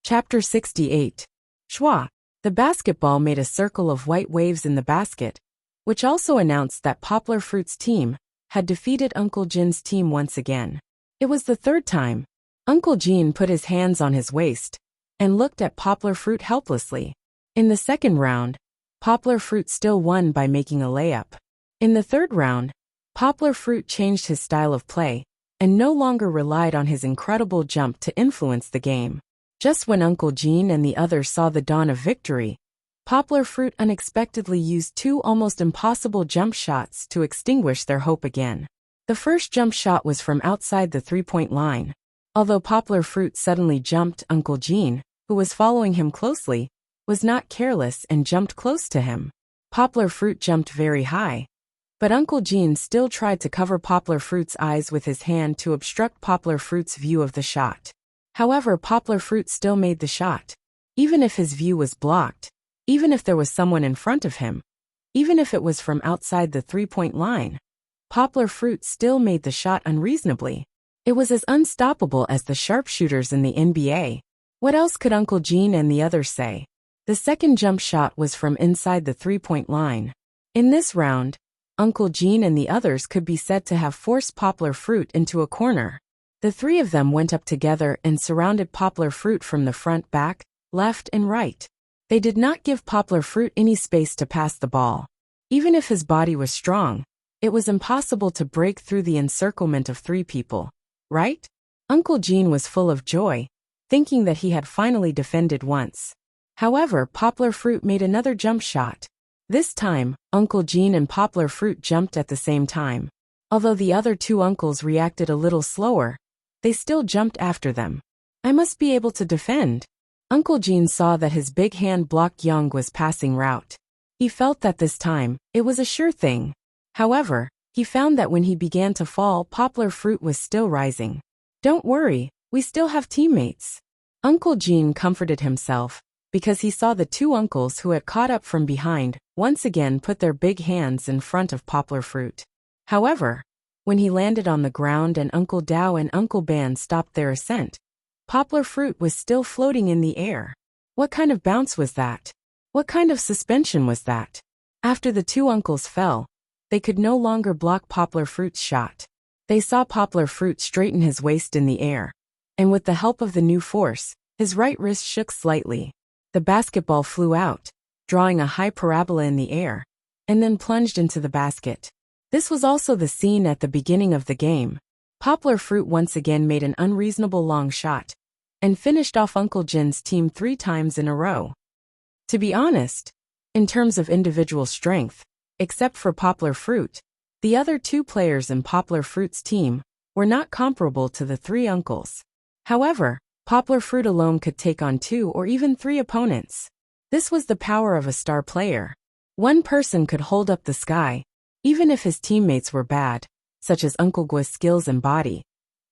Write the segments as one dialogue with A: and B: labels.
A: Chapter 68. Schwa. The basketball made a circle of white waves in the basket, which also announced that Poplar Fruit's team had defeated Uncle Jin's team once again. It was the third time. Uncle Jin put his hands on his waist and looked at Poplar Fruit helplessly. In the second round, Poplar Fruit still won by making a layup. In the third round, Poplar Fruit changed his style of play and no longer relied on his incredible jump to influence the game. Just when Uncle Jin and the others saw the dawn of victory, Poplar Fruit unexpectedly used two almost impossible jump shots to extinguish their hope again. The first jump shot was from outside the three-point line. Although Poplar Fruit suddenly jumped, Uncle Jin, who was following him closely, was not careless and jumped close to him. Poplar Fruit jumped very high, but Uncle Jin still tried to cover Poplar Fruit's eyes with his hand to obstruct Poplar Fruit's view of the shot. However, Poplar Fruit still made the shot. Even if his view was blocked, even if there was someone in front of him, even if it was from outside the three-point line, Poplar Fruit still made the shot unreasonably. It was as unstoppable as the sharpshooters in the NBA. What else could Uncle Jin and the others say? The second jump shot was from inside the three-point line. In this round, Uncle Jin and the others could be said to have forced Poplar Fruit into a corner. The three of them went up together and surrounded Poplar Fruit from the front, back, left, and right. They did not give Poplar Fruit any space to pass the ball. Even if his body was strong, it was impossible to break through the encirclement of three people, right? Uncle Jin was full of joy, thinking that he had finally defended once. However, Poplar Fruit made another jump shot. This time, Uncle Jin and Poplar Fruit jumped at the same time. Although the other two uncles reacted a little slower, they still jumped after them. I must be able to defend. Uncle Jin saw that his big hand blocked Young was passing route. He felt that this time, it was a sure thing. However, he found that when he began to fall, Poplar Fruit was still rising. Don't worry, we still have teammates. Uncle Jin comforted himself, because he saw the two uncles who had caught up from behind once again put their big hands in front of Poplar Fruit. However, when he landed on the ground and Uncle Dao and Uncle Ban stopped their ascent, Poplar Fruit was still floating in the air. What kind of bounce was that? What kind of suspension was that? After the two uncles fell, they could no longer block Poplar Fruit's shot. They saw Poplar Fruit straighten his waist in the air, and with the help of the new force, his right wrist shook slightly. The basketball flew out, drawing a high parabola in the air, and then plunged into the basket. This was also the scene at the beginning of the game. Poplar Fruit once again made an unreasonable long shot, and finished off Uncle Jin's team 3 times in a row. To be honest, in terms of individual strength, except for Poplar Fruit, the other 2 players in Poplar Fruit's team were not comparable to the 3 uncles. However, Poplar Fruit alone could take on 2 or even 3 opponents. This was the power of a star player. One person could hold up the sky, even if his teammates were bad, such as Uncle Gua's skills and body.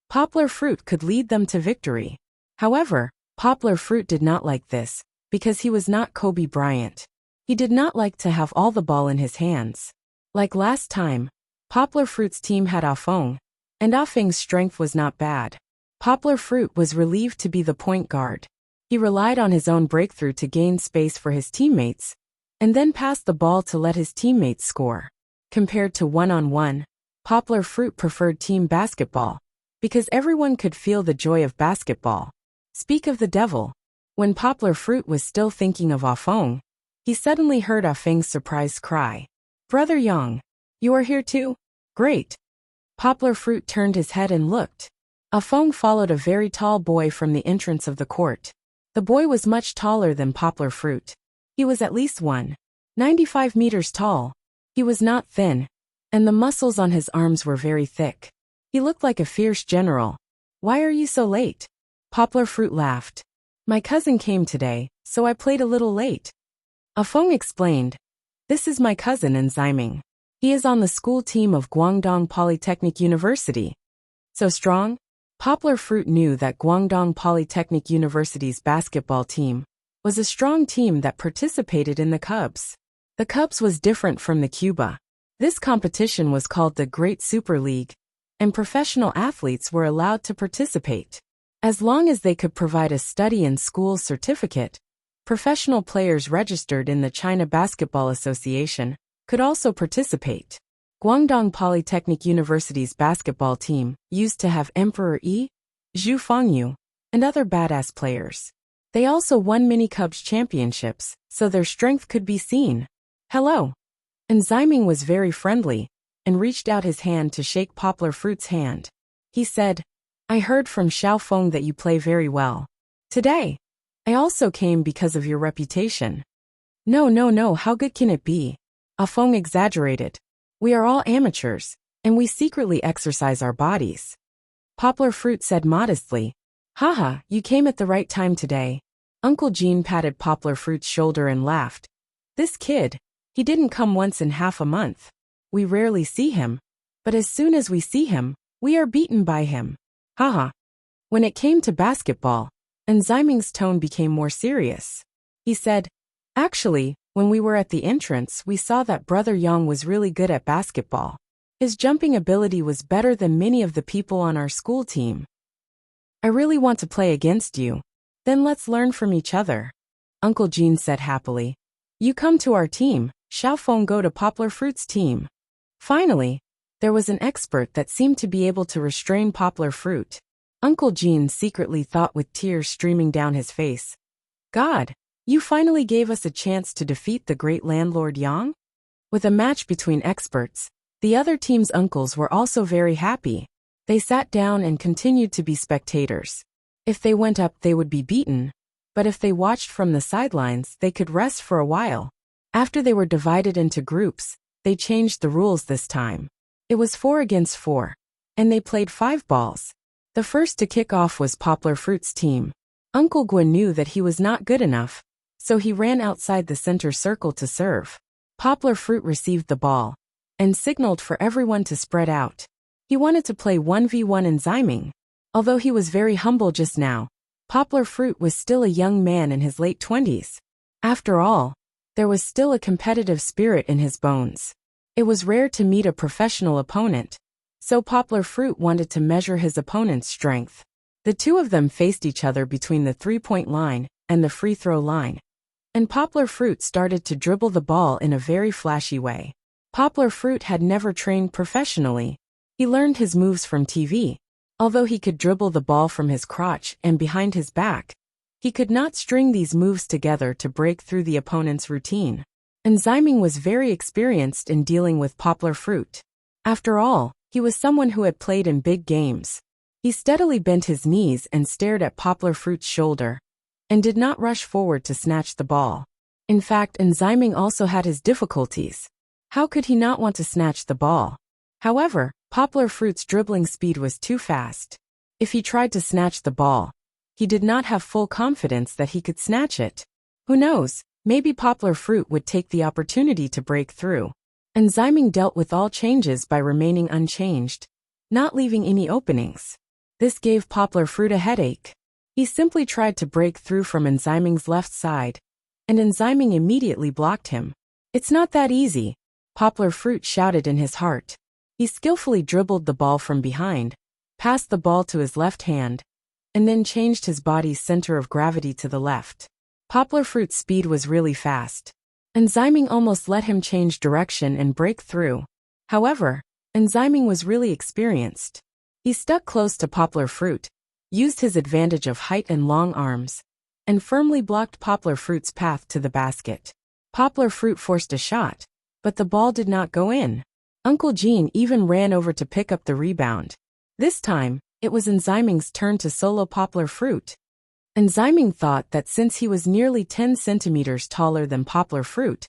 A: Poplar Fruit could lead them to victory. However, Poplar Fruit did not like this, because he was not Kobe Bryant. He did not like to have all the ball in his hands. Like last time, Poplar Fruit's team had Afeng, and Afeng's strength was not bad. Poplar Fruit was relieved to be the point guard. He relied on his own breakthrough to gain space for his teammates, and then passed the ball to let his teammates score. Compared to one-on-one, Poplar Fruit preferred team basketball, because everyone could feel the joy of basketball. Speak of the devil. When Poplar Fruit was still thinking of Afeng, he suddenly heard Afeng's surprised cry. "Brother Yang, you are here too? Great." Poplar Fruit turned his head and looked. Afeng followed a very tall boy from the entrance of the court. The boy was much taller than Poplar Fruit. He was at least 1.95 meters tall. He was not thin, and the muscles on his arms were very thick. He looked like a fierce general. "Why are you so late?" Poplar Fruit laughed. "My cousin came today, so I played a little late." Afeng explained. "This is my cousin Enziming. He is on the school team of Guangdong Polytechnic University." "So strong?" Poplar Fruit knew that Guangdong Polytechnic University's basketball team was a strong team that participated in the Cubs. The Cubs was different from the Cuba. This competition was called the Great Super League, and professional athletes were allowed to participate. As long as they could provide a study and school certificate, professional players registered in the China Basketball Association could also participate. Guangdong Polytechnic University's basketball team used to have Emperor Yi, Zhu Fengyu, and other badass players. They also won mini-Cubs championships, so their strength could be seen. Hello. And Ziming was very friendly, and reached out his hand to shake Poplar Fruit's hand. He said, I heard from Xiao Feng that you play very well. Today, I also came because of your reputation. No, how good can it be? Ah Feng exaggerated. We are all amateurs, and we secretly exercise our bodies. Poplar Fruit said modestly, Haha, you came at the right time today. Uncle Jean patted Poplar Fruit's shoulder and laughed. This kid, he didn't come once in half a month. We rarely see him, but as soon as we see him, we are beaten by him. Haha. When it came to basketball, and Ziming's tone became more serious. He said, Actually, when we were at the entrance, we saw that Brother Yang was really good at basketball. His jumping ability was better than many of the people on our school team. I really want to play against you. Then let's learn from each other. Uncle Jean said happily. You come to our team, Xiao Feng go to Poplar Fruit's team. Finally, there was an expert that seemed to be able to restrain Poplar Fruit. Uncle Jean secretly thought with tears streaming down his face. God, you finally gave us a chance to defeat the great landlord Yang? With a match between experts, the other team's uncles were also very happy. They sat down and continued to be spectators. If they went up, they would be beaten, but if they watched from the sidelines, they could rest for a while. After they were divided into groups, they changed the rules this time. It was 4 against 4, and they played 5 balls. The first to kick off was Poplar Fruit's team. Uncle Gwen knew that he was not good enough, so he ran outside the center circle to serve. Poplar Fruit received the ball and signaled for everyone to spread out. He wanted to play 1v1 in Ziming. Although he was very humble just now, Poplar Fruit was still a young man in his late 20s. After all, there was still a competitive spirit in his bones. It was rare to meet a professional opponent, so Poplar Fruit wanted to measure his opponent's strength. The two of them faced each other between the three-point line and the free throw line, and Poplar Fruit started to dribble the ball in a very flashy way. Poplar Fruit had never trained professionally. He learned his moves from TV. Although he could dribble the ball from his crotch and behind his back, he could not string these moves together to break through the opponent's routine. And Ziming was very experienced in dealing with Poplar Fruit. After all, he was someone who had played in big games. He steadily bent his knees and stared at Poplar Fruit's shoulder, and did not rush forward to snatch the ball. In fact, Ziming also had his difficulties. How could he not want to snatch the ball? However, Poplar Fruit's dribbling speed was too fast. If he tried to snatch the ball, he did not have full confidence that he could snatch it. Who knows, maybe Poplar Fruit would take the opportunity to break through. And Ziming dealt with all changes by remaining unchanged, not leaving any openings. This gave Poplar Fruit a headache. He simply tried to break through from Ziming's left side, and Ziming immediately blocked him. It's not that easy, Poplar Fruit shouted in his heart. He skillfully dribbled the ball from behind, passed the ball to his left hand, and then changed his body's center of gravity to the left. Poplar Fruit's speed was really fast. Ziming almost let him change direction and break through. However, Ziming was really experienced. He stuck close to Poplar Fruit, used his advantage of height and long arms, and firmly blocked Poplar Fruit's path to the basket. Poplar Fruit forced a shot, but the ball did not go in. Uncle Jean even ran over to pick up the rebound. This time, it was Ziming's turn to solo Poplar Fruit. Ziming thought that since he was nearly 10 centimeters taller than Poplar Fruit,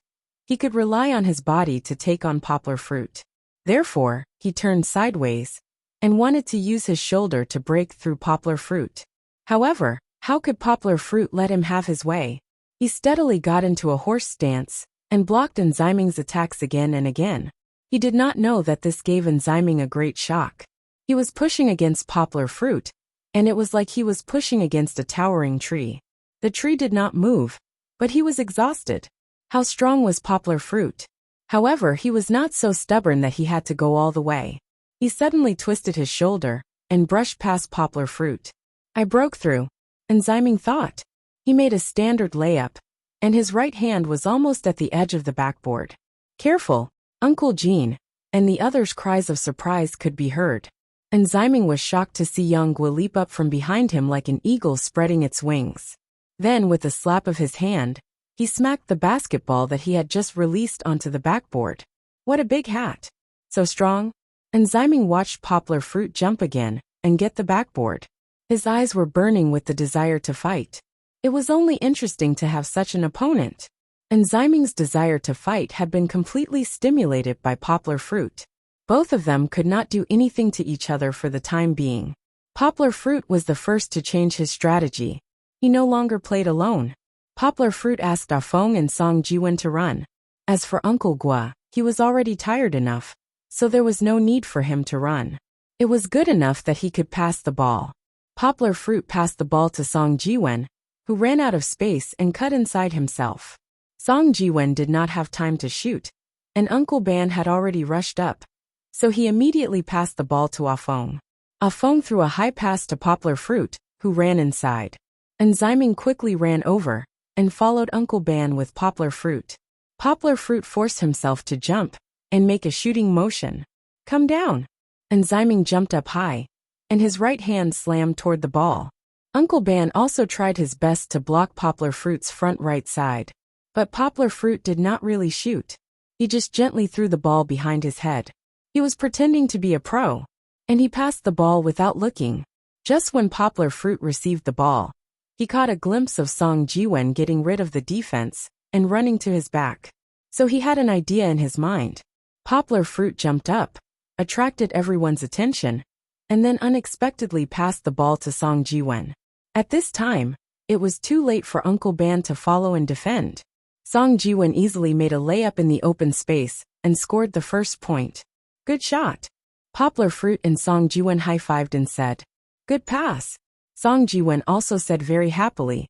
A: he could rely on his body to take on Poplar Fruit. Therefore, he turned sideways and wanted to use his shoulder to break through Poplar Fruit. However, how could Poplar Fruit let him have his way? He steadily got into a horse stance and blocked Ziming's attacks again and again. He did not know that this gave Ziming a great shock. He was pushing against Poplar Fruit, and it was like he was pushing against a towering tree. The tree did not move, but he was exhausted. How strong was Poplar Fruit? However, he was not so stubborn that he had to go all the way. He suddenly twisted his shoulder and brushed past Poplar Fruit. I broke through. Enzyming thought. He made a standard layup, and his right hand was almost at the edge of the backboard. Careful, Uncle Jean, and the others' cries of surprise could be heard. Enzyming was shocked to see young Gua leap up from behind him like an eagle spreading its wings. Then, with a slap of his hand, he smacked the basketball that he had just released onto the backboard. What a big hat! So strong? Enzyming watched Poplar Fruit jump again and get the backboard. His eyes were burning with the desire to fight. It was only interesting to have such an opponent. Enzyming's desire to fight had been completely stimulated by Poplar Fruit. Both of them could not do anything to each other for the time being. Poplar Fruit was the first to change his strategy. He no longer played alone. Poplar Fruit asked Ah Feng and Song Jiwen to run. As for Uncle Gua, he was already tired enough, so there was no need for him to run. It was good enough that he could pass the ball. Poplar Fruit passed the ball to Song Jiwen, who ran out of space and cut inside himself. Song Jiwen did not have time to shoot, and Uncle Ban had already rushed up, so he immediately passed the ball to Ah Feng. Ah Feng threw a high pass to Poplar Fruit, who ran inside. Enzyming quickly ran over and followed Uncle Ban with Poplar Fruit. Poplar Fruit forced himself to jump and make a shooting motion. Come down! Enzyming jumped up high, and his right hand slammed toward the ball. Uncle Ban also tried his best to block Poplar Fruit's front right side. But Poplar Fruit did not really shoot. He just gently threw the ball behind his head. He was pretending to be a pro, and he passed the ball without looking. Just when Poplar Fruit received the ball, he caught a glimpse of Song Jiwen getting rid of the defense and running to his back. So he had an idea in his mind. Poplar Fruit jumped up, attracted everyone's attention, and then unexpectedly passed the ball to Song Jiwen. At this time, it was too late for Uncle Ban to follow and defend. Song Jiwen easily made a layup in the open space and scored the first point. Good shot. Poplar Fruit and Song Jiwen high-fived and said, Good pass. Song Jiwen also said very happily.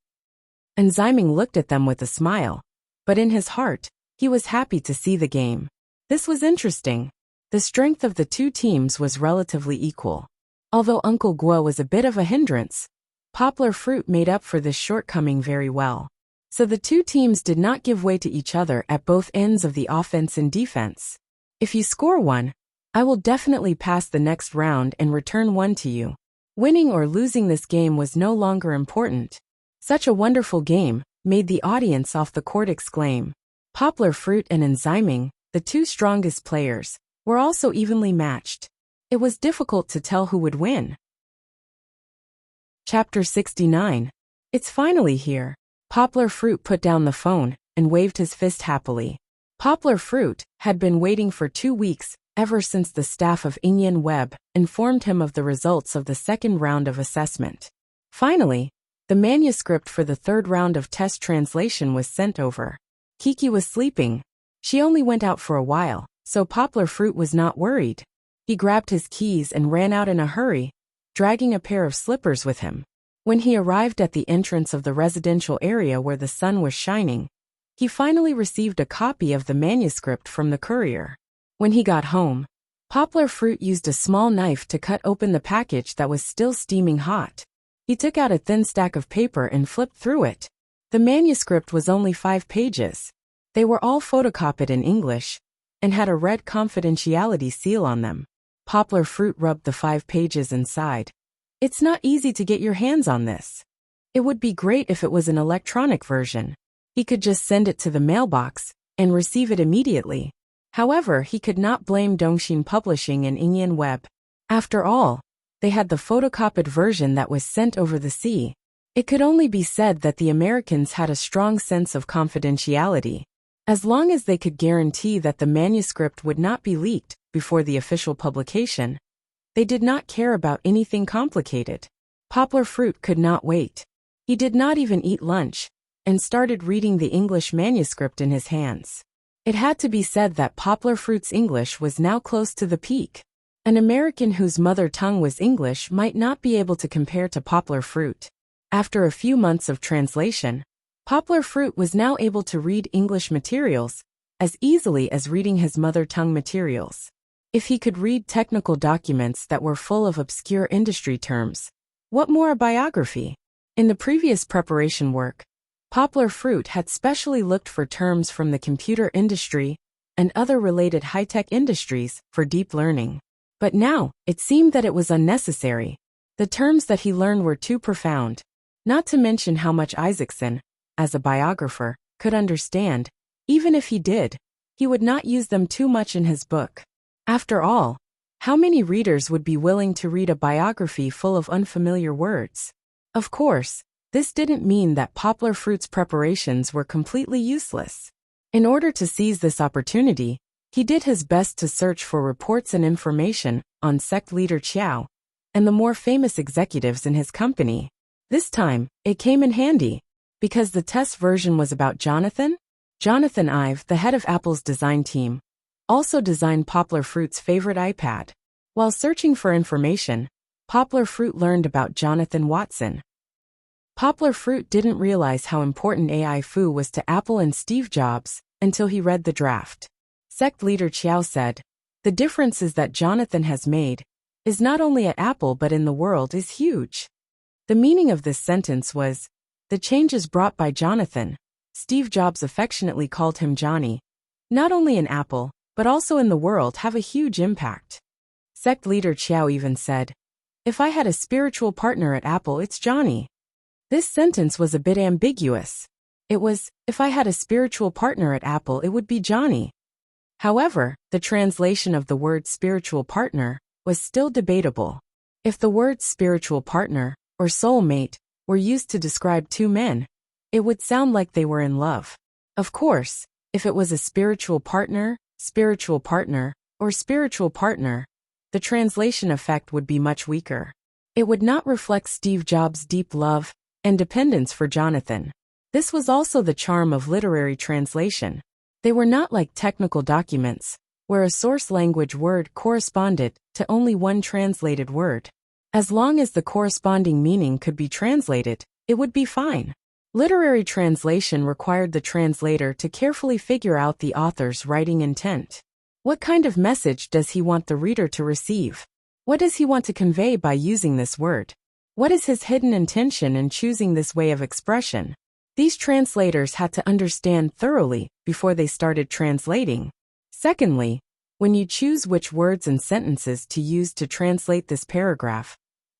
A: Enzyming looked at them with a smile, but in his heart, he was happy to see the game. This was interesting. The strength of the two teams was relatively equal. Although Uncle Gua was a bit of a hindrance, Poplar Fruit made up for this shortcoming very well. So the two teams did not give way to each other at both ends of the offense and defense. If you score one, I will definitely pass the next round and return one to you. Winning or losing this game was no longer important. Such a wonderful game, made the audience off the court exclaim. Poplar Fruit and Enzyming, the two strongest players, were also evenly matched. It was difficult to tell who would win. Chapter 69. It's finally here. Poplar Fruit put down the phone and waved his fist happily. Poplar Fruit had been waiting for 2 weeks, ever since the staff of Ingyan Web informed him of the results of the second round of assessment. Finally, the manuscript for the third round of test translation was sent over. Kiki was sleeping. She only went out for a while, so Poplar Fruit was not worried. He grabbed his keys and ran out in a hurry, dragging a pair of slippers with him. When he arrived at the entrance of the residential area where the sun was shining, he finally received a copy of the manuscript from the courier. When he got home, Poplar Fruit used a small knife to cut open the package that was still steaming hot. He took out a thin stack of paper and flipped through it. The manuscript was only 5 pages. They were all photocopied in English and had a red confidentiality seal on them. Poplar Fruit rubbed the 5 pages inside. It's not easy to get your hands on this. It would be great if it was an electronic version. He could just send it to the mailbox and receive it immediately. However, he could not blame Dongxin Publishing and Ingyan Web. After all, they had the photocopied version that was sent over the sea. It could only be said that the Americans had a strong sense of confidentiality. As long as they could guarantee that the manuscript would not be leaked before the official publication, they did not care about anything complicated. Poplar Fruit could not wait. He did not even eat lunch, and started reading the English manuscript in his hands. It had to be said that Poplar Fruit's English was now close to the peak. An American whose mother tongue was English might not be able to compare to Poplar Fruit. After a few months of translation, Poplar Fruit was now able to read English materials as easily as reading his mother tongue materials. If he could read technical documents that were full of obscure industry terms, What more a biography? In the previous preparation work, Poplar Fruit had specially looked for terms from the computer industry and other related high-tech industries for deep learning. But now, it seemed that it was unnecessary. The terms that he learned were too profound, not to mention how much Isaacson, as a biographer, could understand. Even if he did, he would not use them too much in his book. After all, how many readers would be willing to read a biography full of unfamiliar words? Of course, this didn't mean that Poplar Fruit's preparations were completely useless. In order to seize this opportunity, he did his best to search for reports and information on sect leader Qiao and the more famous executives in his company. This time, it came in handy, because the test version was about Jonathan. Jonathan Ive, the head of Apple's design team, also designed Poplar Fruit's favorite iPad. While searching for information, Poplar Fruit learned about Jonathan Watson. Poplar Fruit didn't realize how important AI Fu was to Apple and Steve Jobs until he read the draft. Sect leader Qiao said, "The differences that Jonathan has made is not only at Apple but in the world is huge." The meaning of this sentence was, the changes brought by Jonathan, Steve Jobs affectionately called him Johnny, not only in Apple, but also in the world have a huge impact. Sect leader Qiao even said, "If I had a spiritual partner at Apple, it's Johnny." This sentence was a bit ambiguous. It was, if I had a spiritual partner at Apple, it would be Johnny. However, the translation of the word spiritual partner was still debatable. If the words spiritual partner or soulmate were used to describe two men, it would sound like they were in love. Of course, if it was a spiritual partner, or spiritual partner, the translation effect would be much weaker. It would not reflect Steve Jobs' deep love and dependence for Jonathan. This was also the charm of literary translation. They were not like technical documents, where a source language word corresponded to only one translated word. As long as the corresponding meaning could be translated, it would be fine. Literary translation required the translator to carefully figure out the author's writing intent. What kind of message does he want the reader to receive? What does he want to convey by using this word? What is his hidden intention in choosing this way of expression? These translators had to understand thoroughly before they started translating. Secondly, when you choose which words and sentences to use to translate this paragraph,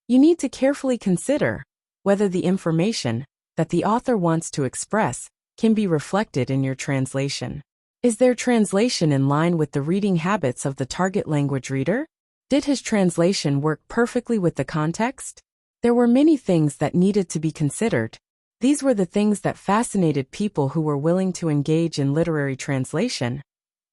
A: you need to carefully consider whether the information that the author wants to express can be reflected in your translation. Is their translation in line with the reading habits of the target language reader? Did his translation work perfectly with the context? There were many things that needed to be considered. These were the things that fascinated people who were willing to engage in literary translation,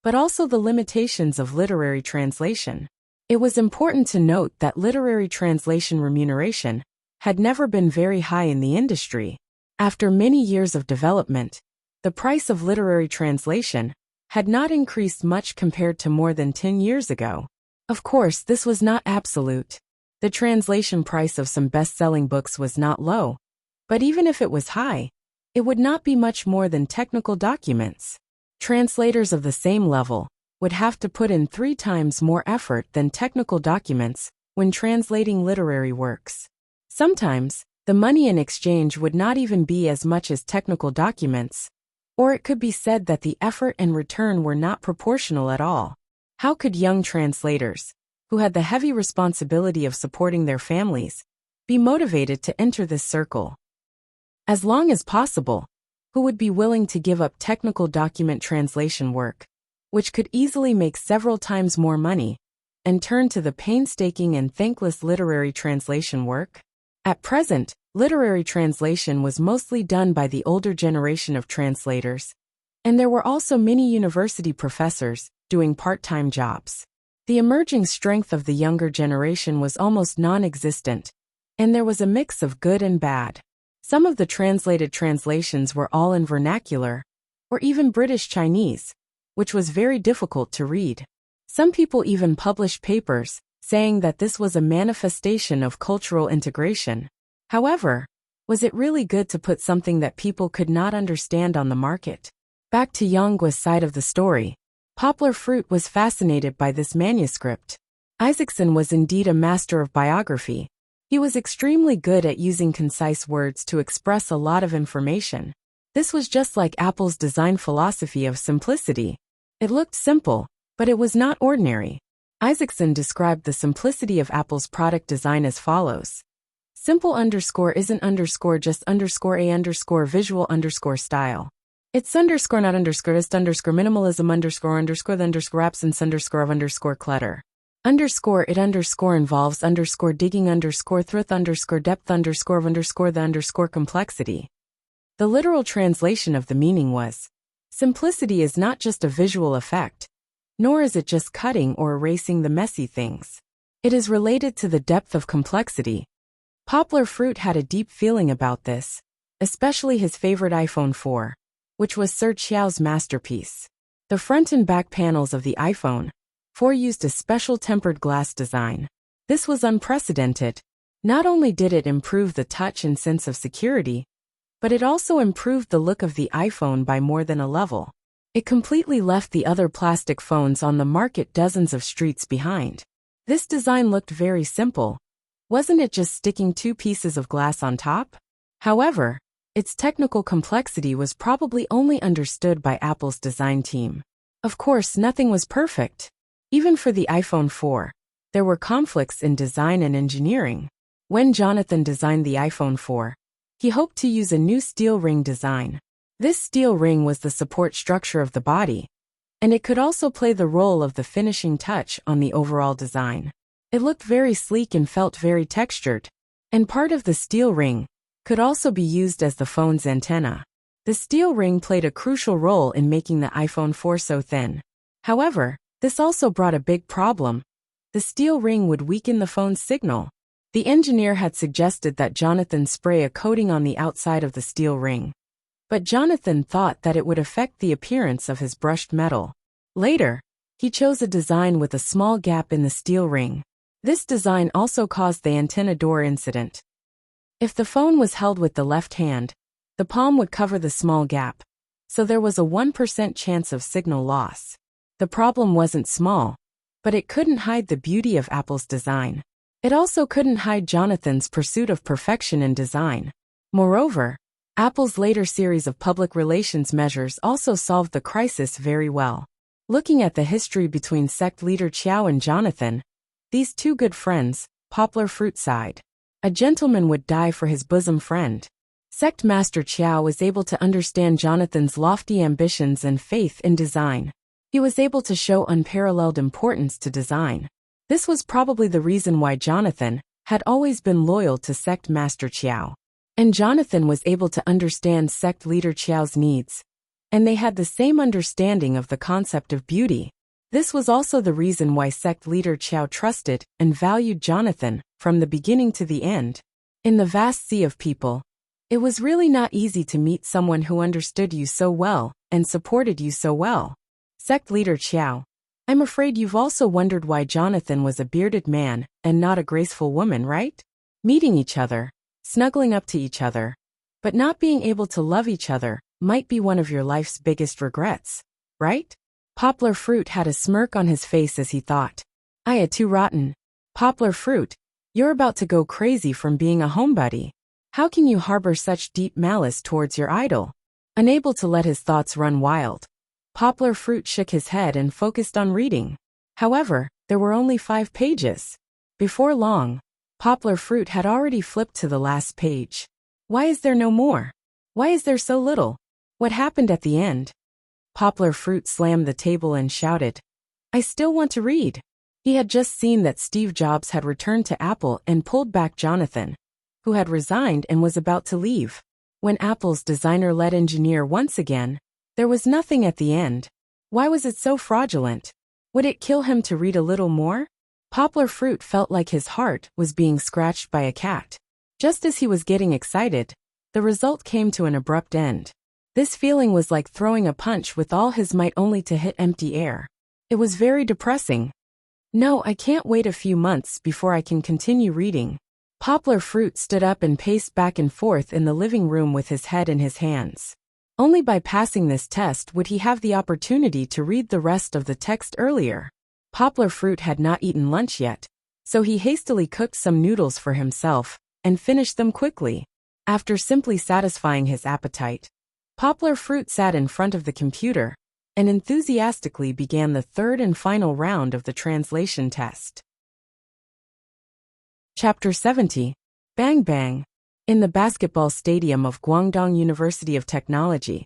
A: but also the limitations of literary translation. It was important to note that literary translation remuneration had never been very high in the industry. After many years of development, the price of literary translation had not increased much compared to more than 10 years ago. Of course, this was not absolute. The translation price of some best-selling books was not low, but even if it was high, it would not be much more than technical documents. Translators of the same level would have to put in 3 times more effort than technical documents when translating literary works. Sometimes, the money in exchange would not even be as much as technical documents, or it could be said that the effort and return were not proportional at all. How could young translators, who had the heavy responsibility of supporting their families, be motivated to enter this circle? As long as possible, who would be willing to give up technical document translation work, which could easily make several times more money, and turn to the painstaking and thankless literary translation work? At present, literary translation was mostly done by the older generation of translators, and there were also many university professors doing part-time jobs. The emerging strength of the younger generation was almost non-existent, and there was a mix of good and bad. Some of the translated translations were all in vernacular, or even British Chinese, which was very difficult to read. Some people even published papers saying that this was a manifestation of cultural integration. However, was it really good to put something that people could not understand on the market? Back to Yonggua's side of the story. Poplar Fruit was fascinated by this manuscript. Isaacson was indeed a master of biography, He was extremely good at using concise words to express a lot of information. This was just like Apple's design philosophy of simplicity. It looked simple, but it was not ordinary. Isaacson described the simplicity of Apple's product design as follows. Simple underscore isn't underscore just underscore a underscore visual underscore style. It's underscore not underscore just underscore minimalism underscore the underscore absence underscore of underscore clutter. Underscore it underscore involves underscore digging underscore through underscore depth underscore of underscore the underscore complexity. The literal translation of the meaning was, simplicity is not just a visual effect, nor is it just cutting or erasing the messy things. It is related to the depth of complexity. Poplar Fruit had a deep feeling about this, especially his favorite iPhone 4, which was Sir Chiao's masterpiece. The front and back panels of the iPhone 4 used a special tempered glass design. This was unprecedented. Not only did it improve the touch and sense of security, but it also improved the look of the iPhone by more than a level. It completely left the other plastic phones on the market dozens of streets behind. This design looked very simple. Wasn't it just sticking two pieces of glass on top? However, its technical complexity was probably only understood by Apple's design team. Of course, nothing was perfect. Even for the iPhone 4, there were conflicts in design and engineering. When Jonathan designed the iPhone 4, he hoped to use a new steel ring design. This steel ring was the support structure of the body, and it could also play the role of the finishing touch on the overall design. It looked very sleek and felt very textured, and part of the steel ring could also be used as the phone's antenna. The steel ring played a crucial role in making the iPhone 4 so thin. However, this also brought a big problem. The steel ring would weaken the phone's signal. The engineer had suggested that Jonathan spray a coating on the outside of the steel ring, but Jonathan thought that it would affect the appearance of his brushed metal. Later, he chose a design with a small gap in the steel ring. This design also caused the antenna door incident. If the phone was held with the left hand, the palm would cover the small gap, so there was a 1% chance of signal loss. The problem wasn't small, but it couldn't hide the beauty of Apple's design. It also couldn't hide Jonathan's pursuit of perfection in design. Moreover, Apple's later series of public relations measures also solved the crisis very well. Looking at the history between sect leader Chiao and Jonathan, these two good friends, Poplar Fruit side. A gentleman would die for his bosom friend. Sect Master Chiao was able to understand Jonathan's lofty ambitions and faith in design. He was able to show unparalleled importance to design. This was probably the reason why Jonathan had always been loyal to Sect Master Chiao. And Jonathan was able to understand sect leader Chiao's needs, and they had the same understanding of the concept of beauty. This was also the reason why sect leader Chiao trusted and valued Jonathan from the beginning to the end. In the vast sea of people, it was really not easy to meet someone who understood you so well and supported you so well. Sect leader Chiao, I'm afraid you've also wondered why Jonathan was a bearded man and not a graceful woman, right? Meeting each other, snuggling up to each other, but not being able to love each other might be one of your life's biggest regrets, right? Poplar Fruit had a smirk on his face as he thought. Too rotten. Poplar Fruit, you're about to go crazy from being a homebody. How can you harbor such deep malice towards your idol? Unable to let his thoughts run wild, Poplar Fruit shook his head and focused on reading. However, there were only 5 pages. Before long, Poplar Fruit had already flipped to the last page. Why is there no more? Why is there so little? What happened at the end? Poplar Fruit slammed the table and shouted, I still want to read. He had just seen that Steve Jobs had returned to Apple and pulled back Jonathan, who had resigned and was about to leave. When Apple's designer-led engineer once again, there was nothing at the end. Why was it so fraudulent? Would it kill him to read a little more? Poplar Fruit felt like his heart was being scratched by a cat. Just as he was getting excited, the result came to an abrupt end. This feeling was like throwing a punch with all his might only to hit empty air. It was very depressing. No, I can't wait a few months before I can continue reading. Poplar Fruit stood up and paced back and forth in the living room with his head in his hands. Only by passing this test would he have the opportunity to read the rest of the text earlier. Poplar Fruit had not eaten lunch yet, So he hastily cooked some noodles for himself and finished them quickly. After simply satisfying his appetite, Poplar Fruit sat in front of the computer and enthusiastically began the third and final round of the translation test. Chapter 70. Bang Bang. In the basketball stadium of Guangdong University of Technology,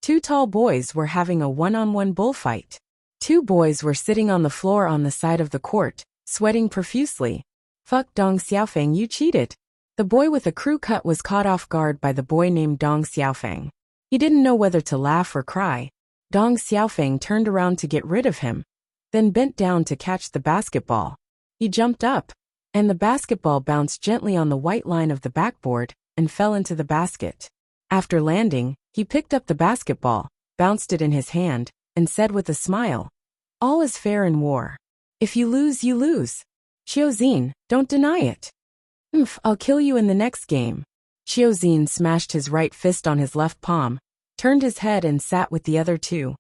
A: two tall boys were having a one-on-one bullfight. Two boys were sitting on the floor on the side of the court, sweating profusely. "Fuck Dong Xiaofeng, you cheated." The boy with a crew cut was caught off guard by the boy named Dong Xiaofeng. He didn't know whether to laugh or cry. Dong Xiaofeng turned around to get rid of him, then bent down to catch the basketball. He jumped up, and the basketball bounced gently on the white line of the backboard and fell into the basket. After landing, he picked up the basketball, bounced it in his hand, and said with a smile, "All is fair in war. If you lose, you lose. Xiaozin, don't deny it." I'll kill you in the next game." Xiaozin smashed his right fist on his left palm, turned his head and sat with the other two.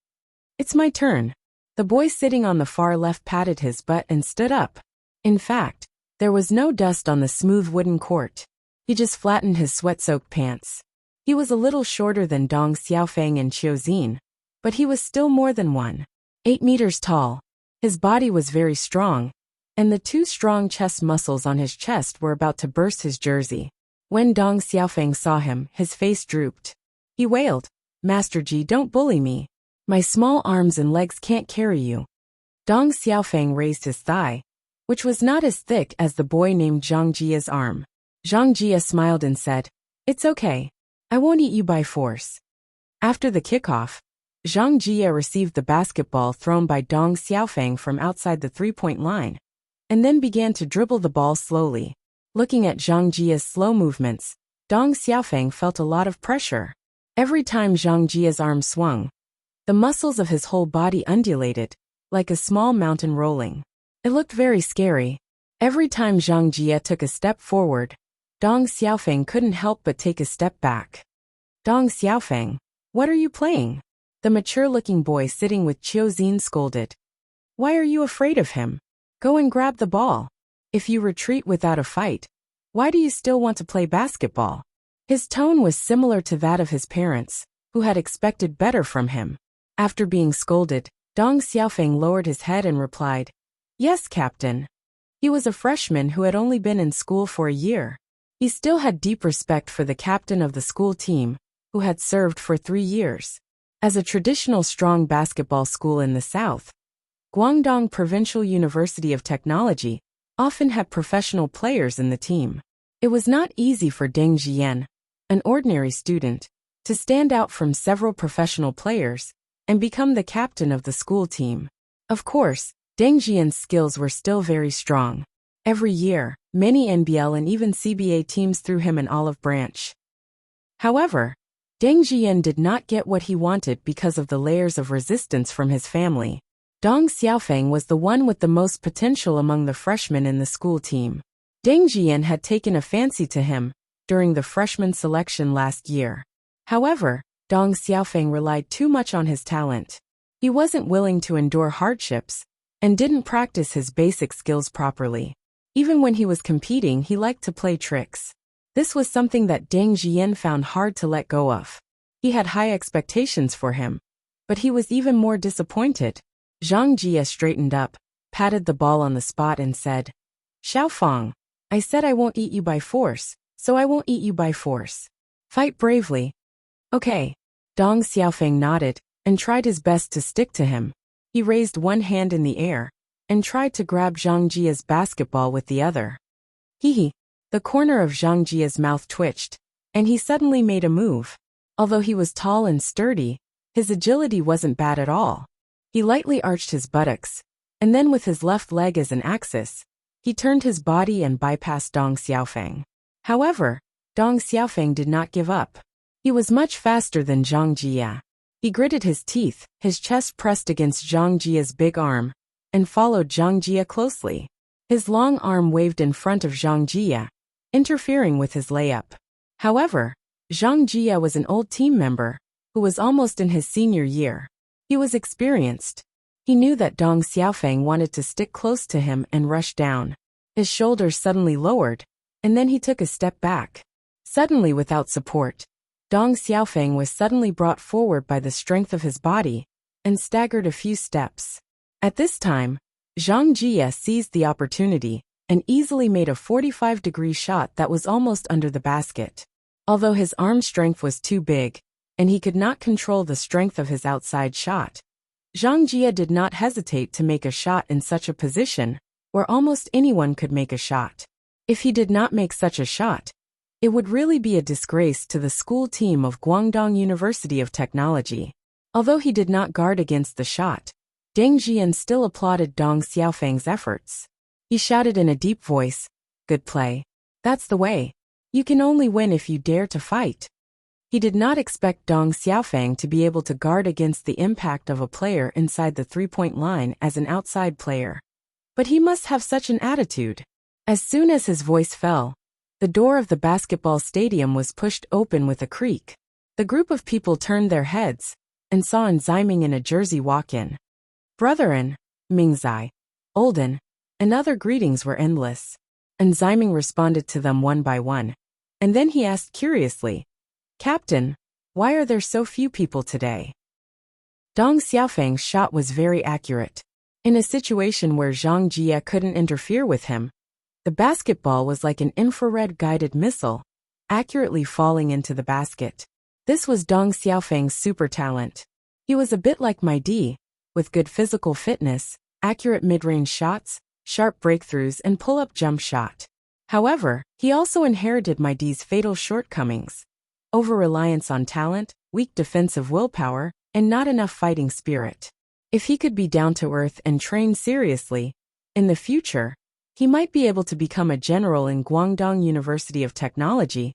A: "It's my turn." The boy sitting on the far left patted his butt and stood up. In fact, there was no dust on the smooth wooden court. He just flattened his sweat-soaked pants. He was a little shorter than Dong Xiaofeng and Xiaozin, but he was still more than 1.8 meters tall. His body was very strong, and the two strong chest muscles on his chest were about to burst his jersey. When Dong Xiaofeng saw him, his face drooped. He wailed, "Master Ji, don't bully me. My small arms and legs can't carry you." Dong Xiaofeng raised his thigh, which was not as thick as the boy named Zhang Jia's arm. Zhang Jia smiled and said, "It's okay. I won't eat you by force." After the kickoff, Zhang Jia received the basketball thrown by Dong Xiaofeng from outside the three-point line, and then began to dribble the ball slowly. Looking at Zhang Jia's slow movements, Dong Xiaofeng felt a lot of pressure. Every time Zhang Jia's arm swung, the muscles of his whole body undulated, like a small mountain rolling. It looked very scary. Every time Zhang Jia took a step forward, Dong Xiaofeng couldn't help but take a step back. "Dong Xiaofeng, what are you playing?" The mature-looking boy sitting with Xiaozin scolded. "Why are you afraid of him? Go and grab the ball. If you retreat without a fight, why do you still want to play basketball?" His tone was similar to that of his parents, who had expected better from him. After being scolded, Dong Xiaofeng lowered his head and replied, "Yes, Captain." He was a freshman who had only been in school for a year. He still had deep respect for the captain of the school team, who had served for 3 years. As a traditional strong basketball school in the south, Guangdong Provincial University of Technology often had professional players in the team. It was not easy for Deng Jian, an ordinary student, to stand out from several professional players and become the captain of the school team. Of course, Deng Jian's skills were still very strong. Every year, many NBL and even CBA teams threw him an olive branch. However, Deng Jian did not get what he wanted because of the layers of resistance from his family. Dong Xiaofeng was the one with the most potential among the freshmen in the school team. Deng Jian had taken a fancy to him during the freshman selection last year. However, Dong Xiaofeng relied too much on his talent. He wasn't willing to endure hardships and didn't practice his basic skills properly. Even when he was competing, he liked to play tricks. This was something that Deng Jian found hard to let go of. He had high expectations for him, but he was even more disappointed. Zhang Jia straightened up, patted the ball on the spot and said, "Xiaofeng, I said I won't eat you by force, so I won't eat you by force. Fight bravely." "Okay." Dong Xiaofeng nodded and tried his best to stick to him. He raised one hand in the air and tried to grab Zhang Jia's basketball with the other. Hee. The corner of Zhang Jia's mouth twitched, and he suddenly made a move. Although he was tall and sturdy, his agility wasn't bad at all. He lightly arched his buttocks, and then with his left leg as an axis, he turned his body and bypassed Dong Xiaofeng. However, Dong Xiaofeng did not give up. He was much faster than Zhang Jia. He gritted his teeth, his chest pressed against Zhang Jia's big arm, and followed Zhang Jia closely. His long arm waved in front of Zhang Jia, interfering with his layup. However, Zhang Jia was an old team member who was almost in his senior year. He was experienced. He knew that Dong Xiaofeng wanted to stick close to him and rush down. His shoulders suddenly lowered, and then he took a step back. Suddenly, without support, Dong Xiaofeng was suddenly brought forward by the strength of his body and staggered a few steps. At this time, Zhang Jie seized the opportunity and easily made a 45-degree shot that was almost under the basket. Although his arm strength was too big, and he could not control the strength of his outside shot, Zhang Jie did not hesitate to make a shot in such a position where almost anyone could make a shot. If he did not make such a shot, it would really be a disgrace to the school team of Guangdong University of Technology. Although he did not guard against the shot, Deng Jian still applauded Dong Xiaofeng's efforts. He shouted in a deep voice, "Good play. That's the way. You can only win if you dare to fight." He did not expect Dong Xiaofeng to be able to guard against the impact of a player inside the three-point line as an outside player. But he must have such an attitude. As soon as his voice fell, the door of the basketball stadium was pushed open with a creak. The group of people turned their heads and saw Enziming in a jersey walk in. Brethren, Mingzai, Olden, and other greetings were endless. Enziming responded to them one by one, and then he asked curiously, "Captain, why are there so few people today?" Dong Xiaofeng's shot was very accurate. In a situation where Zhang Jie couldn't interfere with him, the basketball was like an infrared-guided missile, accurately falling into the basket. This was Dong Xiaofeng's super talent. He was a bit like Mai Di, with good physical fitness, accurate mid-range shots, sharp breakthroughs, and pull-up jump shot. However, he also inherited Mai Di's fatal shortcomings: over-reliance on talent, weak defensive willpower, and not enough fighting spirit. If he could be down to earth and train seriously, in the future, he might be able to become a general in Guangdong University of Technology,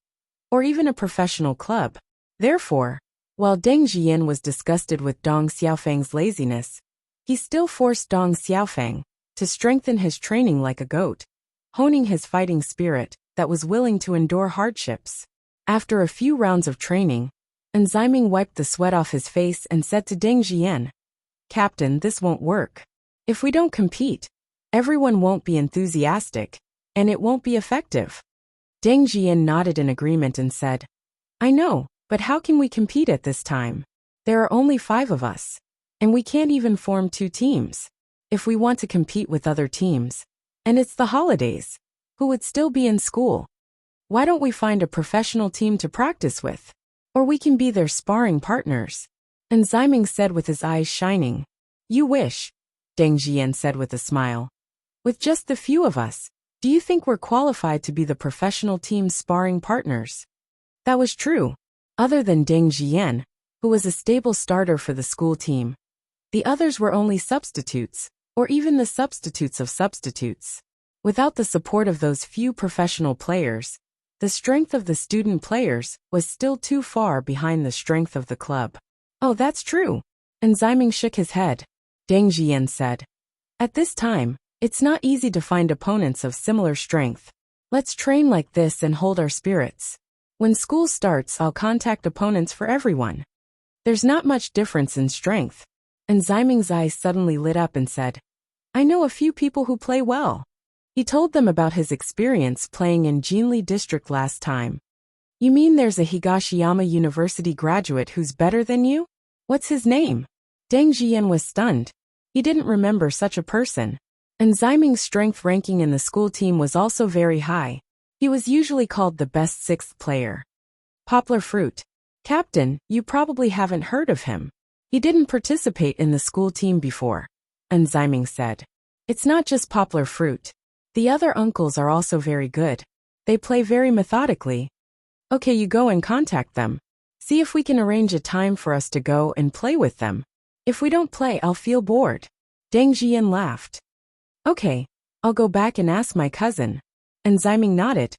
A: or even a professional club. Therefore, while Deng Jian was disgusted with Dong Xiaofeng's laziness, he still forced Dong Xiaofeng to strengthen his training like a goat, honing his fighting spirit that was willing to endure hardships. After a few rounds of training, Enziming wiped the sweat off his face and said to Deng Jian, "Captain, this won't work. If we don't compete, everyone won't be enthusiastic, and it won't be effective." Deng Jian nodded in agreement and said, "I know, but how can we compete at this time? There are only 5 of us, and we can't even form 2 teams. If we want to compete with other teams, and it's the holidays, who would still be in school? Why don't we find a professional team to practice with? Or we can be their sparring partners." Enziming said with his eyes shining. "You wish," Deng Jian said with a smile. "With just the few of us, do you think we're qualified to be the professional team's sparring partners?" That was true. Other than Deng Jian, who was a stable starter for the school team, the others were only substitutes, or even the substitutes of substitutes. Without the support of those few professional players, the strength of the student players was still too far behind the strength of the club. "Oh, that's true." Enziming shook his head. Deng Jian said, "At this time, it's not easy to find opponents of similar strength. Let's train like this and hold our spirits. When school starts, I'll contact opponents for everyone. There's not much difference in strength." Enziming's eyes suddenly lit up and said, "I know a few people who play well." He told them about his experience playing in Jinli District last time. "You mean there's a Higashiyama University graduate who's better than you? What's his name?" Deng Jian was stunned. He didn't remember such a person. Enziming's strength ranking in the school team was also very high. He was usually called the best 6th player. Poplar Fruit. "Captain, you probably haven't heard of him. He didn't participate in the school team before," Enziming said. "It's not just Poplar Fruit. The other uncles are also very good. They play very methodically." "Okay, you go and contact them. See if we can arrange a time for us to go and play with them. If we don't play, I'll feel bored." Deng Jian laughed. "Okay, I'll go back and ask my cousin." Enziming nodded.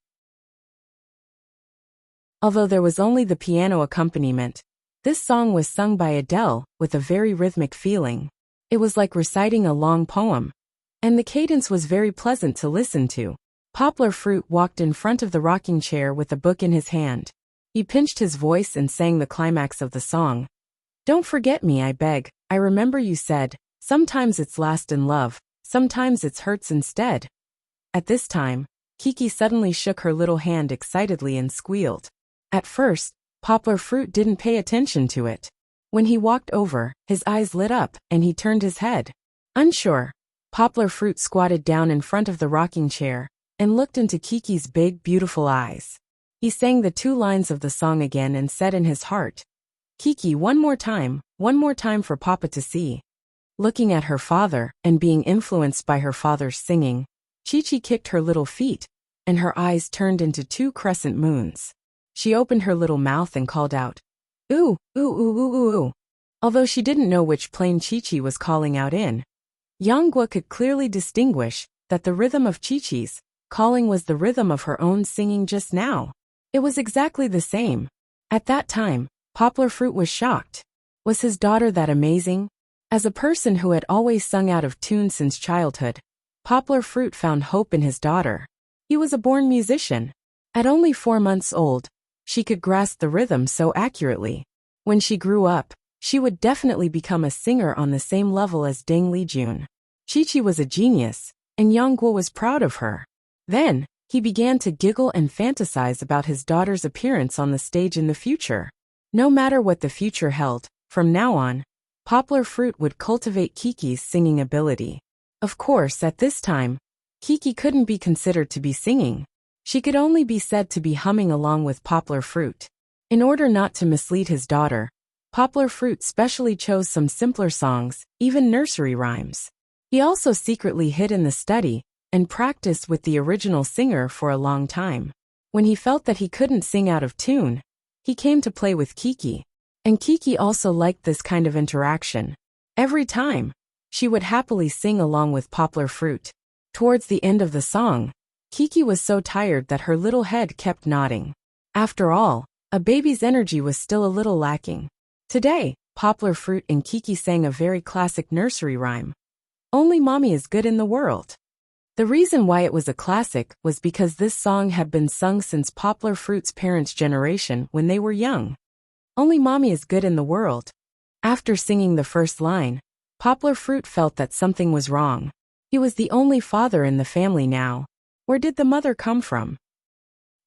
A: Although there was only the piano accompaniment, this song was sung by Adele with a very rhythmic feeling. It was like reciting a long poem, and the cadence was very pleasant to listen to. Poplar Fruit walked in front of the rocking chair with a book in his hand. He pinched his voice and sang the climax of the song. "Don't forget me, I beg. I remember you said, sometimes it's last in love, sometimes it's hurts instead." At this time, Kiki suddenly shook her little hand excitedly and squealed. At first, Poplar Fruit didn't pay attention to it. When he walked over, his eyes lit up, and he turned his head. Unsure, Poplar Fruit squatted down in front of the rocking chair and looked into Kiki's big, beautiful eyes. He sang the 2 lines of the song again and said in his heart, "Kiki, one more time for Papa to see." Looking at her father and being influenced by her father's singing, Chi-Chi kicked her little feet, and her eyes turned into 2 crescent moons. She opened her little mouth and called out, "Ooh, ooh, ooh, ooh, ooh, ooh." Although she didn't know which plane Chi-Chi was calling out in, Yanghua could clearly distinguish that the rhythm of Chi-Chi's calling was the rhythm of her own singing just now. It was exactly the same. At that time, Poplar Fruit was shocked. Was his daughter that amazing? As a person who had always sung out of tune since childhood, Poplar Fruit found hope in his daughter. He was a born musician. At only 4 months old, she could grasp the rhythm so accurately. When she grew up, she would definitely become a singer on the same level as Deng Lijun. Chi-Chi was a genius, and Yanghua was proud of her. Then, he began to giggle and fantasize about his daughter's appearance on the stage in the future. No matter what the future held, from now on, Poplar Fruit would cultivate Kiki's singing ability. Of course, at this time, Kiki couldn't be considered to be singing. She could only be said to be humming along with Poplar Fruit. In order not to mislead his daughter, Poplar Fruit specially chose some simpler songs, even nursery rhymes. He also secretly hid in the study and practiced with the original singer for a long time. When he felt that he couldn't sing out of tune, he came to play with Kiki. And Kiki also liked this kind of interaction. Every time, she would happily sing along with Poplar Fruit. Towards the end of the song, Kiki was so tired that her little head kept nodding. After all, a baby's energy was still a little lacking. Today, Poplar Fruit and Kiki sang a very classic nursery rhyme. "Only Mommy is good in the world." The reason why it was a classic was because this song had been sung since Poplar Fruit's parents' generation when they were young. Only Mommy is good in the world. After singing the first line, Poplar Fruit felt that something was wrong. He was the only father in the family now. Where did the mother come from?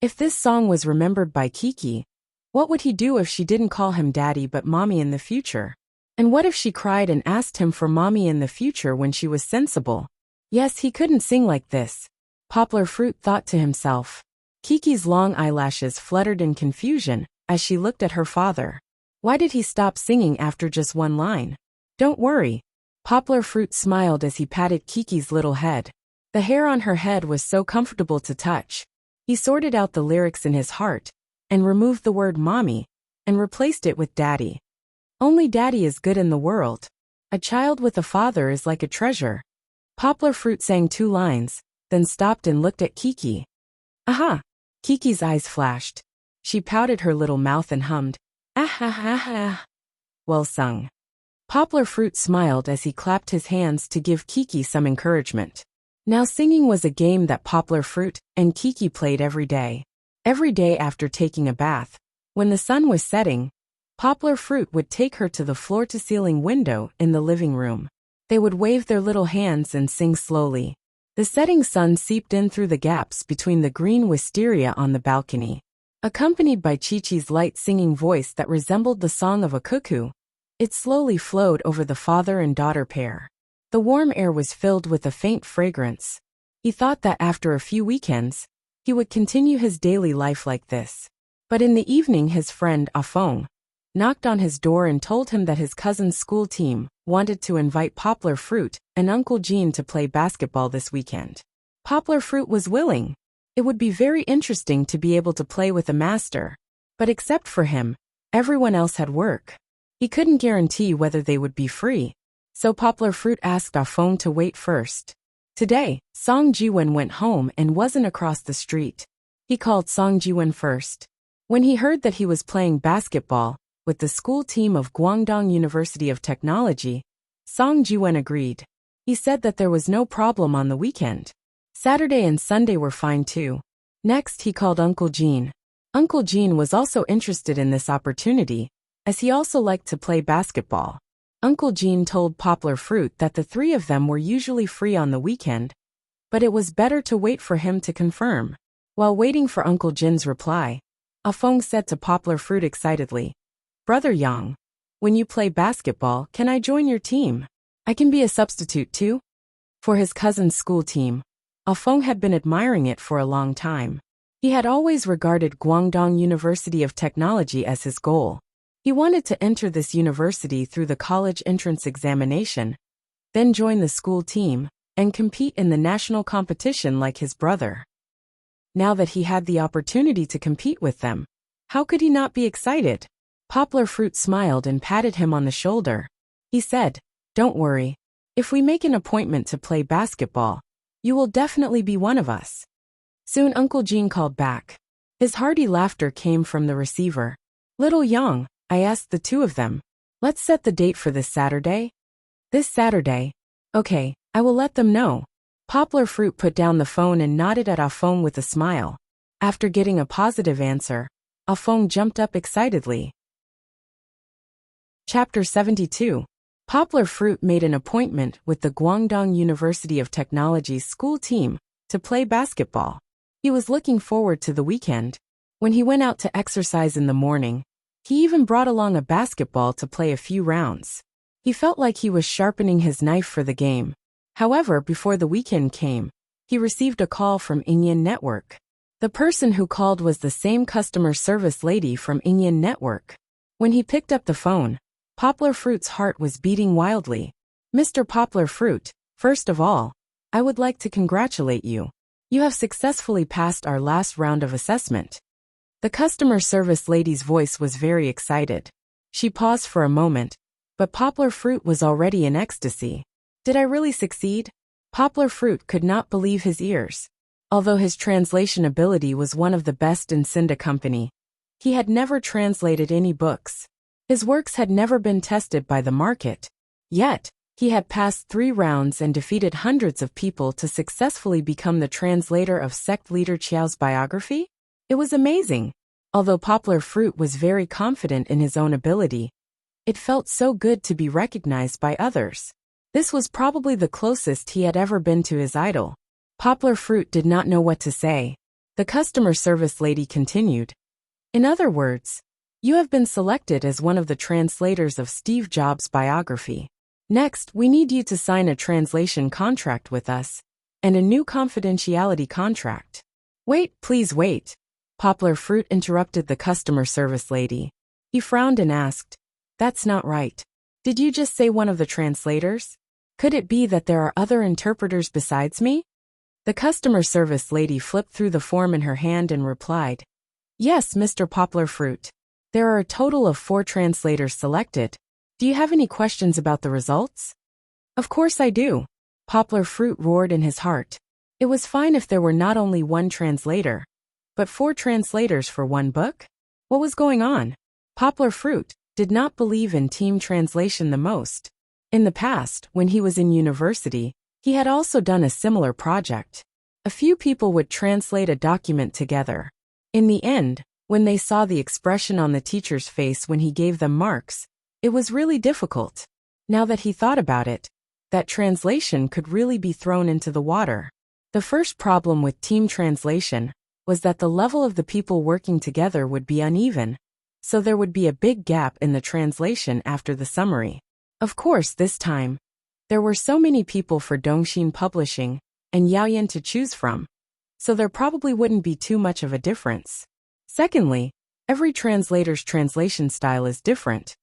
A: If this song was remembered by Kiki, what would he do if she didn't call him Daddy but Mommy in the future? And what if she cried and asked him for Mommy in the future when she was sensible? Yes, he couldn't sing like this, Poplar Fruit thought to himself. Kiki's long eyelashes fluttered in confusion as she looked at her father. Why did he stop singing after just 1 line? Don't worry. Poplar Fruit smiled as he patted Kiki's little head. The hair on her head was so comfortable to touch. He sorted out the lyrics in his heart and removed the word Mommy and replaced it with Daddy. Only Daddy is good in the world. A child with a father is like a treasure. Poplar Fruit sang 2 lines, then stopped and looked at Kiki. Aha! Kiki's eyes flashed. She pouted her little mouth and hummed, "Ah ha ha ha." Well sung. Poplar Fruit smiled as he clapped his hands to give Kiki some encouragement. Now singing was a game that Poplar Fruit and Kiki played every day. Every day after taking a bath, when the sun was setting, Poplar Fruit would take her to the floor-to-ceiling window in the living room. They would wave their little hands and sing slowly. The setting sun seeped in through the gaps between the green wisteria on the balcony. Accompanied by Chi-Chi's light singing voice that resembled the song of a cuckoo, it slowly flowed over the father and daughter pair. The warm air was filled with a faint fragrance. He thought that after a few weekends, he would continue his daily life like this. But in the evening his friend, Afong, knocked on his door and told him that his cousin's school team wanted to invite Poplar Fruit and Uncle Jean to play basketball this weekend. Poplar Fruit was willing. It would be very interesting to be able to play with a master. But except for him, everyone else had work. He couldn't guarantee whether they would be free. So Poplar Fruit asked Afong to wait first. Today, Song Jiwen went home and wasn't across the street. He called Song Jiwen first. When he heard that he was playing basketball with the school team of Guangdong University of Technology, Song Jiwen agreed. He said that there was no problem on the weekend. Saturday and Sunday were fine too. Next he called Uncle Jean. Uncle Jean was also interested in this opportunity, as he also liked to play basketball. Uncle Jean told Poplar Fruit that the 3 of them were usually free on the weekend, but it was better to wait for him to confirm. While waiting for Uncle Jin's reply, Afeng said to Poplar Fruit excitedly, "Brother Yang, when you play basketball, can I join your team? I can be a substitute too." For his cousin's school team, Afeng had been admiring it for a long time. He had always regarded Guangdong University of Technology as his goal. He wanted to enter this university through the college entrance examination, then join the school team, and compete in the national competition like his brother. Now that he had the opportunity to compete with them, how could he not be excited? Poplar Fruit smiled and patted him on the shoulder. He said, "Don't worry. If we make an appointment to play basketball, you will definitely be one of us." Soon Uncle Jin called back. His hearty laughter came from the receiver. "Little Yang," I asked the two of them, "let's set the date for this Saturday?" "This Saturday? Okay, I will let them know." Poplar Fruit put down the phone and nodded at Afeng with a smile. After getting a positive answer, Afeng jumped up excitedly. Chapter 72. Poplar Fruit made an appointment with the Guangdong University of Technology's school team to play basketball. He was looking forward to the weekend. When he went out to exercise in the morning, he even brought along a basketball to play a few rounds. He felt like he was sharpening his knife for the game. However, before the weekend came, he received a call from Ingyan Network. The person who called was the same customer service lady from Ingyan Network. When he picked up the phone, Poplar Fruit's heart was beating wildly. "Mr. Poplar Fruit, first of all, I would like to congratulate you. You have successfully passed our last round of assessment." The customer service lady's voice was very excited. She paused for a moment, but Poplar Fruit was already in ecstasy. "Did I really succeed?" Poplar Fruit could not believe his ears. Although his translation ability was one of the best in Cinda Company, he had never translated any books. His works had never been tested by the market. Yet, he had passed 3 rounds and defeated hundreds of people to successfully become the translator of sect leader Qiao's biography? It was amazing. Although Poplar Fruit was very confident in his own ability, it felt so good to be recognized by others. This was probably the closest he had ever been to his idol. Poplar Fruit did not know what to say. The customer service lady continued. "In other words, you have been selected as one of the translators of Steve Jobs' biography. Next, we need you to sign a translation contract with us, and a new confidentiality contract." "Wait, please wait." Poplar Fruit interrupted the customer service lady. He frowned and asked, "That's not right. Did you just say one of the translators? Could it be that there are other interpreters besides me?" The customer service lady flipped through the form in her hand and replied, "Yes, Mr. Poplar Fruit. There are a total of 4 translators selected. Do you have any questions about the results?" "Of course I do." Poplar Fruit roared in his heart. It was fine if there were not only 1 translator, but 4 translators for 1 book? What was going on? Poplar Fruit did not believe in team translation the most. In the past, when he was in university, he had also done a similar project. A few people would translate a document together. In the end, when they saw the expression on the teacher's face when he gave them marks, it was really difficult. Now that he thought about it, that translation could really be thrown into the water. The first problem with team translation was that the level of the people working together would be uneven, so there would be a big gap in the translation after the summary. Of course, this time, there were so many people for Dongxin Publishing and Yaoyan to choose from, so there probably wouldn't be too much of a difference. Secondly, every translator's translation style is different.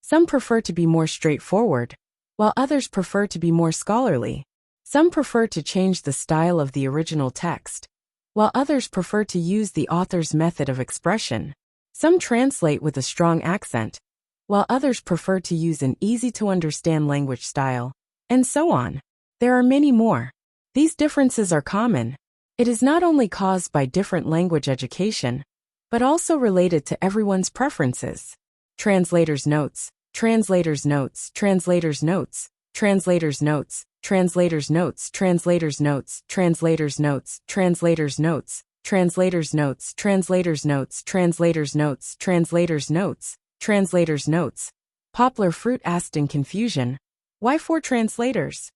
A: Some prefer to be more straightforward, while others prefer to be more scholarly. Some prefer to change the style of the original text, while others prefer to use the author's method of expression. Some translate with a strong accent, while others prefer to use an easy-to-understand language style, and so on. There are many more. These differences are common. It is not only caused by different language education, but also related to everyone's preferences. Translator's notes, translator's notes, translator's notes, translator's notes, translator's notes, translator's notes, translator's notes, translator's notes, translator's notes, translator's notes, translator's notes, translator's notes, translator's notes. Poplar Fruit asked in confusion, "Why 4 translators?"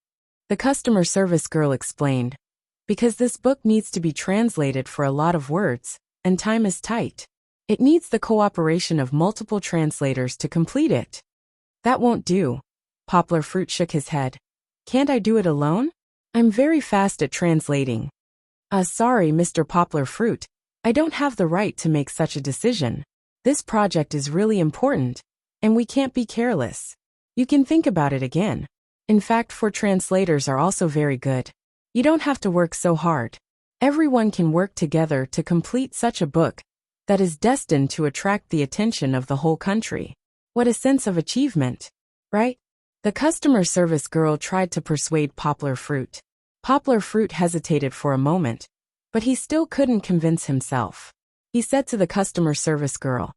A: The customer service girl explained, Because this book needs to be translated for a lot of words, and time is tight. It needs the cooperation of multiple translators to complete it. That won't do. Poplar Fruit shook his head. Can't I do it alone? I'm very fast at translating. Sorry, Mr. Poplar Fruit. I don't have the right to make such a decision. This project is really important, and we can't be careless. You can think about it again. In fact, four translators are also very good. You don't have to work so hard. Everyone can work together to complete such a book that is destined to attract the attention of the whole country. What a sense of achievement, right? The customer service girl tried to persuade Poplar Fruit. Poplar Fruit hesitated for a moment, but he still couldn't convince himself. He said to the customer service girl,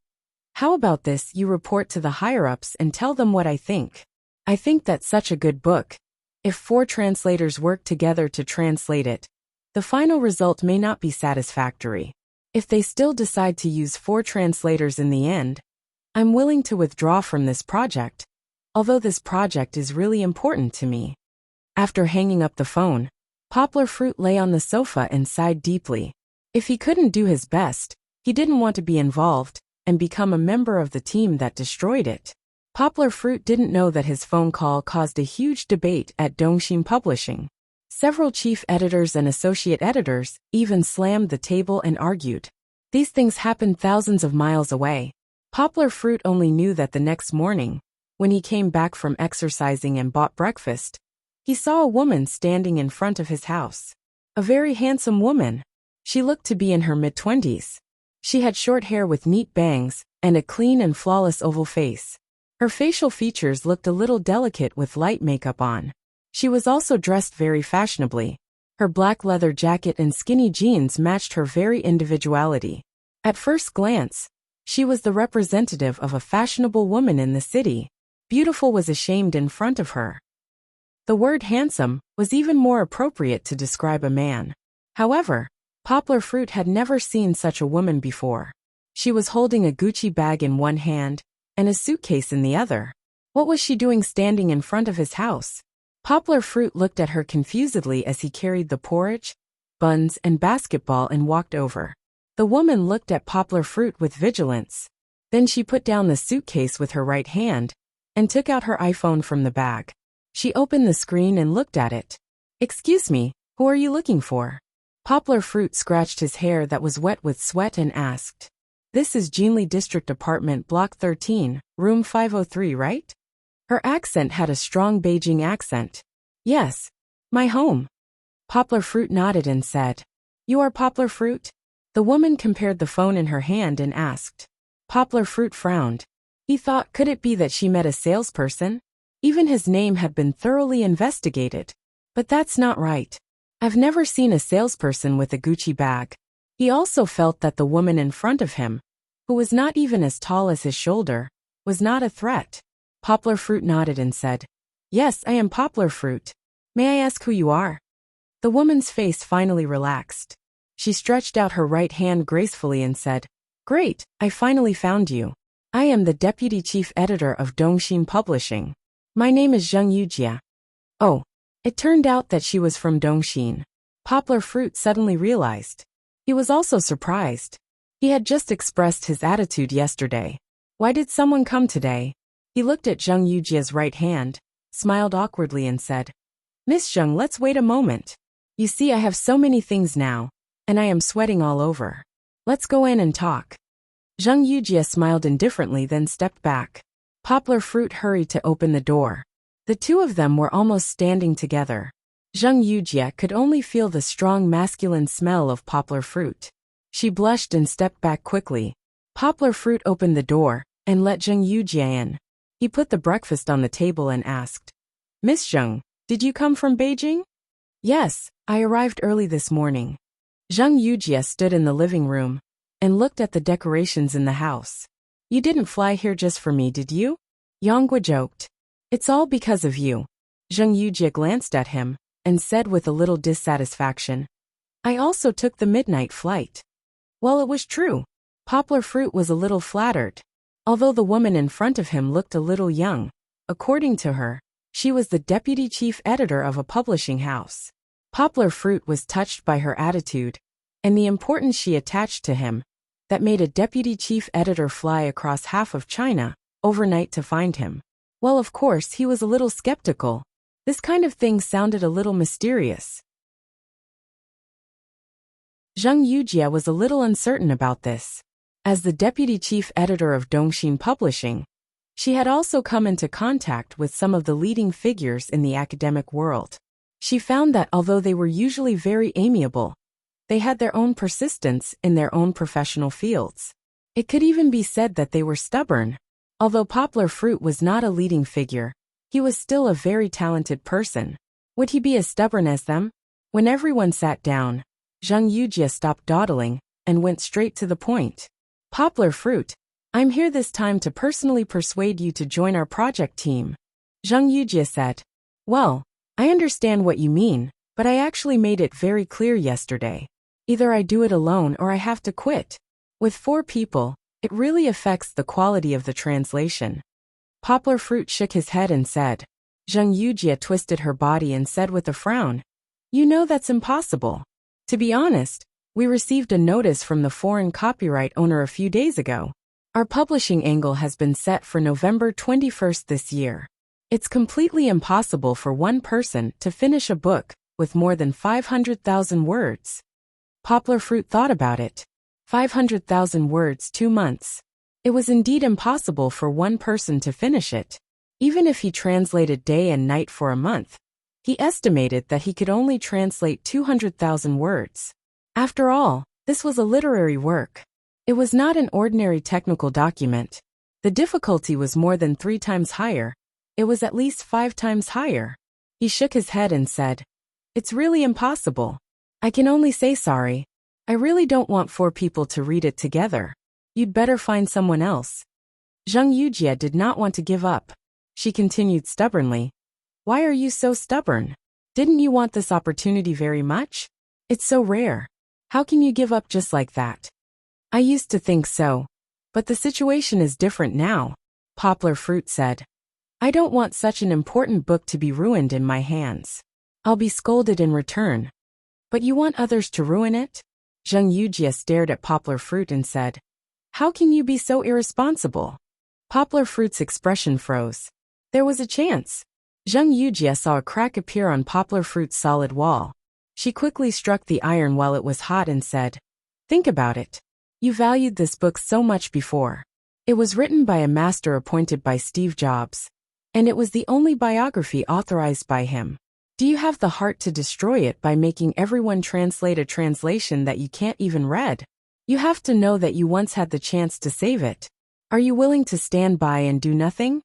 A: "How about this, you report to the higher-ups and tell them what I think. I think that's such a good book. If four translators work together to translate it, the final result may not be satisfactory. If they still decide to use four translators in the end, I'm willing to withdraw from this project, although this project is really important to me." After hanging up the phone, Poplar Fruit lay on the sofa and sighed deeply. If he couldn't do his best, he didn't want to be involved and become a member of the team that destroyed it. Poplar Fruit didn't know that his phone call caused a huge debate at Dongxin Publishing. Several chief editors and associate editors even slammed the table and argued. These things happened thousands of miles away. Poplar Fruit only knew that the next morning, when he came back from exercising and bought breakfast, he saw a woman standing in front of his house. A very handsome woman. She looked to be in her mid-20s. She had short hair with neat bangs and a clean and flawless oval face. Her facial features looked a little delicate with light makeup on. She was also dressed very fashionably. Her black leather jacket and skinny jeans matched her very individuality. At first glance, she was the representative of a fashionable woman in the city. Beautiful was ashamed in front of her. The word handsome was even more appropriate to describe a man. However, Poplar Fruit had never seen such a woman before. She was holding a Gucci bag in one hand and a suitcase in the other. What was she doing standing in front of his house? Poplar Fruit looked at her confusedly as he carried the porridge, buns, and basketball and walked over. The woman looked at Poplar Fruit with vigilance. Then she put down the suitcase with her right hand and took out her iPhone from the bag. She opened the screen and looked at it. "Excuse me, who are you looking for?" Poplar Fruit scratched his hair that was wet with sweat and asked. "This is Jinli District Apartment Block 13, Room 503, right?" Her accent had a strong Beijing accent. "Yes, my home." Poplar Fruit nodded and said, "You are Poplar Fruit?" The woman compared the phone in her hand and asked. Poplar Fruit frowned. He thought, could it be that she met a salesperson? Even his name had been thoroughly investigated. But that's not right. I've never seen a salesperson with a Gucci bag. He also felt that the woman in front of him, who was not even as tall as his shoulder, was not a threat. Poplar Fruit nodded and said, "Yes, I am Poplar Fruit. May I ask who you are?" The woman's face finally relaxed. She stretched out her right hand gracefully and said, "Great, I finally found you. I am the deputy chief editor of Dongxin Publishing. My name is Zheng Yujia." Oh, it turned out that she was from Dongxin. Poplar Fruit suddenly realized. He was also surprised. He had just expressed his attitude yesterday. Why did someone come today? He looked at Zheng Yujia's right hand, smiled awkwardly and said, "Miss Zheng, let's wait a moment. You see, I have so many things now, and I am sweating all over. Let's go in and talk." Zheng Yujia smiled indifferently then stepped back. Poplar Fruit hurried to open the door. The two of them were almost standing together. Zheng Yujia could only feel the strong masculine smell of Poplar Fruit. She blushed and stepped back quickly. Poplar Fruit opened the door and let Zheng Yujia in. He put the breakfast on the table and asked, "Miss Zheng, did you come from Beijing?" "Yes, I arrived early this morning." Zheng Yujia stood in the living room and looked at the decorations in the house. "You didn't fly here just for me, did you?" Yonghua joked. "It's all because of you." Zheng Yujia glanced at him and said with a little dissatisfaction, "I also took the midnight flight." Well, it was true. Poplar Fruit was a little flattered. Although the woman in front of him looked a little young, according to her, she was the deputy chief editor of a publishing house. Poplar Fruit was touched by her attitude and the importance she attached to him that made a deputy chief editor fly across half of China overnight to find him. Well, of course, he was a little skeptical. This kind of thing sounded a little mysterious. Zheng Yujie was a little uncertain about this. As the deputy chief editor of Dongxin Publishing, she had also come into contact with some of the leading figures in the academic world. She found that although they were usually very amiable, they had their own persistence in their own professional fields. It could even be said that they were stubborn. Although Poplar Fruit was not a leading figure, he was still a very talented person. Would he be as stubborn as them? When everyone sat down, Zheng Yujie stopped dawdling and went straight to the point. Poplar Fruit, I'm here this time to personally persuade you to join our project team. Zheng Yujie said. Well, I understand what you mean, but I actually made it very clear yesterday. Either I do it alone or I have to quit. With 4 people, it really affects the quality of the translation. Poplar Fruit shook his head and said. Zheng Yujie twisted her body and said with a frown, You know that's impossible. To be honest, we received a notice from the foreign copyright owner a few days ago. Our publishing angle has been set for November 21st this year. It's completely impossible for one person to finish a book with more than 500,000 words. Poplar Fruit thought about it. 500,000 words, 2 months. It was indeed impossible for one person to finish it. Even if he translated day and night for a month, he estimated that he could only translate 200,000 words. After all, this was a literary work. It was not an ordinary technical document. The difficulty was more than 3 times higher. It was at least 5 times higher. He shook his head and said, It's really impossible. I can only say sorry. I really don't want 4 people to read it together. You'd better find someone else. Zheng Yujie did not want to give up. She continued stubbornly. Why are you so stubborn? Didn't you want this opportunity very much? It's so rare. How can you give up just like that? I used to think so. But the situation is different now, Poplar Fruit said. I don't want such an important book to be ruined in my hands. I'll be scolded in return. But you want others to ruin it? Zheng Yujie stared at Poplar Fruit and said, How can you be so irresponsible? Poplar Fruit's expression froze. There was a chance. Zheng Yujie saw a crack appear on Poplar Fruit's solid wall. She quickly struck the iron while it was hot and said, Think about it. You valued this book so much before. It was written by a master appointed by Steve Jobs. And it was the only biography authorized by him. Do you have the heart to destroy it by making everyone translate a translation that you can't even read? You have to know that you once had the chance to save it. Are you willing to stand by and do nothing?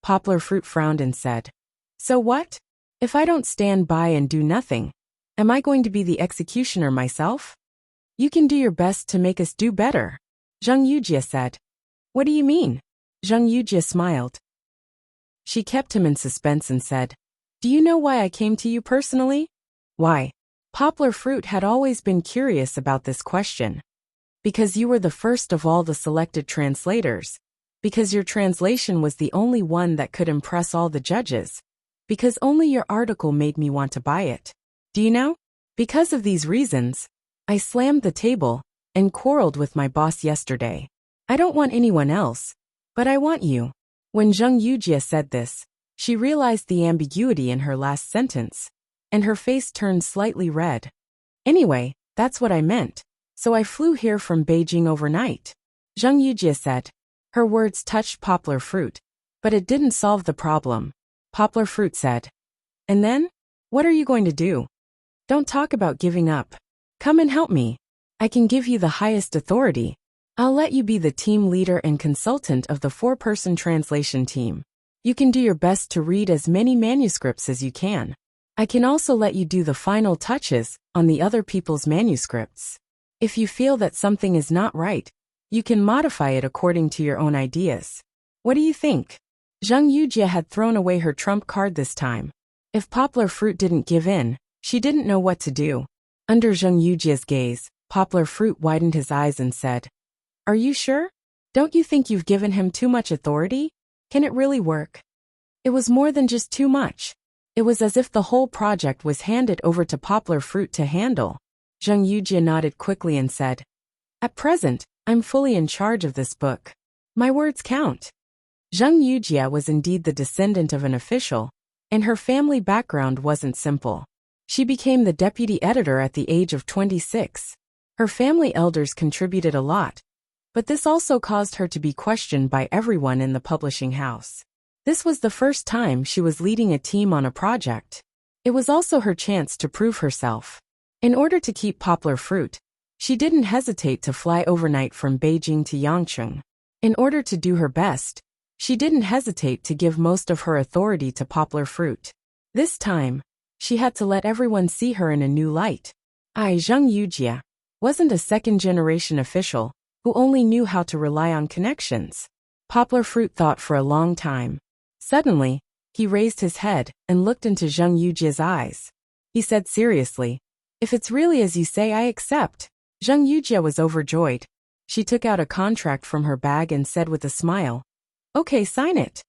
A: Poplar Fruit frowned and said, So what? If I don't stand by and do nothing, am I going to be the executioner myself? You can do your best to make us do better, Zheng Yujie said. What do you mean? Zheng Yujie smiled. She kept him in suspense and said, Do you know why I came to you personally? Why? Poplar Fruit had always been curious about this question. Because you were the first of all the selected translators. Because your translation was the only one that could impress all the judges. Because only your article made me want to buy it. Do you know? Because of these reasons, I slammed the table and quarreled with my boss yesterday. I don't want anyone else, but I want you. When Zheng Yujie said this, she realized the ambiguity in her last sentence, and her face turned slightly red. Anyway, that's what I meant, so I flew here from Beijing overnight. Zheng Yujie said. Her words touched Poplar Fruit, but it didn't solve the problem. Poplar Fruit said. And then? What are you going to do? Don't talk about giving up. Come and help me. I can give you the highest authority. I'll let you be the team leader and consultant of the 4-person translation team. You can do your best to read as many manuscripts as you can. I can also let you do the final touches on the other people's manuscripts. If you feel that something is not right, you can modify it according to your own ideas. What do you think? Zheng Yujie had thrown away her trump card this time. If Poplar Fruit didn't give in, she didn't know what to do. Under Zheng Yujie's gaze, Poplar Fruit widened his eyes and said, Are you sure? Don't you think you've given him too much authority? Can it really work? It was more than just too much. It was as if the whole project was handed over to Poplar Fruit to handle. Zheng Yujie nodded quickly and said, "At present, I'm fully in charge of this book. My words count." Zheng Yujie was indeed the descendant of an official, and her family background wasn't simple. She became the deputy editor at the age of 26. Her family elders contributed a lot, but this also caused her to be questioned by everyone in the publishing house. This was the first time she was leading a team on a project. It was also her chance to prove herself. In order to keep Poplar Fruit, she didn't hesitate to fly overnight from Beijing to Yangcheng. In order to do her best, she didn't hesitate to give most of her authority to Poplar Fruit. This time, she had to let everyone see her in a new light. Zheng Yujie wasn't a second-generation official who only knew how to rely on connections. Poplar Fruit thought for a long time. Suddenly, he raised his head and looked into Zheng Yujie's eyes. He said seriously, "If it's really as you say, I accept." Zheng Yujie was overjoyed. She took out a contract from her bag and said with a smile, "Okay, sign it."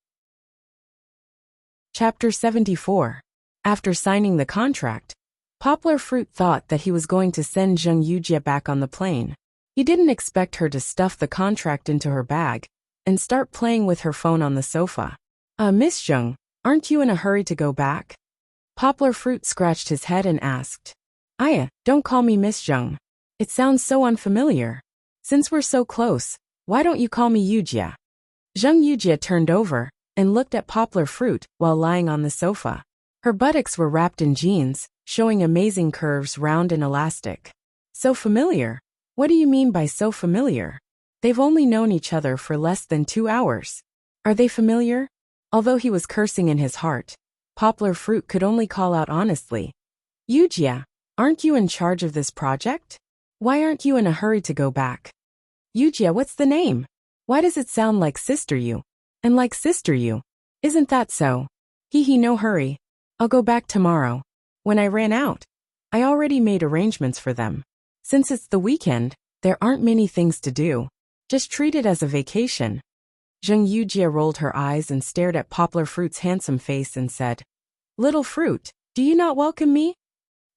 A: Chapter 74. After signing the contract, Poplar Fruit thought that he was going to send Zheng Yujie back on the plane. He didn't expect her to stuff the contract into her bag and start playing with her phone on the sofa. Miss Zheng, aren't you in a hurry to go back?" Poplar Fruit scratched his head and asked. Don't call me Miss Zheng. It sounds so unfamiliar. Since we're so close, why don't you call me Yujie?" Zheng Yujie turned over and looked at Poplar Fruit while lying on the sofa. Her buttocks were wrapped in jeans, showing amazing curves, round and elastic. "So familiar? What do you mean by so familiar? They've only known each other for less than 2 hours. Are they familiar?" Although he was cursing in his heart, Poplar Fruit could only call out honestly, "Yujie, aren't you in charge of this project? Why aren't you in a hurry to go back?" "Yujie, what's the name? Why does it sound like Sister You? And like Sister You? Isn't that so? No hurry. I'll go back tomorrow. When I ran out, I already made arrangements for them. Since it's the weekend, there aren't many things to do. Just treat it as a vacation." Zheng Yujie rolled her eyes and stared at Poplar Fruit's handsome face and said, "Little Fruit, do you not welcome me?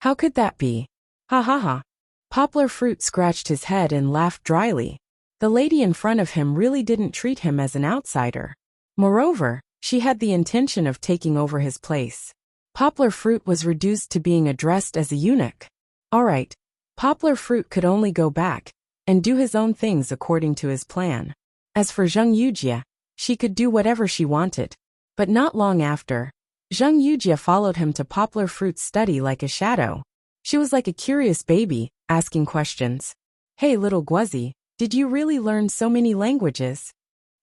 A: How could that be? Ha ha ha." Poplar Fruit scratched his head and laughed dryly. The lady in front of him really didn't treat him as an outsider. Moreover, she had the intention of taking over his place. Poplar Fruit was reduced to being addressed as a eunuch. All right, Poplar Fruit could only go back and do his own things according to his plan. As for Zheng Yujie, she could do whatever she wanted. But not long after, Zheng Yujie followed him to Poplar Fruit's study like a shadow. She was like a curious baby, asking questions. "Hey little Guozi, did you really learn so many languages?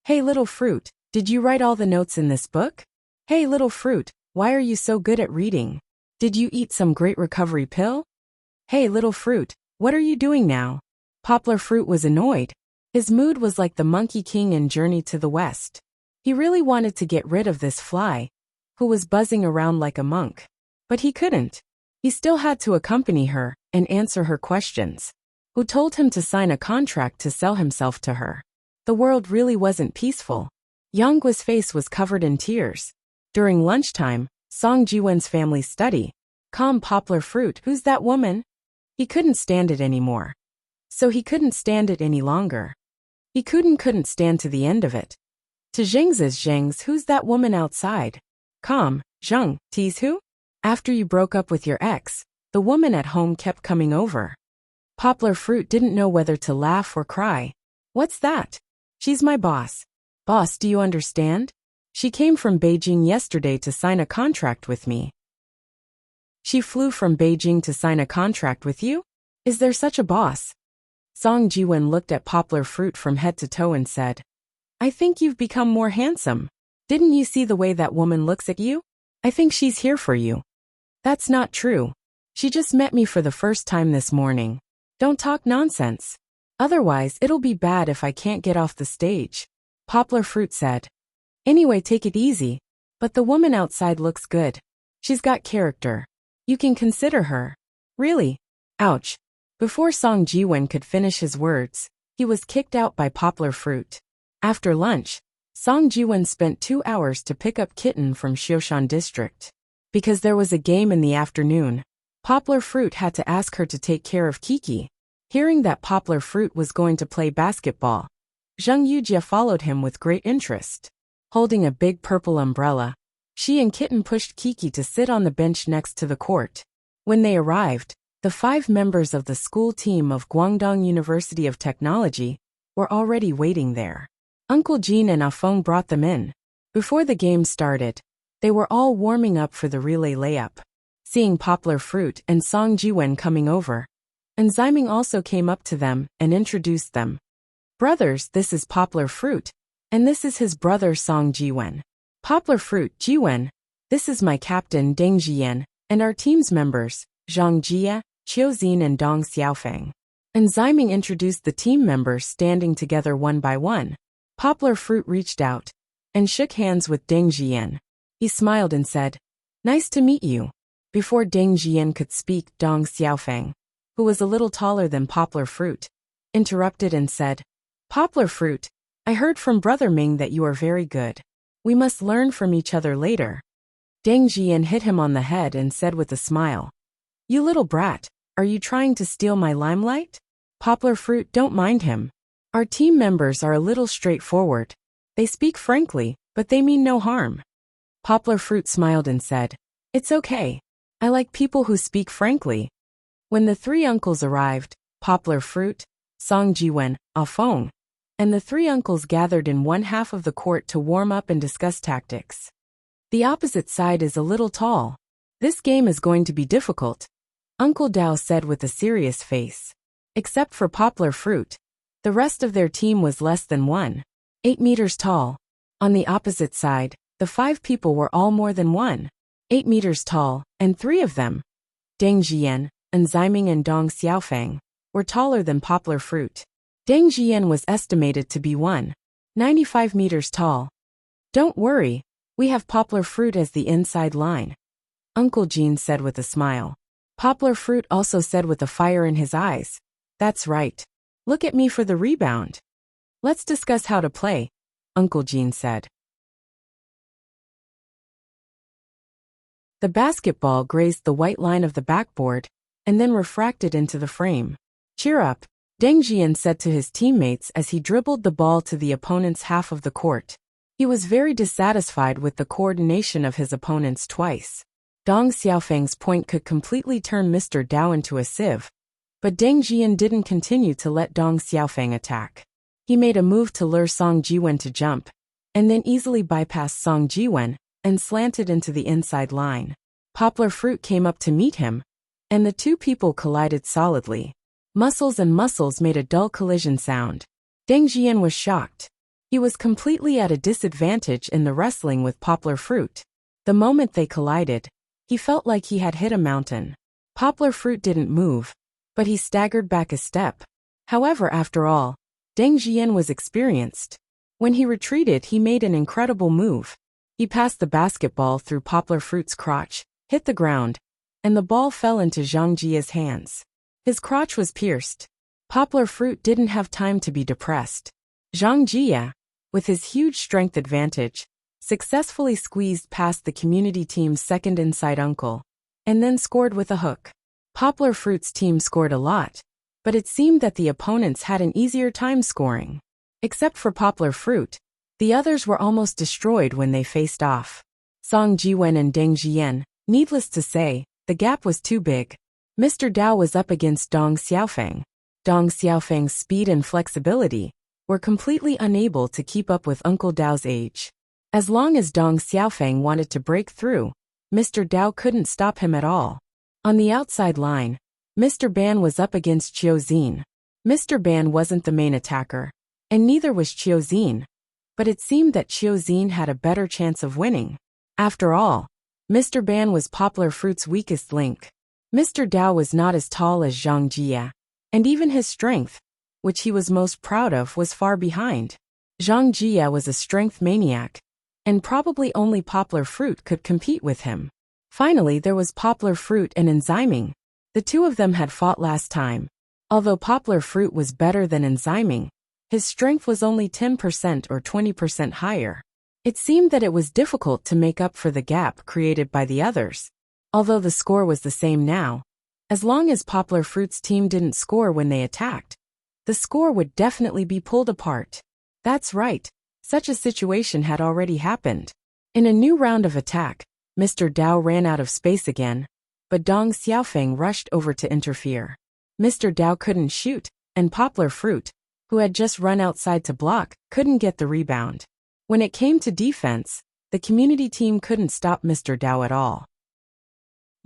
A: Hey little Fruit, did you write all the notes in this book? Hey little Fruit, why are you so good at reading? Did you eat some great recovery pill? Hey little Fruit, what are you doing now?" Poplar Fruit was annoyed. His mood was like the Monkey King in Journey to the West. He really wanted to get rid of this fly, who was buzzing around like a monk. But he couldn't. He still had to accompany her and answer her questions. Who told him to sign a contract to sell himself to her? The world really wasn't peaceful. Yangguo's face was covered in tears. During lunchtime, Song Jiwen's family study. Calm Poplar Fruit, who's that woman? He couldn't stand it anymore. So he couldn't stand it any longer. He couldn't stand to the end of it. To Zheng's, who's that woman outside? Calm, Zheng, tease who? After you broke up with your ex, the woman at home kept coming over. Poplar Fruit didn't know whether to laugh or cry. What's that? She's my boss. Boss, do you understand? She came from Beijing yesterday to sign a contract with me. She flew from Beijing to sign a contract with you? Is there such a boss? Song Jiwen looked at Poplar Fruit from head to toe and said, "I think you've become more handsome. Didn't you see the way that woman looks at you? I think she's here for you." "That's not true. She just met me for the first time this morning. Don't talk nonsense. Otherwise, it'll be bad if I can't get off the stage," Poplar Fruit said. "Anyway, take it easy. But the woman outside looks good. She's got character. You can consider her." "Really? Ouch." Before Song Jiwen could finish his words, he was kicked out by Poplar Fruit. After lunch, Song Jiwen spent 2 hours to pick up Kitten from Xioshan district. Because there was a game in the afternoon, Poplar Fruit had to ask her to take care of Kiki. Hearing that Poplar Fruit was going to play basketball, Zhang Yujia followed him with great interest. Holding a big purple umbrella, she and Kitten pushed Kiki to sit on the bench next to the court. When they arrived, the 5 members of the school team of Guangdong University of Technology were already waiting there. Uncle Jean and Afeng brought them in. Before the game started, they were all warming up for the relay layup. Seeing Poplar Fruit and Song Jiwen coming over, Enziming also came up to them and introduced them. Brothers, this is Poplar Fruit, and this is his brother Song Jiwen. Poplar Fruit, Jiwen, this is my captain Deng Jian, and our team's members, Zhang Jia, Qiuzin and Dong Xiaofeng. Enziming introduced the team members standing together one by one. Poplar Fruit reached out and shook hands with Deng Jian. He smiled and said, "Nice to meet you." Before Deng Jian could speak, Dong Xiaofeng, who was a little taller than Poplar Fruit, interrupted and said, "Poplar Fruit, I heard from Brother Ming that you are very good. We must learn from each other later." Deng Jian hit him on the head and said with a smile, "You little brat, are you trying to steal my limelight?" Poplar Fruit, don't mind him. Our team members are a little straightforward. They speak frankly, but they mean no harm. Poplar Fruit smiled and said, "It's okay. I like people who speak frankly." When the 3 uncles arrived, Poplar Fruit, Song Jiwen, Afeng, and the 3 uncles gathered in one half of the court to warm up and discuss tactics. The opposite side is a little tall. This game is going to be difficult, Uncle Dao said with a serious face. Except for Poplar Fruit, the rest of their team was less than 1.8 meters tall. On the opposite side, the 5 people were all more than 1.8 meters tall, and 3 of them, Deng Jian, Enziming and Dong Xiaofeng, were taller than Poplar Fruit. Deng Jian was estimated to be 1.95 meters tall. "Don't worry, we have Poplar Fruit as the inside line," Uncle Jean said with a smile. Poplar Fruit also said with a fire in his eyes, "That's right. Look at me for the rebound." "Let's discuss how to play," Uncle Jean said. The basketball grazed the white line of the backboard and then refracted into the frame. "Cheer up," Deng Jian said to his teammates as he dribbled the ball to the opponent's half of the court. He was very dissatisfied with the coordination of his opponents twice. Dong Xiaofeng's point could completely turn Mr. Dao into a sieve, but Deng Jian didn't continue to let Dong Xiaofeng attack. He made a move to lure Song Jiwen to jump, and then easily bypassed Song Jiwen and slanted into the inside line. Poplar Fruit came up to meet him, and the 2 people collided solidly. Muscles and muscles made a dull collision sound. Deng Jian was shocked. He was completely at a disadvantage in the wrestling with Poplar Fruit. The moment they collided, he felt like he had hit a mountain. Poplar Fruit didn't move, but he staggered back a step. However, after all, Deng Jian was experienced. When he retreated, he made an incredible move. He passed the basketball through Poplar Fruit's crotch, hit the ground, and the ball fell into Zhang Jia's hands. His crotch was pierced. Poplar Fruit didn't have time to be depressed. Zhang Jia, with his huge strength advantage, successfully squeezed past the community team's second inside uncle, and then scored with a hook. Poplar Fruit's team scored a lot, but it seemed that the opponents had an easier time scoring. Except for Poplar Fruit, the others were almost destroyed when they faced off. Song Jiwen and Deng Jian, needless to say, the gap was too big. Mr. Dao was up against Dong Xiaofeng. Dong Xiaofeng's speed and flexibility were completely unable to keep up with Uncle Dao's age. As long as Dong Xiaofeng wanted to break through, Mr. Dao couldn't stop him at all. On the outside line, Mr. Ban was up against Qiuzin. Mr. Ban wasn't the main attacker, and neither was Qiuzin, but it seemed that Qiuzin had a better chance of winning. After all, Mr. Ban was Poplar Fruit's weakest link. Mr. Dao was not as tall as Zhang Jia, and even his strength, which he was most proud of, was far behind. Zhang Jia was a strength maniac, and probably only Poplar Fruit could compete with him. Finally, there was Poplar Fruit and Enziming. The 2 of them had fought last time. Although Poplar Fruit was better than Enziming, his strength was only 10% or 20% higher. It seemed that it was difficult to make up for the gap created by the others. Although the score was the same now, as long as Poplar Fruit's team didn't score when they attacked, the score would definitely be pulled apart. That's right, such a situation had already happened. In a new round of attack, Mr. Dao ran out of space again, but Dong Xiaofeng rushed over to interfere. Mr. Dao couldn't shoot, and Poplar Fruit, who had just run outside to block, couldn't get the rebound. When it came to defense, the community team couldn't stop Mr. Dao at all.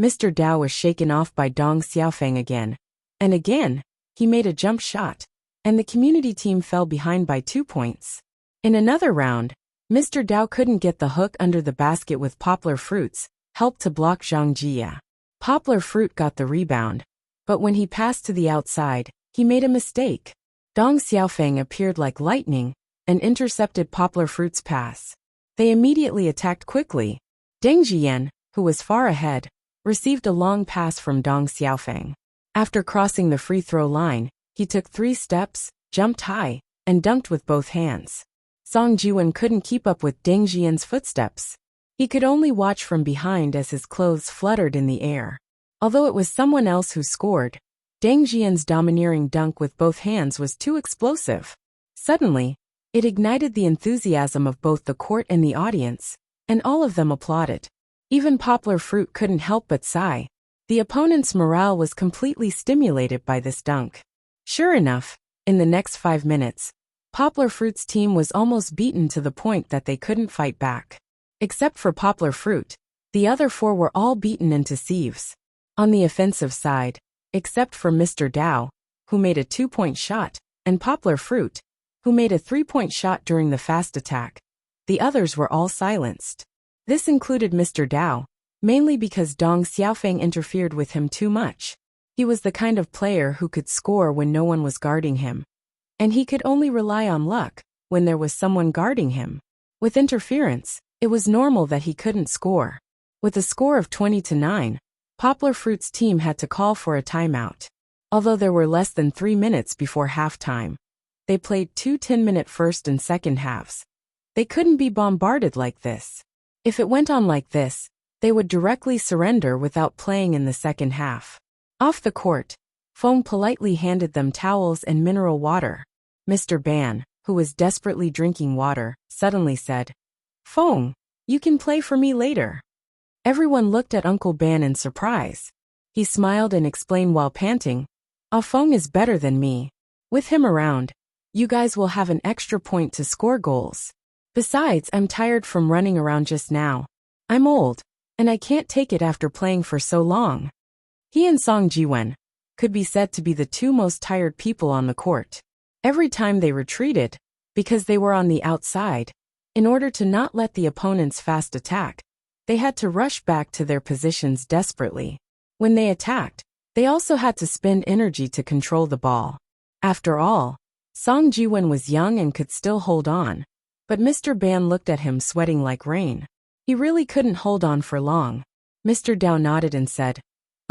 A: Mr. Dao was shaken off by Dong Xiaofeng again, and again, he made a jump shot, and the community team fell behind by 2 points. In another round, Mr. Dao couldn't get the hook under the basket with Poplar Fruit's help to block Zhang Jia. Poplar Fruit got the rebound, but when he passed to the outside, he made a mistake. Dong Xiaofeng appeared like lightning and intercepted Poplar Fruit's pass. They immediately attacked quickly. Deng Jian, who was far ahead, received a long pass from Dong Xiaofeng. After crossing the free throw line, he took 3 steps, jumped high, and dunked with both hands. Song Jiwen couldn't keep up with Deng Jian's footsteps. He could only watch from behind as his clothes fluttered in the air. Although it was someone else who scored, Deng Jian's domineering dunk with both hands was too explosive. Suddenly, it ignited the enthusiasm of both the court and the audience, and all of them applauded. Even Poplar Fruit couldn't help but sigh. The opponent's morale was completely stimulated by this dunk. Sure enough, in the next 5 minutes, Poplar Fruit's team was almost beaten to the point that they couldn't fight back. Except for Poplar Fruit, the other 4 were all beaten into sieves. On the offensive side, except for Mr. Dao, who made a 2-point shot, and Poplar Fruit, who made a 3-point shot during the fast attack, the others were all silenced. This included Mr. Dao, mainly because Dong Xiaofeng interfered with him too much. He was the kind of player who could score when no one was guarding him, and he could only rely on luck when there was someone guarding him. With interference, it was normal that he couldn't score. With a score of 20-9, Poplar Fruit's team had to call for a timeout. Although there were less than 3 minutes before halftime, they played 2 10-minute first and second halves. They couldn't be bombarded like this. If it went on like this, they would directly surrender without playing in the second half. Off the court, Feng politely handed them towels and mineral water. Mr. Ban, who was desperately drinking water, suddenly said, "Feng, you can play for me later." Everyone looked at Uncle Ban in surprise. He smiled and explained while panting, Feng is better than me. With him around, you guys will have an extra point to score goals. Besides, I'm tired from running around just now. I'm old, and I can't take it after playing for so long." He and Song Jiwen could be said to be the 2 most tired people on the court. Every time they retreated, because they were on the outside, in order to not let the opponent's fast attack, they had to rush back to their positions desperately. When they attacked, they also had to spend energy to control the ball. After all, Song Jiwen was young and could still hold on. But Mr. Ban looked at him sweating like rain. He really couldn't hold on for long. Mr. Dao nodded and said,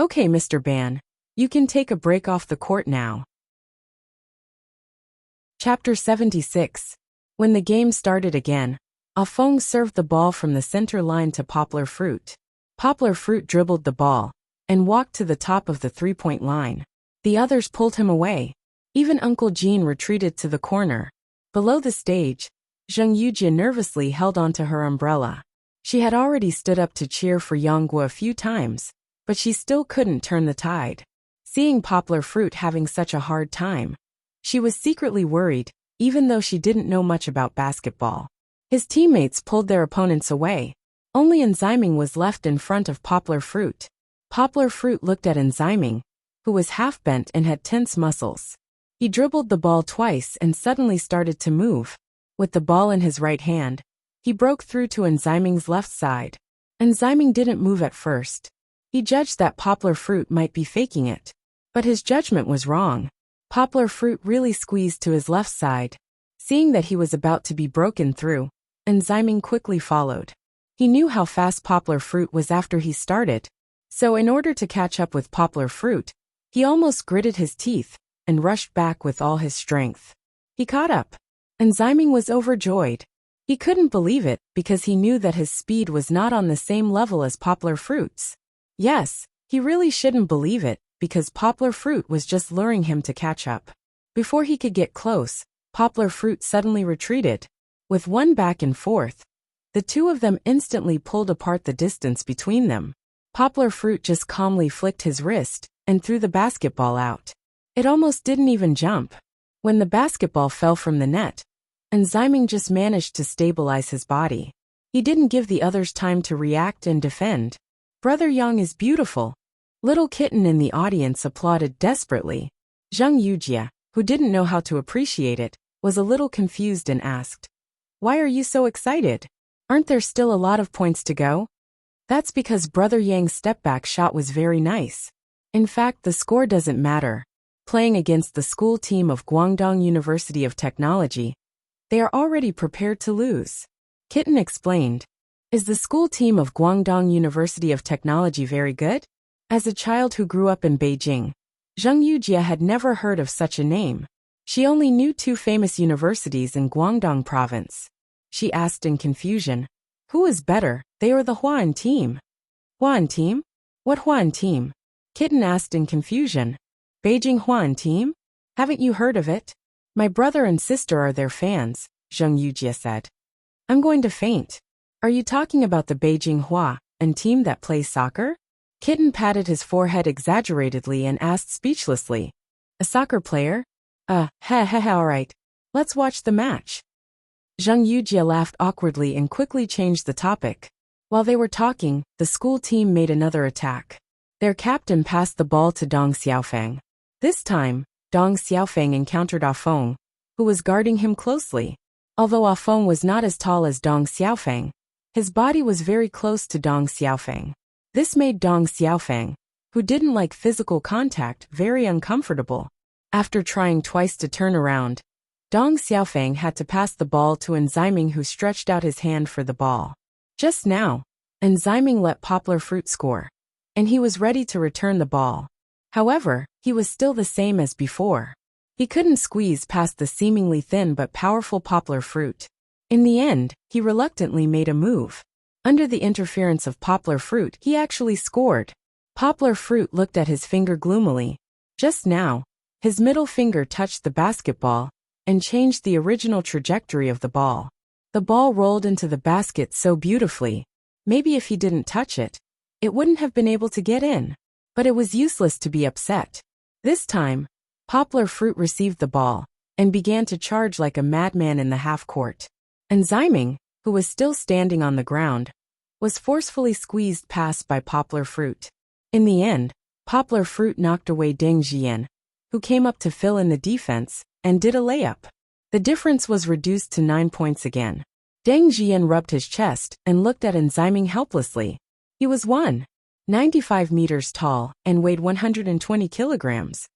A: "Okay, Mr. Ban, you can take a break off the court now." Chapter 76. When the game started again, Feng served the ball from the center line to Poplar Fruit. Poplar Fruit dribbled the ball and walked to the top of the 3-point line. The others pulled him away. Even Uncle Jean retreated to the corner. Below the stage, Zheng Yujie nervously held onto her umbrella. She had already stood up to cheer for Yongguo a few times, but she still couldn't turn the tide. Seeing Poplar Fruit having such a hard time, she was secretly worried, even though she didn't know much about basketball. His teammates pulled their opponents away. Only Enziming was left in front of Poplar Fruit. Poplar Fruit looked at Enziming, who was half-bent and had tense muscles. He dribbled the ball twice and suddenly started to move. With the ball in his right hand, he broke through to Enziming's left side. Enziming didn't move at first. He judged that Poplar Fruit might be faking it. But his judgment was wrong. Poplar Fruit really squeezed to his left side. Seeing that he was about to be broken through, Enziming quickly followed. He knew how fast Poplar Fruit was after he started. So in order to catch up with Poplar Fruit, he almost gritted his teeth and rushed back with all his strength. He caught up. Enziming was overjoyed. He couldn't believe it because he knew that his speed was not on the same level as Poplar Fruit's. Yes, he really shouldn't believe it because Poplar Fruit was just luring him to catch up. Before he could get close, Poplar Fruit suddenly retreated. With one back and forth, the two of them instantly pulled apart the distance between them. Poplar Fruit just calmly flicked his wrist and threw the basketball out. It almost didn't even jump. When the basketball fell from the net, and Ziming just managed to stabilize his body. He didn't give the others time to react and defend. Brother Yang is beautiful. Little Kitten in the audience applauded desperately. Zhang Yujia, who didn't know how to appreciate it, was a little confused and asked, "Why are you so excited? Aren't there still a lot of points to go?" That's because Brother Yang's step-back shot was very nice. In fact, the score doesn't matter. Playing against the school team of Guangdong University of Technology, they are already prepared to lose. Kitten explained. Is the school team of Guangdong University of Technology very good? As a child who grew up in Beijing, Zhang Yujia had never heard of such a name. She only knew two famous universities in Guangdong province. She asked in confusion, who is better, they or the Huan team? Huan team? What Huan team? Kitten asked in confusion. Beijing Huan team? Haven't you heard of it? My brother and sister are their fans, Zhang Yujia said. I'm going to faint. Are you talking about the Beijing Huan team that plays soccer? Kitten patted his forehead exaggeratedly and asked speechlessly. A soccer player? Alright. Let's watch the match. Zhang Yujia laughed awkwardly and quickly changed the topic. While they were talking, the school team made another attack. Their captain passed the ball to Dong Xiaofeng. This time, Dong Xiaofeng encountered Ah Feng, who was guarding him closely. Although Ah Feng was not as tall as Dong Xiaofeng, his body was very close to Dong Xiaofeng. This made Dong Xiaofeng, who didn't like physical contact, very uncomfortable. After trying twice to turn around, Dong Xiaofeng had to pass the ball to Ziming, who stretched out his hand for the ball. Just now, Ziming let Poplar Fruit score, and he was ready to return the ball. However, he was still the same as before. He couldn't squeeze past the seemingly thin but powerful Poplar Fruit. In the end, he reluctantly made a move. Under the interference of Poplar Fruit, he actually scored. Poplar Fruit looked at his finger gloomily. Just now, his middle finger touched the basketball and changed the original trajectory of the ball. The ball rolled into the basket so beautifully. Maybe if he didn't touch it, it wouldn't have been able to get in. But it was useless to be upset. This time, Poplar Fruit received the ball and began to charge like a madman in the half-court. Ziming, who was still standing on the ground, was forcefully squeezed past by Poplar Fruit. In the end, Poplar Fruit knocked away Deng Jian, who came up to fill in the defense, and did a layup. The difference was reduced to 9 points again. Deng Jian rubbed his chest and looked at Ziming helplessly. He was 195 meters tall and weighed 120 kilograms.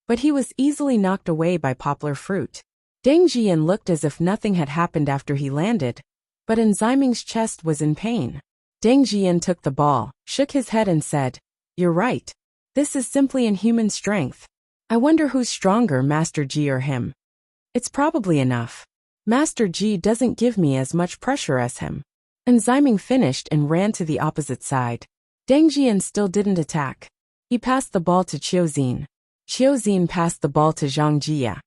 A: But he was easily knocked away by Poplar Fruit. Deng Jian looked as if nothing had happened after he landed, but Ziming's chest was in pain. Deng Jian took the ball, shook his head and said, "You're right. This is simply inhuman strength. I wonder who's stronger, Master Ji or him. It's probably enough. Master Ji doesn't give me as much pressure as him." Ziming finished and ran to the opposite side. Deng Jian still didn't attack. He passed the ball to Qiuzin. Qiuzin passed the ball to Zhang Jia.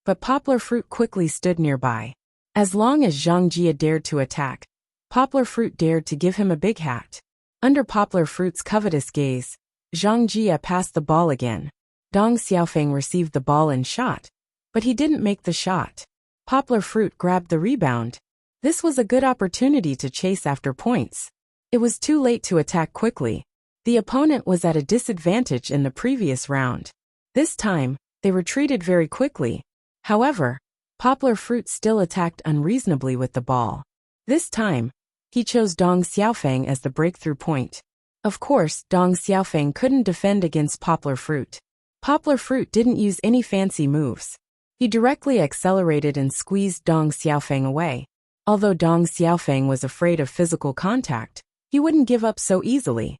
A: But Poplar Fruit quickly stood nearby. As long as Zhang Jia dared to attack, Poplar Fruit dared to give him a big hat. Under Poplar Fruit's covetous gaze, Zhang Jia passed the ball again. Dong Xiaofeng received the ball and shot, but he didn't make the shot. Poplar Fruit grabbed the rebound. This was a good opportunity to chase after points. It was too late to attack quickly. The opponent was at a disadvantage in the previous round. This time, they retreated very quickly. However, Poplar Fruit still attacked unreasonably with the ball. This time, he chose Dong Xiaofeng as the breakthrough point. Of course, Dong Xiaofeng couldn't defend against Poplar Fruit. Poplar Fruit didn't use any fancy moves. He directly accelerated and squeezed Dong Xiaofeng away. Although Dong Xiaofeng was afraid of physical contact, he wouldn't give up so easily.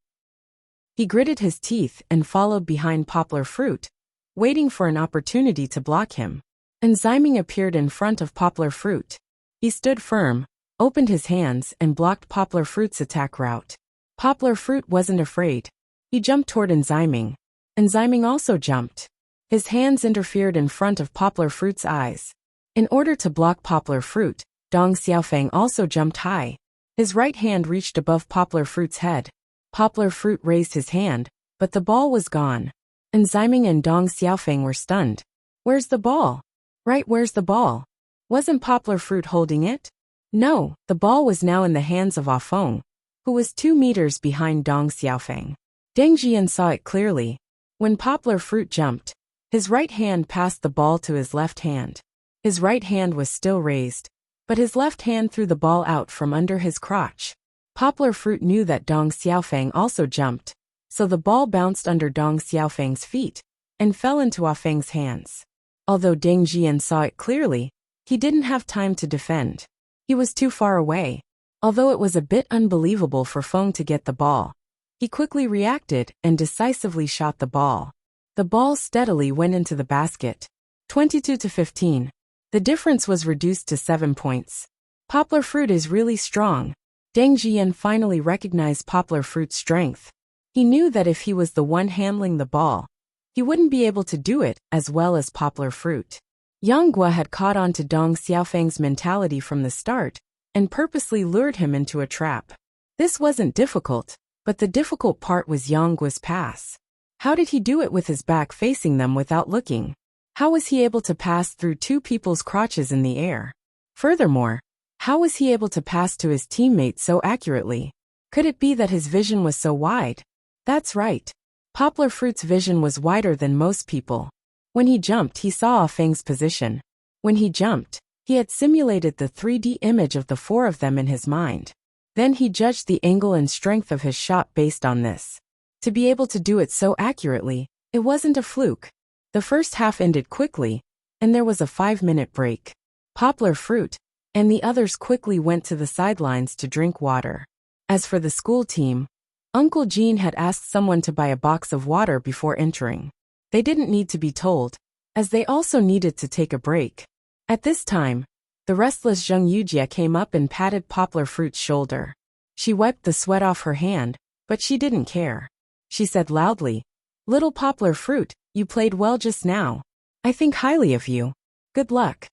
A: He gritted his teeth and followed behind Poplar Fruit, waiting for an opportunity to block him. Ziming appeared in front of Poplar Fruit. He stood firm, opened his hands and blocked Poplar Fruit's attack route. Poplar Fruit wasn't afraid. He jumped toward Enzyming. Enzyming also jumped. His hands interfered in front of Poplar Fruit's eyes. In order to block Poplar Fruit, Dong Xiaofeng also jumped high. His right hand reached above Poplar Fruit's head. Poplar Fruit raised his hand, but the ball was gone. Enzyming and Dong Xiaofeng were stunned. Where's the ball? Right, where's the ball? Wasn't Poplar Fruit holding it? No, the ball was now in the hands of Ah Feng, who was 2 meters behind Dong Xiaofeng. Deng Jian saw it clearly. When Poplar Fruit jumped, his right hand passed the ball to his left hand. His right hand was still raised, but his left hand threw the ball out from under his crotch. Poplar Fruit knew that Dong Xiaofeng also jumped, so the ball bounced under Dong Xiaofeng's feet and fell into Ah Feng's hands. Although Deng Jian saw it clearly, he didn't have time to defend. He was too far away. Although it was a bit unbelievable for Feng to get the ball, he quickly reacted and decisively shot the ball. The ball steadily went into the basket. 22-15. The difference was reduced to 7 points. Poplar Fruit is really strong. Deng Jian finally recognized Poplar Fruit's strength. He knew that if he was the one handling the ball, he wouldn't be able to do it as well as Poplar Fruit. Yang Guo had caught on to Dong Xiaofeng's mentality from the start and purposely lured him into a trap. This wasn't difficult, but the difficult part was Yang Guo's pass. How did he do it with his back facing them without looking? How was he able to pass through 2 people's crotches in the air? Furthermore, how was he able to pass to his teammates so accurately? Could it be that his vision was so wide? That's right. Poplar Fruit's vision was wider than most people. When he jumped, he saw Ah Feng's position. When he jumped, he had simulated the 3D image of the 4 of them in his mind. Then he judged the angle and strength of his shot based on this. To be able to do it so accurately, it wasn't a fluke. The first half ended quickly, and there was a 5-minute break. Poplar Fruit and the others quickly went to the sidelines to drink water. As for the school team, Uncle Jean had asked someone to buy a box of water before entering. They didn't need to be told, as they also needed to take a break. At this time, the restless Zheng Yujie came up and patted Poplar Fruit's shoulder. She wiped the sweat off her hand, but she didn't care. She said loudly, "Little Poplar Fruit, you played well just now. I think highly of you. Good luck."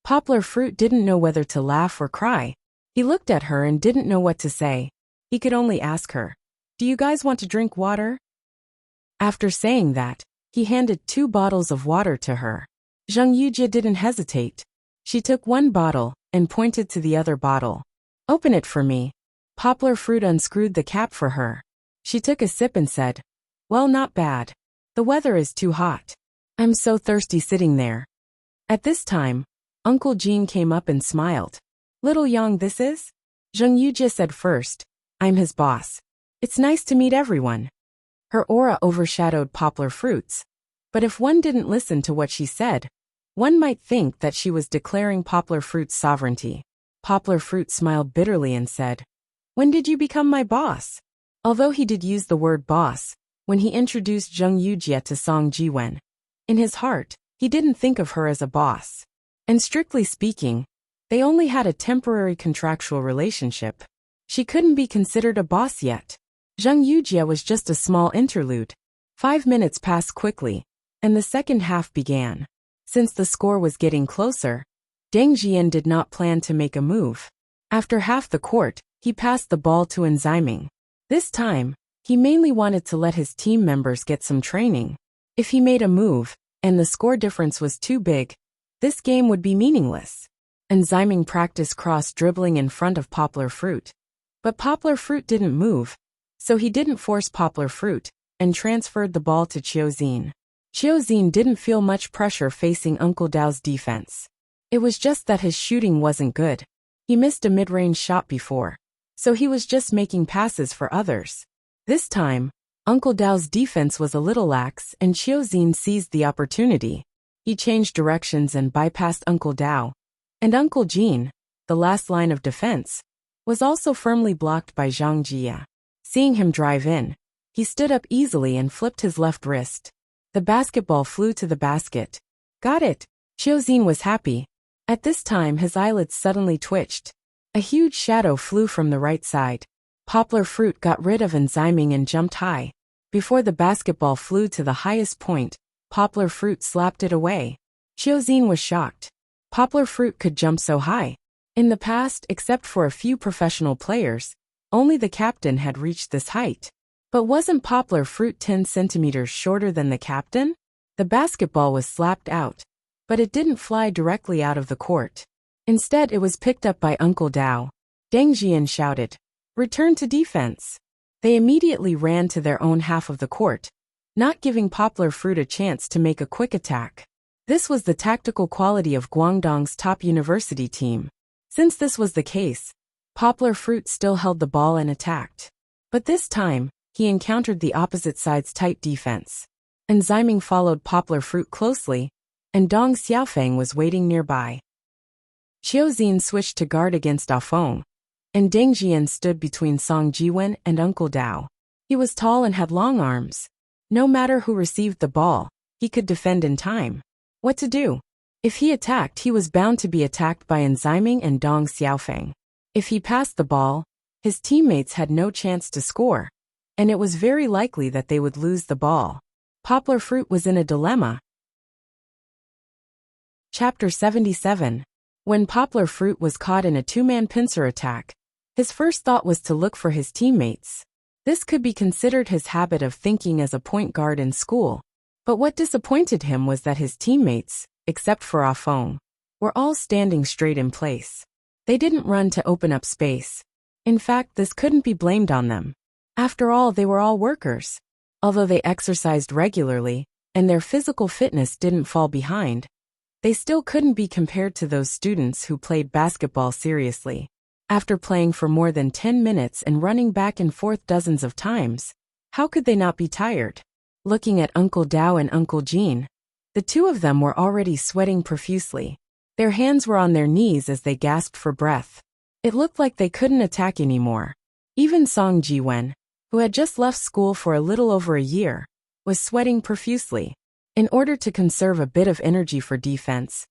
A: Poplar Fruit didn't know whether to laugh or cry. He looked at her and didn't know what to say. He could only ask her, "Do you guys want to drink water?" After saying that, he handed 2 bottles of water to her. Zheng Yujie didn't hesitate. She took 1 bottle and pointed to the other bottle. "Open it for me." Poplar Fruit unscrewed the cap for her. She took a sip and said, "Well, not bad. The weather is too hot. I'm so thirsty sitting there." At this time, Uncle Jean came up and smiled. "Little Yang this is?" Zheng Yujie said first, "I'm his boss. It's nice to meet everyone." Her aura overshadowed Poplar Fruit's, but if one didn't listen to what she said, one might think that she was declaring Poplar Fruit's sovereignty. Poplar Fruit smiled bitterly and said, "When did you become my boss?" Although he did use the word boss when he introduced Zheng Yujie to Song Jiwen, in his heart, he didn't think of her as a boss. And strictly speaking, they only had a temporary contractual relationship. She couldn't be considered a boss yet. Zheng Yujie was just a small interlude. 5 minutes passed quickly, and the second half began. Since the score was getting closer, Deng Jian did not plan to make a move. After half the court, he passed the ball to Enzyming. This time, he mainly wanted to let his team members get some training. If he made a move, and the score difference was too big, this game would be meaningless. Enzyming practiced cross-dribbling in front of Poplar Fruit. But Poplar Fruit didn't move, so he didn't force Poplar Fruit, and transferred the ball to Qiuzin. Qiuzin didn't feel much pressure facing Uncle Dao's defense. It was just that his shooting wasn't good. He missed a mid-range shot before, so he was just making passes for others. This time, Uncle Dao's defense was a little lax and Qiuzin seized the opportunity. He changed directions and bypassed Uncle Dao. And Uncle Jean, the last line of defense, was also firmly blocked by Zhang Jia. Seeing him drive in, he stood up easily and flipped his left wrist. The basketball flew to the basket. "Got it!" Qiuzin was happy. At this time his eyelids suddenly twitched. A huge shadow flew from the right side. Poplar Fruit got rid of enzyming and jumped high. Before the basketball flew to the highest point, Poplar Fruit slapped it away. Xiaozin was shocked. Poplar Fruit could jump so high. In the past, except for a few professional players, only the captain had reached this height. But wasn't Poplar Fruit 10 centimeters shorter than the captain? The basketball was slapped out, but it didn't fly directly out of the court. Instead, it was picked up by Uncle Dao. Deng Jian shouted, "Return to defense." They immediately ran to their own half of the court, not giving Poplar Fruit a chance to make a quick attack. This was the tactical quality of Guangdong's top university team. Since this was the case, Poplar Fruit still held the ball and attacked. But this time, he encountered the opposite side's tight defense. Enzyming followed Poplar Fruit closely, and Dong Xiaofeng was waiting nearby. Xiaozin switched to guard against Afeng, and Deng Jian stood between Song Jiwen and Uncle Dao. He was tall and had long arms. No matter who received the ball, he could defend in time. What to do? If he attacked, he was bound to be attacked by enzyming and Dong Xiaofeng. If he passed the ball, his teammates had no chance to score, and it was very likely that they would lose the ball. Poplar Fruit was in a dilemma. Chapter 77. When Poplar Fruit was caught in a two-man pincer attack, his first thought was to look for his teammates. This could be considered his habit of thinking as a point guard in school. But what disappointed him was that his teammates, except for Afeng, were all standing straight in place. They didn't run to open up space. In fact, this couldn't be blamed on them. After all, they were all workers. Although they exercised regularly, and their physical fitness didn't fall behind, they still couldn't be compared to those students who played basketball seriously. After playing for more than 10 minutes and running back and forth dozens of times, how could they not be tired? Looking at Uncle Dao and Uncle Jean, the two of them were already sweating profusely. Their hands were on their knees as they gasped for breath. It looked like they couldn't attack anymore. Even Song Jiwen, who had just left school for a little over a year, was sweating profusely. In order to conserve a bit of energy for defense,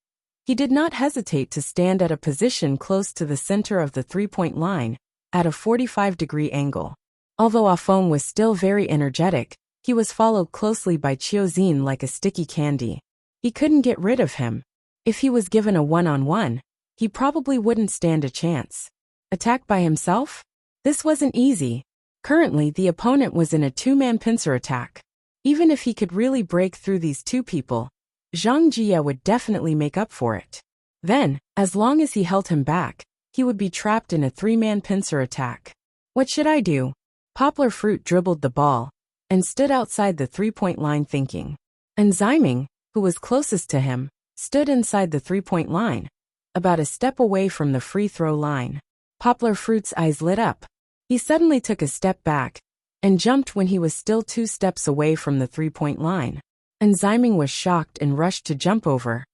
A: he did not hesitate to stand at a position close to the center of the three-point line, at a 45-degree angle. Although Afeng was still very energetic, he was followed closely by Xiaozin like a sticky candy. He couldn't get rid of him. If he was given a one-on-one, he probably wouldn't stand a chance. Attack by himself? This wasn't easy. Currently, the opponent was in a two-man pincer attack. Even if he could really break through these two people, Zhang Jia would definitely make up for it. Then, as long as he held him back, he would be trapped in a three-man pincer attack. What should I do? Poplar Fruit dribbled the ball and stood outside the three-point line thinking. Enzyming, who was closest to him, stood inside the three-point line, about a step away from the free throw line. Poplar Fruit's eyes lit up. He suddenly took a step back and jumped when he was still 2 steps away from the three-point line. Enzyming was shocked and rushed to jump over,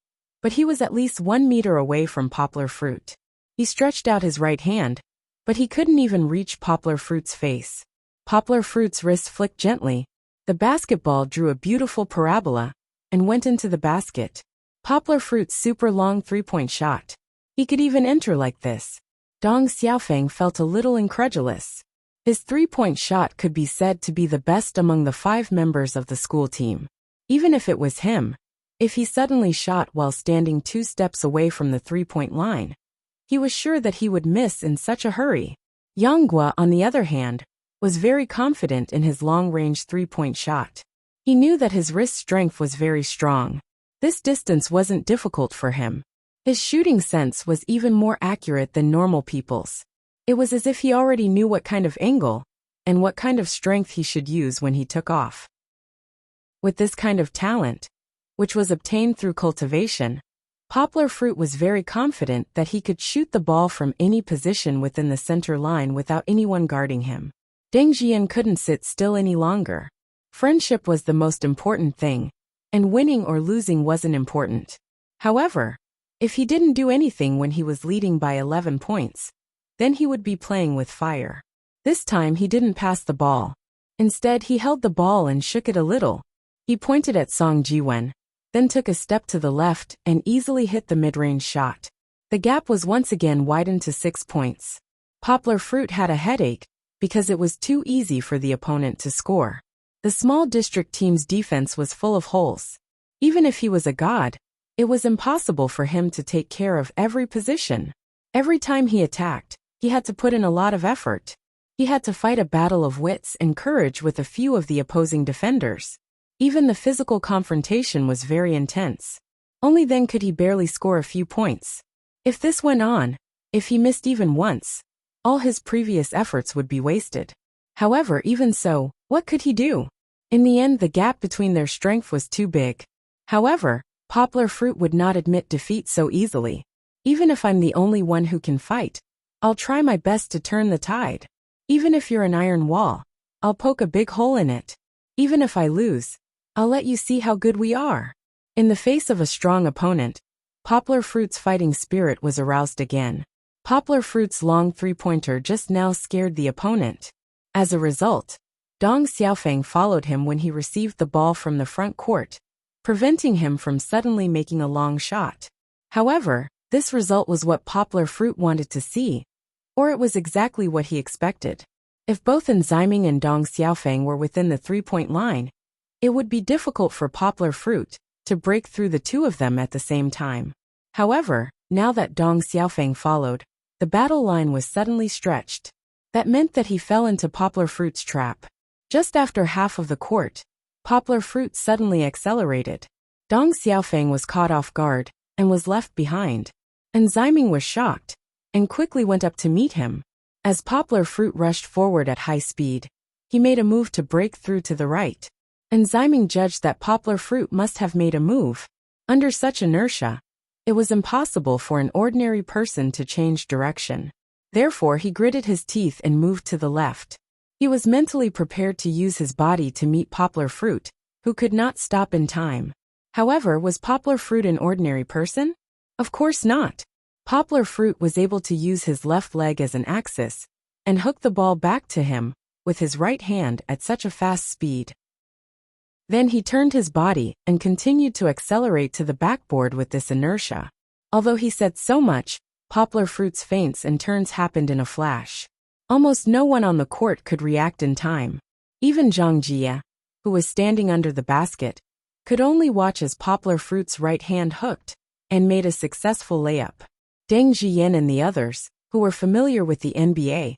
A: but he was at least 1 meter away from Poplar Fruit. He stretched out his right hand, but he couldn't even reach Poplar Fruit's face. Poplar Fruit's wrist flicked gently. The basketball drew a beautiful parabola and went into the basket. Poplar Fruit's super long three-point shot. He could even enter like this. Dong Xiaofeng felt a little incredulous. His three-point shot could be said to be the best among the 5 members of the school team. Even if it was him, if he suddenly shot while standing 2 steps away from the three-point line, he was sure that he would miss in such a hurry. Yang Gua, on the other hand, was very confident in his long-range three-point shot. He knew that his wrist strength was very strong. This distance wasn't difficult for him. His shooting sense was even more accurate than normal people's. It was as if he already knew what kind of angle and what kind of strength he should use when he took off. With this kind of talent, which was obtained through cultivation, Poplar Fruit was very confident that he could shoot the ball from any position within the center line without anyone guarding him. Deng Jian couldn't sit still any longer. Friendship was the most important thing, and winning or losing wasn't important. However, if he didn't do anything when he was leading by 11 points, then he would be playing with fire. This time he didn't pass the ball. Instead, he held the ball and shook it a little. He pointed at Song Jiwen, then took a step to the left and easily hit the mid-range shot. The gap was once again widened to 6 points. Poplar Fruit had a headache because it was too easy for the opponent to score. The small district team's defense was full of holes. Even if he was a god, it was impossible for him to take care of every position. Every time he attacked, he had to put in a lot of effort. He had to fight a battle of wits and courage with a few of the opposing defenders. Even the physical confrontation was very intense. Only then could he barely score a few points. If this went on, if he missed even once, all his previous efforts would be wasted. However, even so, what could he do? In the end, the gap between their strength was too big. However, Poplar Fruit would not admit defeat so easily. Even if I'm the only one who can fight, I'll try my best to turn the tide. Even if you're an iron wall, I'll poke a big hole in it. Even if I lose, I'll let you see how good we are. In the face of a strong opponent, Poplar Fruit's fighting spirit was aroused again. Poplar Fruit's long three-pointer just now scared the opponent. As a result, Dong Xiaofeng followed him when he received the ball from the front court, preventing him from suddenly making a long shot. However, this result was what Poplar Fruit wanted to see, or it was exactly what he expected. If both Enziming and Dong Xiaofeng were within the three-point line, it would be difficult for Poplar Fruit to break through the two of them at the same time. However, now that Dong Xiaofeng followed, the battle line was suddenly stretched. That meant that he fell into Poplar Fruit's trap. Just after half of the court, Poplar Fruit suddenly accelerated. Dong Xiaofeng was caught off guard and was left behind. Enziming was shocked and quickly went up to meet him. As Poplar Fruit rushed forward at high speed, he made a move to break through to the right. Enziming judged that Poplar Fruit must have made a move. Under such inertia, it was impossible for an ordinary person to change direction. Therefore, he gritted his teeth and moved to the left. He was mentally prepared to use his body to meet Poplar Fruit, who could not stop in time. However, was Poplar Fruit an ordinary person? Of course not. Poplar Fruit was able to use his left leg as an axis and hook the ball back to him with his right hand at such a fast speed. Then he turned his body and continued to accelerate to the backboard with this inertia. Although he said so much, Poplar Fruit's feints and turns happened in a flash. Almost no one on the court could react in time. Even Zhang Jia, who was standing under the basket, could only watch as Poplar Fruit's right hand hooked and made a successful layup. Deng Jiyan and the others, who were familiar with the NBA,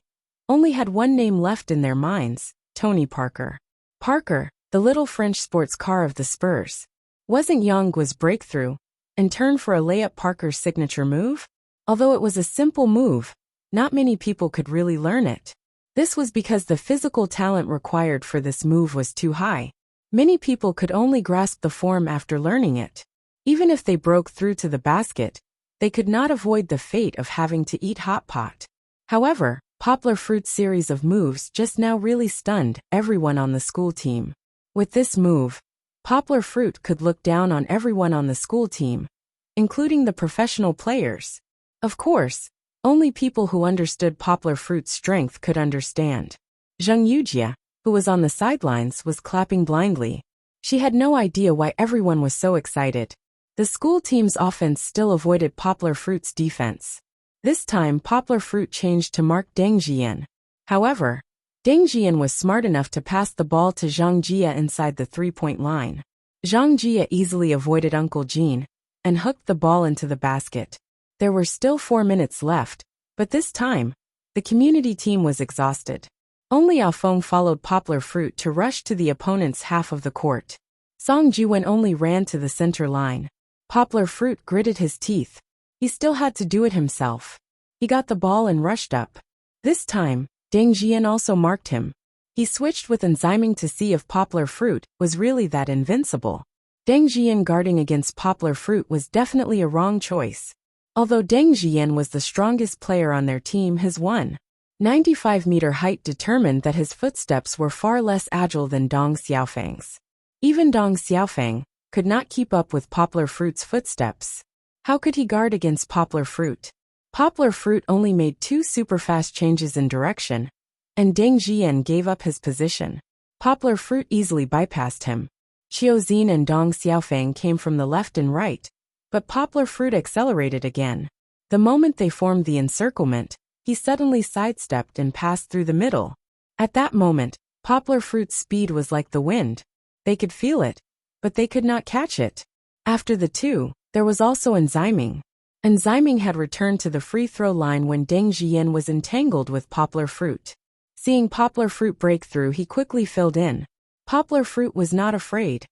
A: only had one name left in their minds: Tony Parker. Parker, the little French sports car of the Spurs. Wasn't Yangguo's breakthrough and turn for a layup Parker's signature move? Although it was a simple move, not many people could really learn it. This was because the physical talent required for this move was too high. Many people could only grasp the form after learning it. Even if they broke through to the basket, they could not avoid the fate of having to eat hot pot. However, Poplar Fruit's series of moves just now really stunned everyone on the school team. With this move, Poplar Fruit could look down on everyone on the school team, including the professional players. Of course, only people who understood Poplar Fruit's strength could understand. Zheng Yujia, who was on the sidelines, was clapping blindly. She had no idea why everyone was so excited. The school team's offense still avoided Poplar Fruit's defense. This time, Poplar Fruit changed to mark Deng Jiyan. However, Deng Jiyan was smart enough to pass the ball to Zhang Jia inside the three-point line. Zhang Jia easily avoided Uncle Jean and hooked the ball into the basket. There were still 4 minutes left, but this time, the community team was exhausted. Only Afeng followed Poplar Fruit to rush to the opponent's half of the court. Song Jiwen only ran to the center line. Poplar Fruit gritted his teeth. He still had to do it himself. He got the ball and rushed up. This time, Deng Jiyan also marked him. He switched with Enziming to see if Poplar Fruit was really that invincible. Deng Jiyan guarding against Poplar Fruit was definitely a wrong choice. Although Deng Jiyan was the strongest player on their team, his 1.95-meter height determined that his footsteps were far less agile than Dong Xiaofeng's. Even Dong Xiaofeng could not keep up with Poplar Fruit's footsteps. How could he guard against Poplar Fruit? Poplar Fruit only made 2 super-fast changes in direction, and Deng Jiyan gave up his position. Poplar Fruit easily bypassed him. Qiuzin and Dong Xiaofeng came from the left and right, but Poplar Fruit accelerated again. The moment they formed the encirclement, he suddenly sidestepped and passed through the middle. At that moment, Poplar Fruit's speed was like the wind. They could feel it, but they could not catch it. After the two, there was also Enzyming. Enzyming had returned to the free throw line when Deng Jian was entangled with Poplar Fruit. Seeing Poplar Fruit break through, he quickly filled in. Poplar Fruit was not afraid.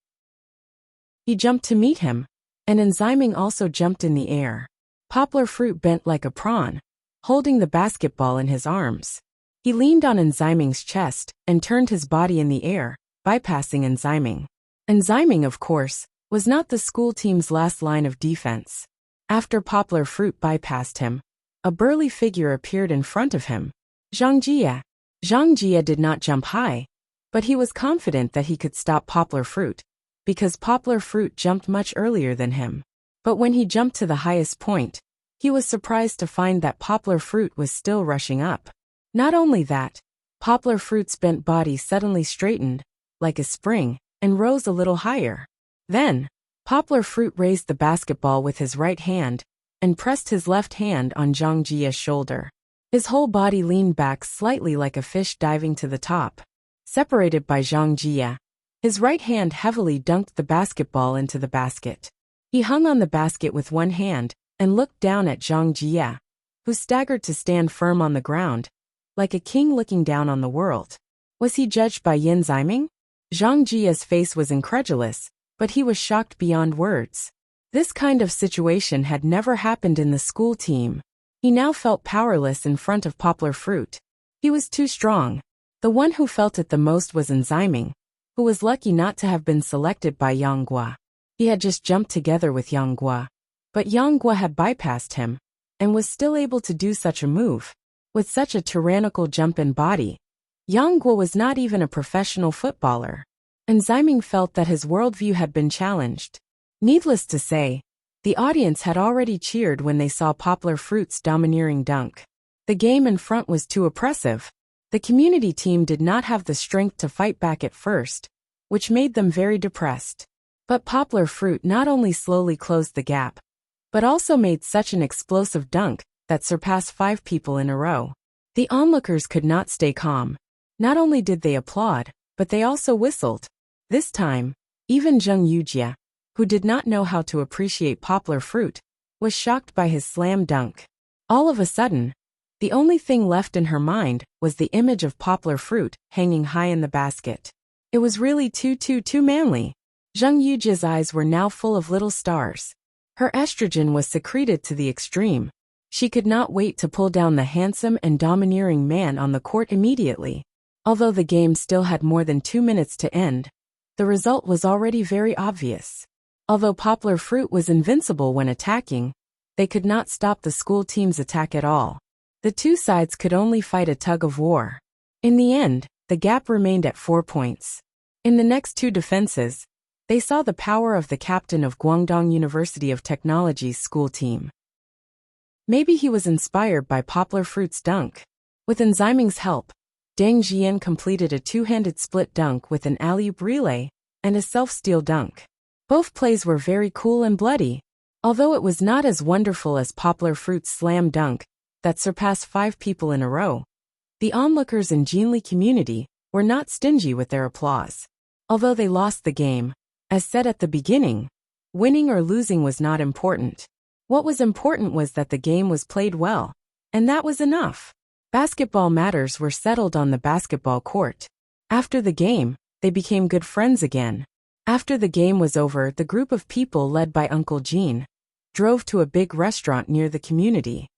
A: He jumped to meet him, and Enzyming also jumped in the air. Poplar Fruit bent like a prawn, holding the basketball in his arms. He leaned on Enzyming's chest and turned his body in the air, bypassing Enzyming. Enzyming, of course, was not the school team's last line of defense. After Poplar Fruit bypassed him, a burly figure appeared in front of him. Zhang Jie. Zhang Jie did not jump high, but he was confident that he could stop Poplar Fruit, because Poplar Fruit jumped much earlier than him. But when he jumped to the highest point, he was surprised to find that Poplar Fruit was still rushing up. Not only that, Poplar Fruit's bent body suddenly straightened, like a spring, and rose a little higher. Then, Poplar Fruit raised the basketball with his right hand and pressed his left hand on Zhang Jie's shoulder. His whole body leaned back slightly like a fish diving to the top. Separated by Zhang Jie, his right hand heavily dunked the basketball into the basket. He hung on the basket with one hand and looked down at Zhang Jie, who staggered to stand firm on the ground, like a king looking down on the world. Was he judged by Yin Zyming? Zhang Jie's face was incredulous, but he was shocked beyond words. This kind of situation had never happened in the school team. He now felt powerless in front of Poplar Fruit. He was too strong. The one who felt it the most was Enzyming, who was lucky not to have been selected by Yang Guo. He had just jumped together with Yang Guo, but Yang Guo had bypassed him, and was still able to do such a move. With such a tyrannical jump and body, Yang Guo was not even a professional footballer. Enzyming felt that his worldview had been challenged. Needless to say, the audience had already cheered when they saw Poplar Fruit's domineering dunk. The game in front was too oppressive. The community team did not have the strength to fight back at first, which made them very depressed. But Poplar Fruit not only slowly closed the gap, but also made such an explosive dunk that surpassed 5 people in a row. The onlookers could not stay calm. Not only did they applaud, but they also whistled. This time, even Zheng Yujie, who did not know how to appreciate Poplar Fruit, was shocked by his slam dunk. All of a sudden, the only thing left in her mind was the image of Poplar Fruit hanging high in the basket. It was really too manly. Zheng Yujie's eyes were now full of little stars. Her estrogen was secreted to the extreme. She could not wait to pull down the handsome and domineering man on the court immediately. Although the game still had more than 2 minutes to end, the result was already very obvious. Although Poplar Fruit was invincible when attacking, they could not stop the school team's attack at all. The two sides could only fight a tug of war. In the end, the gap remained at 4 points. In the next 2 defenses, they saw the power of the captain of Guangdong University of Technology's school team. Maybe he was inspired by Poplar Fruit's dunk. With Enzyming's help, Deng Jian completed a 2-handed split dunk with an alley-oop relay and a self-steal dunk. Both plays were very cool and bloody. Although it was not as wonderful as Poplar Fruit's slam dunk that surpassed 5 people in a row, the onlookers in Jinli community were not stingy with their applause. Although they lost the game, as said at the beginning, winning or losing was not important. What was important was that the game was played well, and that was enough. Basketball matters were settled on the basketball court. After the game, they became good friends again. After the game was over, the group of people led by Uncle Jean drove to a big restaurant near the community.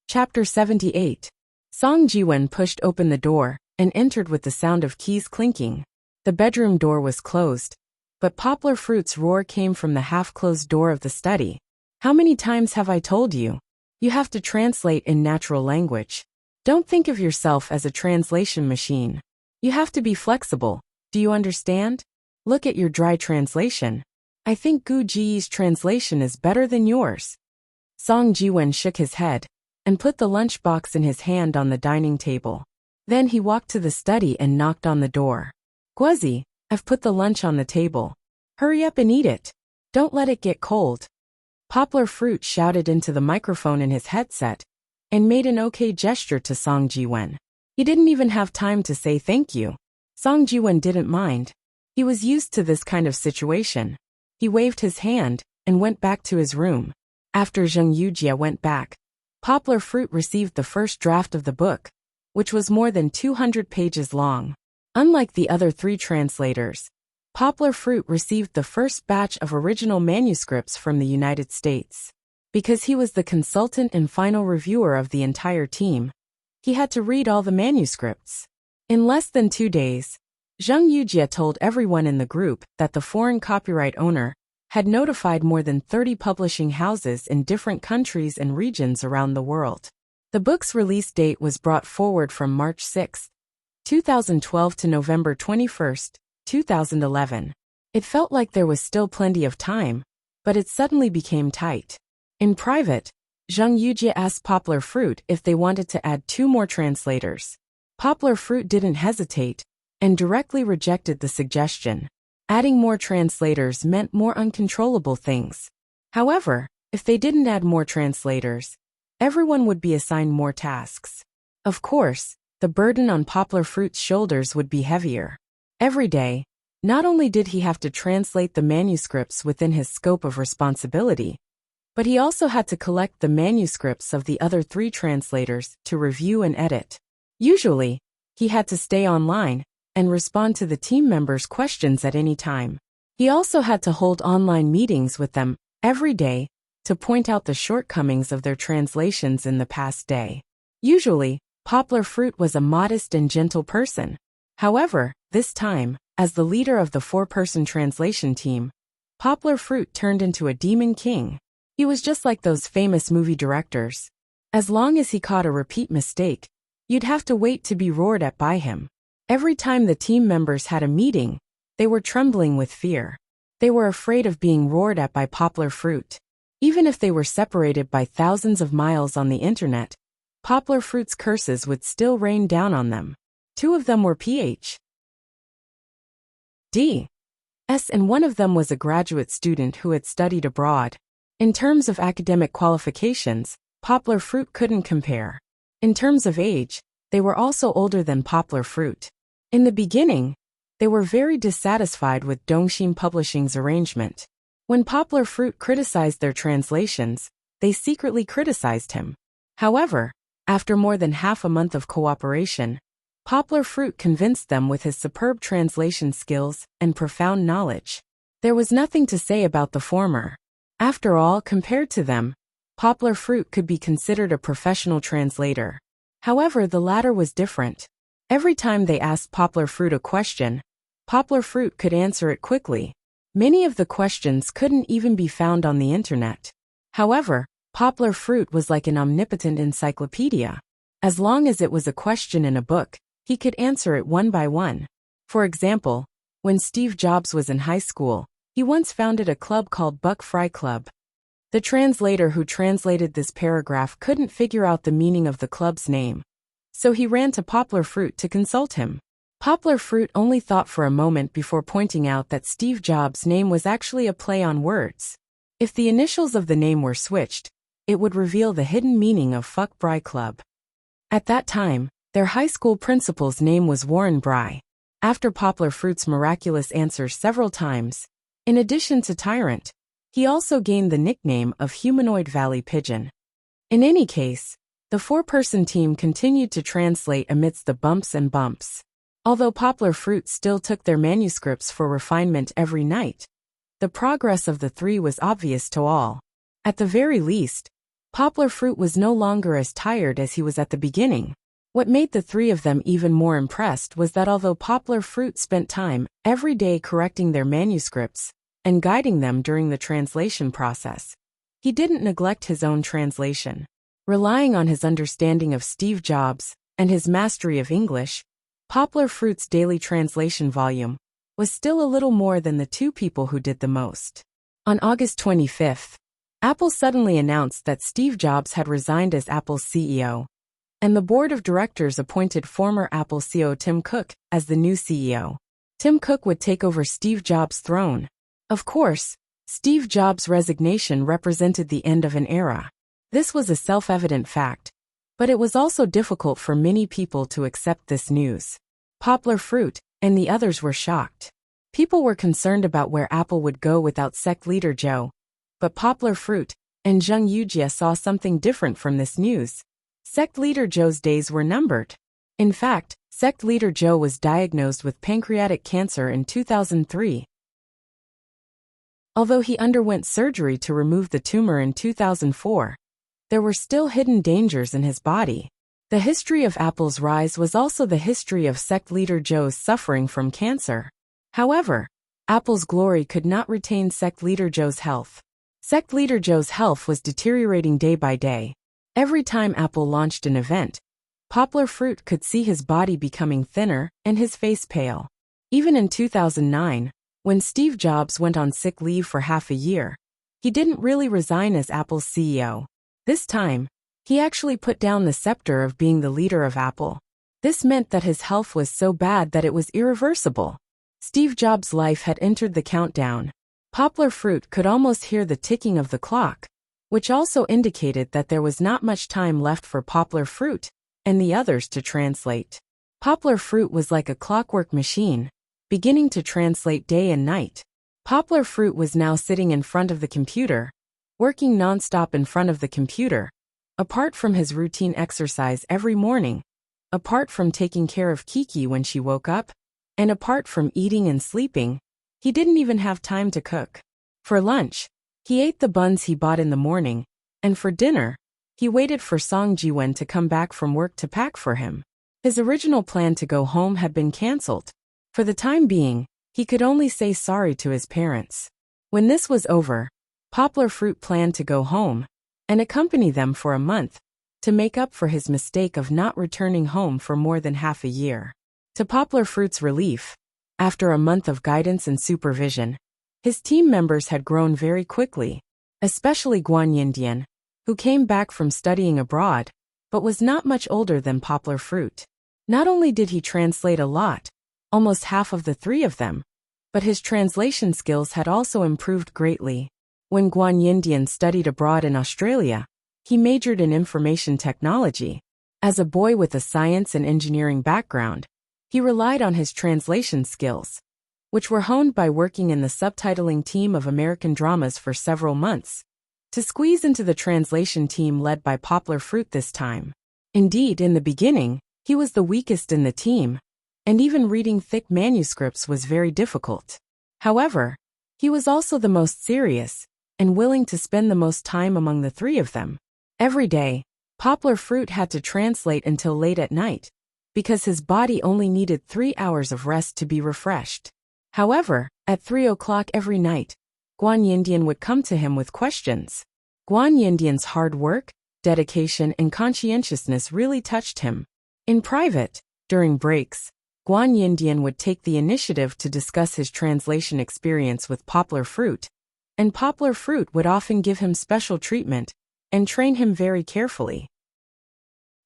A: Chapter 78. Song Jiwen pushed open the door and entered with the sound of keys clinking. The bedroom door was closed, but Poplar Fruit's roar came from the half-closed door of the study. How many times have I told you? You have to translate in natural language. Don't think of yourself as a translation machine. You have to be flexible. Do you understand? Look at your dry translation. I think Gu Ji's translation is better than yours. Song Jiwen shook his head and put the lunchbox in his hand on the dining table. Then he walked to the study and knocked on the door. Guozi, I've put the lunch on the table. Hurry up and eat it. Don't let it get cold. Poplar Fruit shouted into the microphone in his headset and made an okay gesture to Song Ji-wen. He didn't even have time to say thank you. Song Ji-wen didn't mind. He was used to this kind of situation. He waved his hand and went back to his room. After Zheng Yujie went back, Poplar Fruit received the first draft of the book, which was more than 200 pages long. Unlike the other three translators, Poplar Fruit received the first batch of original manuscripts from the United States. Because he was the consultant and final reviewer of the entire team, he had to read all the manuscripts. In less than 2 days, Zheng Yujie told everyone in the group that the foreign copyright owner had notified more than 30 publishing houses in different countries and regions around the world. The book's release date was brought forward from March 6, 2012 to November 21, 2011. It felt like there was still plenty of time, but it suddenly became tight. In private, Zheng Yujie asked Poplar Fruit if they wanted to add 2 more translators. Poplar Fruit didn't hesitate and directly rejected the suggestion. Adding more translators meant more uncontrollable things. However, if they didn't add more translators, everyone would be assigned more tasks. Of course, the burden on Poplar Fruit's shoulders would be heavier. Every day, not only did he have to translate the manuscripts within his scope of responsibility, but he also had to collect the manuscripts of the other 3 translators to review and edit. Usually, he had to stay online and respond to the team members' questions at any time. He also had to hold online meetings with them every day to point out the shortcomings of their translations in the past day. Usually, Poplar Fruit was a modest and gentle person. However, this time, as the leader of the 4-person translation team, Poplar Fruit turned into a demon king. He was just like those famous movie directors. As long as he caught a repeat mistake, you'd have to wait to be roared at by him. Every time the team members had a meeting, they were trembling with fear. They were afraid of being roared at by Poplar Fruit. Even if they were separated by thousands of miles on the internet, Poplar Fruit's curses would still rain down on them. 2 of them were Ph.D.s, and one of them was a graduate student who had studied abroad. In terms of academic qualifications, Poplar Fruit couldn't compare. In terms of age, they were also older than Poplar Fruit. In the beginning, they were very dissatisfied with Dongxin Publishing's arrangement. When Poplar Fruit criticized their translations, they secretly criticized him. However, after more than half a month of cooperation, Poplar Fruit convinced them with his superb translation skills and profound knowledge. There was nothing to say about the former. After all, compared to them, Poplar Fruit could be considered a professional translator. However, the latter was different. Every time they asked Poplar Fruit a question, Poplar Fruit could answer it quickly. Many of the questions couldn't even be found on the internet. However, Poplar Fruit was like an omnipotent encyclopedia. As long as it was a question in a book, he could answer it one by one. For example, when Steve Jobs was in high school, he once founded a club called Buck Fry Club. The translator who translated this paragraph couldn't figure out the meaning of the club's name, so he ran to Poplar Fruit to consult him. Poplar Fruit only thought for a moment before pointing out that Steve Jobs' name was actually a play on words. If the initials of the name were switched, it would reveal the hidden meaning of Fuck Bry Club. At that time, their high school principal's name was Warren Bry. After Poplar Fruit's miraculous answers several times, in addition to Tyrant, he also gained the nickname of Humanoid Valley Pigeon. In any case, the 4-person team continued to translate amidst the bumps and bumps. Although Poplar Fruit still took their manuscripts for refinement every night, the progress of the 3 was obvious to all. At the very least, Poplar Fruit was no longer as tired as he was at the beginning. What made the 3 of them even more impressed was that although Poplar Fruit spent time every day correcting their manuscripts and guiding them during the translation process, he didn't neglect his own translation. Relying on his understanding of Steve Jobs and his mastery of English, Poplar Fruit's daily translation volume was still a little more than the 2 people who did the most. On August 25th, Apple suddenly announced that Steve Jobs had resigned as Apple's CEO, and the board of directors appointed former Apple CEO Tim Cook as the new CEO. Tim Cook would take over Steve Jobs' throne. Of course, Steve Jobs' resignation represented the end of an era. This was a self-evident fact, but it was also difficult for many people to accept this news. Poplar Fruit and the others were shocked. People were concerned about where Apple would go without sect leader Joe, but Poplar Fruit and Wuxia saw something different from this news. Sect leader Joe's days were numbered. In fact, sect leader Joe was diagnosed with pancreatic cancer in 2003. Although he underwent surgery to remove the tumor in 2004, there were still hidden dangers in his body. The history of Apple's rise was also the history of sect leader Joe's suffering from cancer. However, Apple's glory could not retain sect leader Joe's health. Sect leader Joe's health was deteriorating day by day. Every time Apple launched an event, Poplar Fruit could see his body becoming thinner and his face pale. Even in 2009, when Steve Jobs went on sick leave for half a year, he didn't really resign as Apple's CEO. This time, he actually put down the scepter of being the leader of Apple. This meant that his health was so bad that it was irreversible. Steve Jobs' life had entered the countdown. Poplar Fruit could almost hear the ticking of the clock, which also indicated that there was not much time left for Poplar Fruit and the others to translate. Poplar Fruit was like a clockwork machine, beginning to translate day and night. Poplar Fruit was now sitting in front of the computer, working non-stop in front of the computer, apart from his routine exercise every morning, apart from taking care of Kiki when she woke up, and apart from eating and sleeping, he didn't even have time to cook. For lunch, he ate the buns he bought in the morning, and for dinner, he waited for Song Ji-wen to come back from work to pack for him. His original plan to go home had been cancelled. For the time being, he could only say sorry to his parents. When this was over, Poplar Fruit planned to go home and accompany them for a month to make up for his mistake of not returning home for more than half a year. To Poplar Fruit's relief, after a month of guidance and supervision, his team members had grown very quickly, especially Guan Yindian, who came back from studying abroad, but was not much older than Poplar Fruit. Not only did he translate a lot, almost half of the three of them, but his translation skills had also improved greatly. When Guan Yindian studied abroad in Australia, he majored in information technology. As a boy with a science and engineering background, he relied on his translation skills, which were honed by working in the subtitling team of American dramas for several months, to squeeze into the translation team led by Poplar Fruit this time. Indeed, in the beginning, he was the weakest in the team, and even reading thick manuscripts was very difficult. However, he was also the most serious and willing to spend the most time among the three of them. Every day, Poplar Fruit had to translate until late at night, because his body only needed 3 hours of rest to be refreshed. However, at 3 o'clock every night, Guan Yindian would come to him with questions. Guan Yindian's hard work, dedication, and conscientiousness really touched him. In private, during breaks, Guan Yindian would take the initiative to discuss his translation experience with Poplar Fruit, and Poplar Fruit would often give him special treatment and train him very carefully.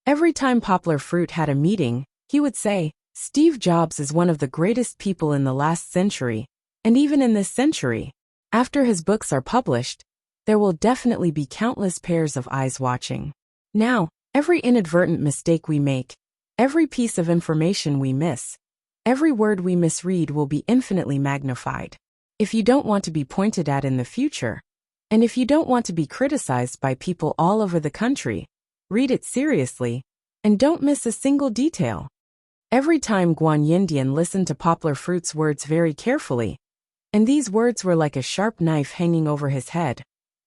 A: Every time Poplar Fruit had a meeting, he would say, "Steve Jobs is one of the greatest people in the last century, and even in this century. After his books are published, there will definitely be countless pairs of eyes watching. Now, every inadvertent mistake we make, every piece of information we miss, every word we misread will be infinitely magnified. If you don't want to be pointed at in the future, and if you don't want to be criticized by people all over the country, read it seriously, and don't miss a single detail." Every time Guan Yindian listened to Poplar Fruit's words very carefully, and these words were like a sharp knife hanging over his head,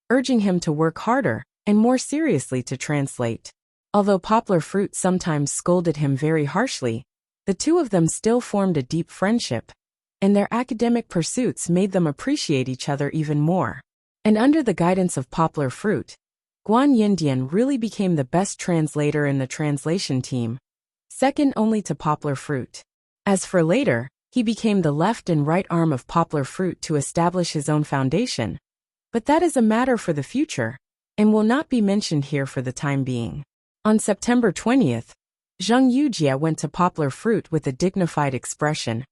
A: urging him to work harder and more seriously to translate. Although Poplar Fruit sometimes scolded him very harshly, the two of them still formed a deep friendship, and their academic pursuits made them appreciate each other even more. And under the guidance of Poplar Fruit, Guan Yindian really became the best translator in the translation team, second only to Poplar Fruit. As for later, he became the left and right arm of Poplar Fruit to establish his own foundation, but that is a matter for the future, and will not be mentioned here for the time being. On September 20th, Wuxia went to Poplar Fruit with a dignified expression,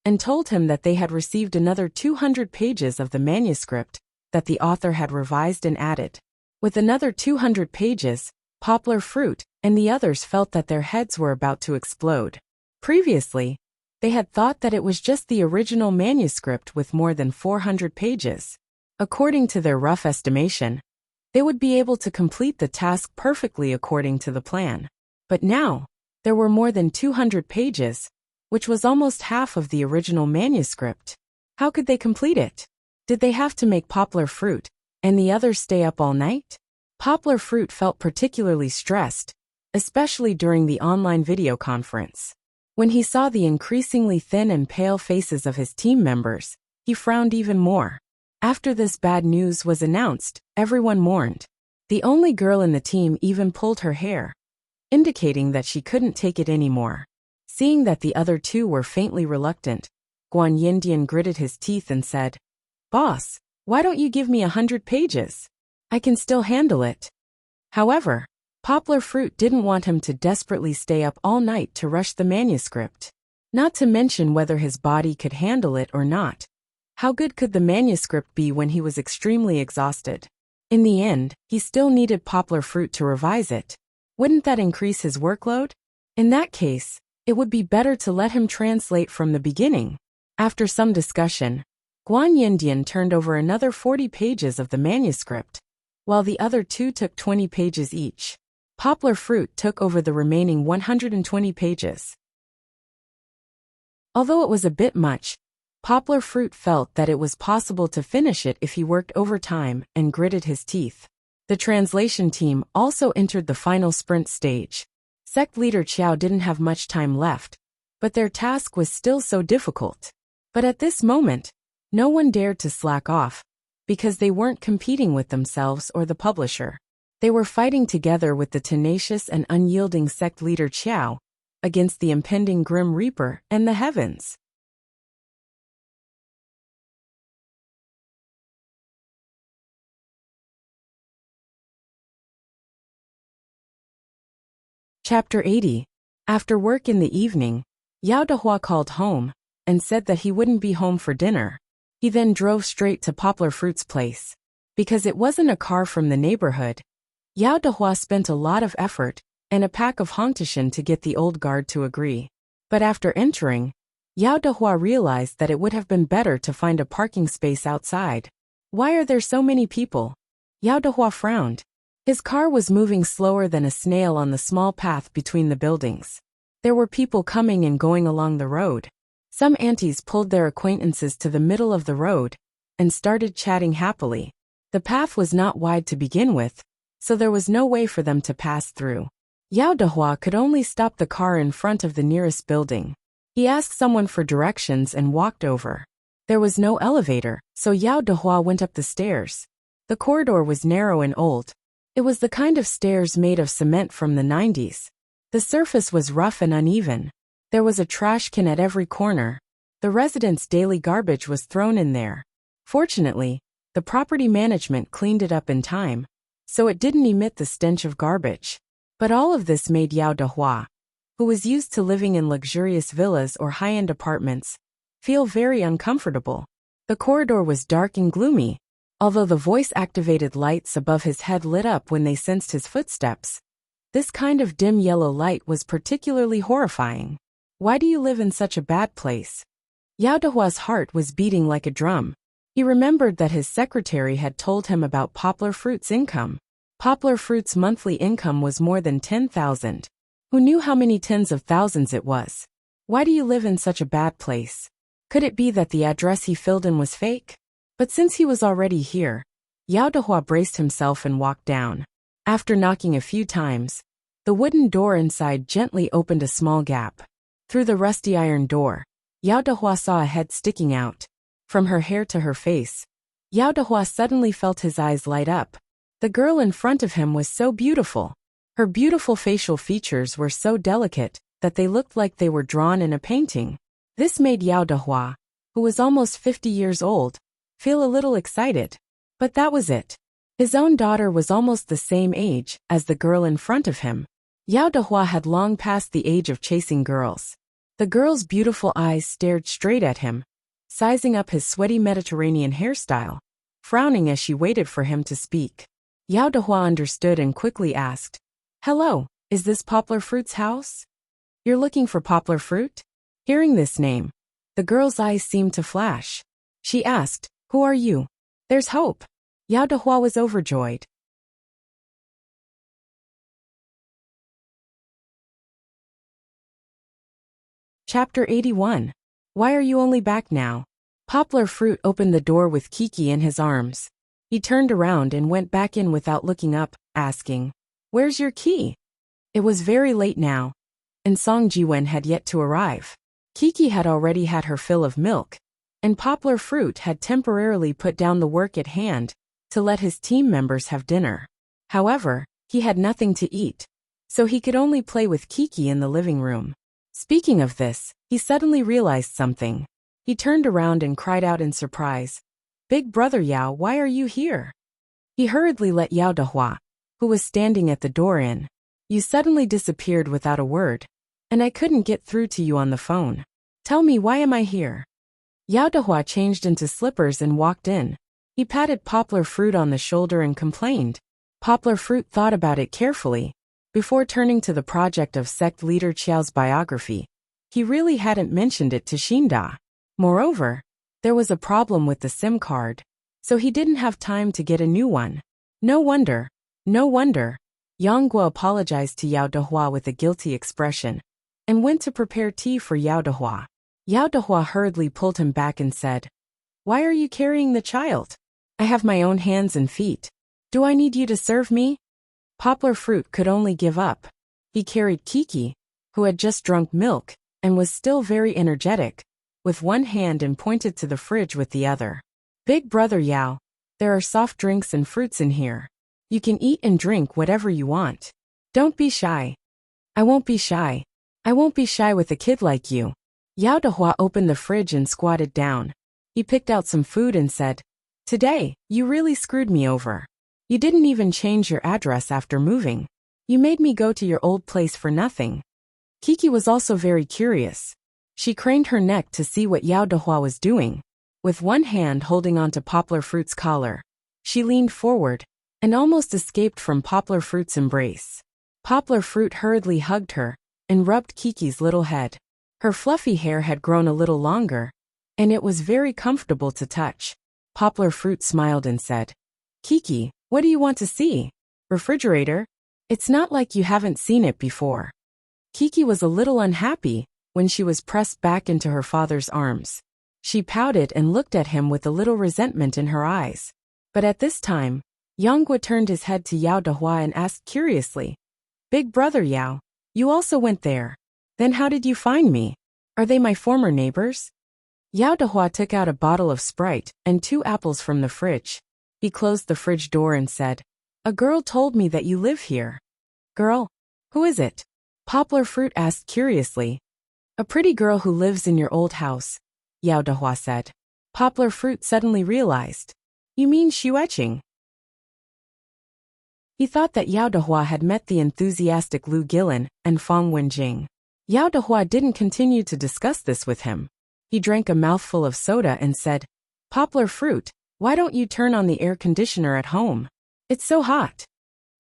A: and told him that they had received another 200 pages of the manuscript that the author had revised and added. With another 200 pages, Poplar Fruit and the others felt that their heads were about to explode. Previously, they had thought that it was just the original manuscript with more than 400 pages. According to their rough estimation, they would be able to complete the task perfectly according to the plan. But now, there were more than 200 pages, which was almost half of the original manuscript. How could they complete it? Did they have to make Poplar Fruit and the others stay up all night? Poplar Fruit felt particularly stressed, especially during the online video conference. When he saw the increasingly thin and pale faces of his team members, he frowned even more. After this bad news was announced, everyone mourned. The only girl in the team even pulled her hair, indicating that she couldn't take it anymore. Seeing that the other two were faintly reluctant, Guan Yindian gritted his teeth and said, "Boss, why don't you give me 100 pages? I can still handle it." However, Poplar Fruit didn't want him to desperately stay up all night to rush the manuscript. Not to mention whether his body could handle it or not. How good could the manuscript be when he was extremely exhausted? In the end, he still needed Poplar Fruit to revise it. Wouldn't that increase his workload? In that case, it would be better to let him translate from the beginning. After some discussion, Guan Yindian turned over another 40 pages of the manuscript, while the other two took 20 pages each. Poplar Fruit took over the remaining 120 pages. Although it was a bit much, Poplar Fruit felt that it was possible to finish it if he worked overtime and gritted his teeth. The translation team also entered the final sprint stage. Sect leader Qiao didn't have much time left, but their task was still so difficult. But at this moment, no one dared to slack off, because they weren't competing with themselves or the publisher. They were fighting together with the tenacious and unyielding sect leader Qiao against the impending Grim Reaper and the heavens. Chapter 80. After work in the evening, Yao Dehua called home and said that he wouldn't be home for dinner. He then drove straight to Poplar Fruit's place. Because it wasn't a car from the neighborhood, Yao Dehua spent a lot of effort and a pack of Hongtishan to get the old guard to agree. But after entering, Yao Dehua realized that it would have been better to find a parking space outside. Why are there so many people? Yao Dehua frowned. His car was moving slower than a snail on the small path between the buildings. There were people coming and going along the road. Some aunties pulled their acquaintances to the middle of the road and started chatting happily. The path was not wide to begin with, so there was no way for them to pass through. Yao Dehua could only stop the car in front of the nearest building. He asked someone for directions and walked over. There was no elevator, so Yao Dehua went up the stairs. The corridor was narrow and old. It was the kind of stairs made of cement from the 90s. The surface was rough and uneven. There was a trash can at every corner. The residents' daily garbage was thrown in there. Fortunately, the property management cleaned it up in time, so it didn't emit the stench of garbage. But all of this made Yao Dehua, who was used to living in luxurious villas or high-end apartments, feel very uncomfortable. The corridor was dark and gloomy. Although the voice-activated lights above his head lit up when they sensed his footsteps, this kind of dim yellow light was particularly horrifying. Why do you live in such a bad place? Yao Dehua's heart was beating like a drum. He remembered that his secretary had told him about Poplar Fruit's income. Poplar Fruit's monthly income was more than 10,000. Who knew how many tens of thousands it was? Why do you live in such a bad place? Could it be that the address he filled in was fake? But since he was already here, Yao Dehua braced himself and walked down. After knocking a few times, the wooden door inside gently opened a small gap. Through the rusty iron door, Yao Dehua saw a head sticking out. From her hair to her face, Yao Dehua suddenly felt his eyes light up. The girl in front of him was so beautiful. Her beautiful facial features were so delicate that they looked like they were drawn in a painting. This made Yao Dehua, who was almost 50 years old, feel a little excited. But that was it. His own daughter was almost the same age as the girl in front of him. Yao Dehua had long passed the age of chasing girls. The girl's beautiful eyes stared straight at him, sizing up his sweaty Mediterranean hairstyle. frowning as she waited for him to speak. Yao Dehua understood and quickly asked, "Hello, is this Poplar Fruit's house? You're looking for Poplar Fruit?" Hearing this name, the girl's eyes seemed to flash. She asked, "Who are you?" "There's hope." Yao Dehua was overjoyed. Chapter 81. Why are you only back now? Poplar Fruit opened the door with Kiki in his arms. He turned around and went back in without looking up, asking, "Where's your key?" It was very late now, and Song Jiwen had yet to arrive. Kiki had already had her fill of milk, and Poplar Fruit had temporarily put down the work at hand to let his team members have dinner. However, he had nothing to eat, so he could only play with Kiki in the living room. Speaking of this, he suddenly realized something. He turned around and cried out in surprise, "Big brother Yao, why are you here?" He hurriedly let Yao Dehua, who was standing at the door, in. "You suddenly disappeared without a word, and I couldn't get through to you on the phone. Tell me, why am I here?" Yao Dehua changed into slippers and walked in. He patted Poplar Fruit on the shoulder and complained. Poplar Fruit thought about it carefully before turning to the project of sect leader Qiao's biography. He really hadn't mentioned it to Xinda. Moreover, there was a problem with the SIM card, so he didn't have time to get a new one. No wonder. Yang Guo apologized to Yao Dehua with a guilty expression and went to prepare tea for Yao Dehua. Yao Dehua hurriedly pulled him back and said, "Why are you carrying the child? I have my own hands and feet. Do I need you to serve me?" Poplar Fruit could only give up. He carried Kiki, who had just drunk milk and was still very energetic, with one hand and pointed to the fridge with the other. "Big brother Yao, there are soft drinks and fruits in here. You can eat and drink whatever you want. Don't be shy." "I won't be shy. I won't be shy with a kid like you." Yao Dehua opened the fridge and squatted down. He picked out some food and said, "Today, you really screwed me over. You didn't even change your address after moving. You made me go to your old place for nothing." Kiki was also very curious. She craned her neck to see what Yao Dehua was doing. With one hand holding onto Poplar Fruit's collar, she leaned forward and almost escaped from Poplar Fruit's embrace. Poplar Fruit hurriedly hugged her and rubbed Kiki's little head. Her fluffy hair had grown a little longer, and it was very comfortable to touch. Poplar Fruit smiled and said, "Kiki, what do you want to see? Refrigerator? It's not like you haven't seen it before." Kiki was a little unhappy when she was pressed back into her father's arms. She pouted and looked at him with a little resentment in her eyes. But at this time, Yang Guo turned his head to Yao Dehua and asked curiously, "Big brother Yao, you also went there. Then how did you find me? Are they my former neighbors?" Yao Dehua took out a bottle of Sprite and 2 apples from the fridge. He closed the fridge door and said, "A girl told me that you live here." "Girl? Who is it?" Poplar Fruit asked curiously. "A pretty girl who lives in your old house," Yao Dehua said. Poplar Fruit suddenly realized, "You mean Xueqing?" He thought that Yao Dehua had met the enthusiastic Lu Gilin and Fong Wenjing. Yao Dehua didn't continue to discuss this with him. He drank a mouthful of soda and said, "Poplar Fruit, why don't you turn on the air conditioner at home? It's so hot.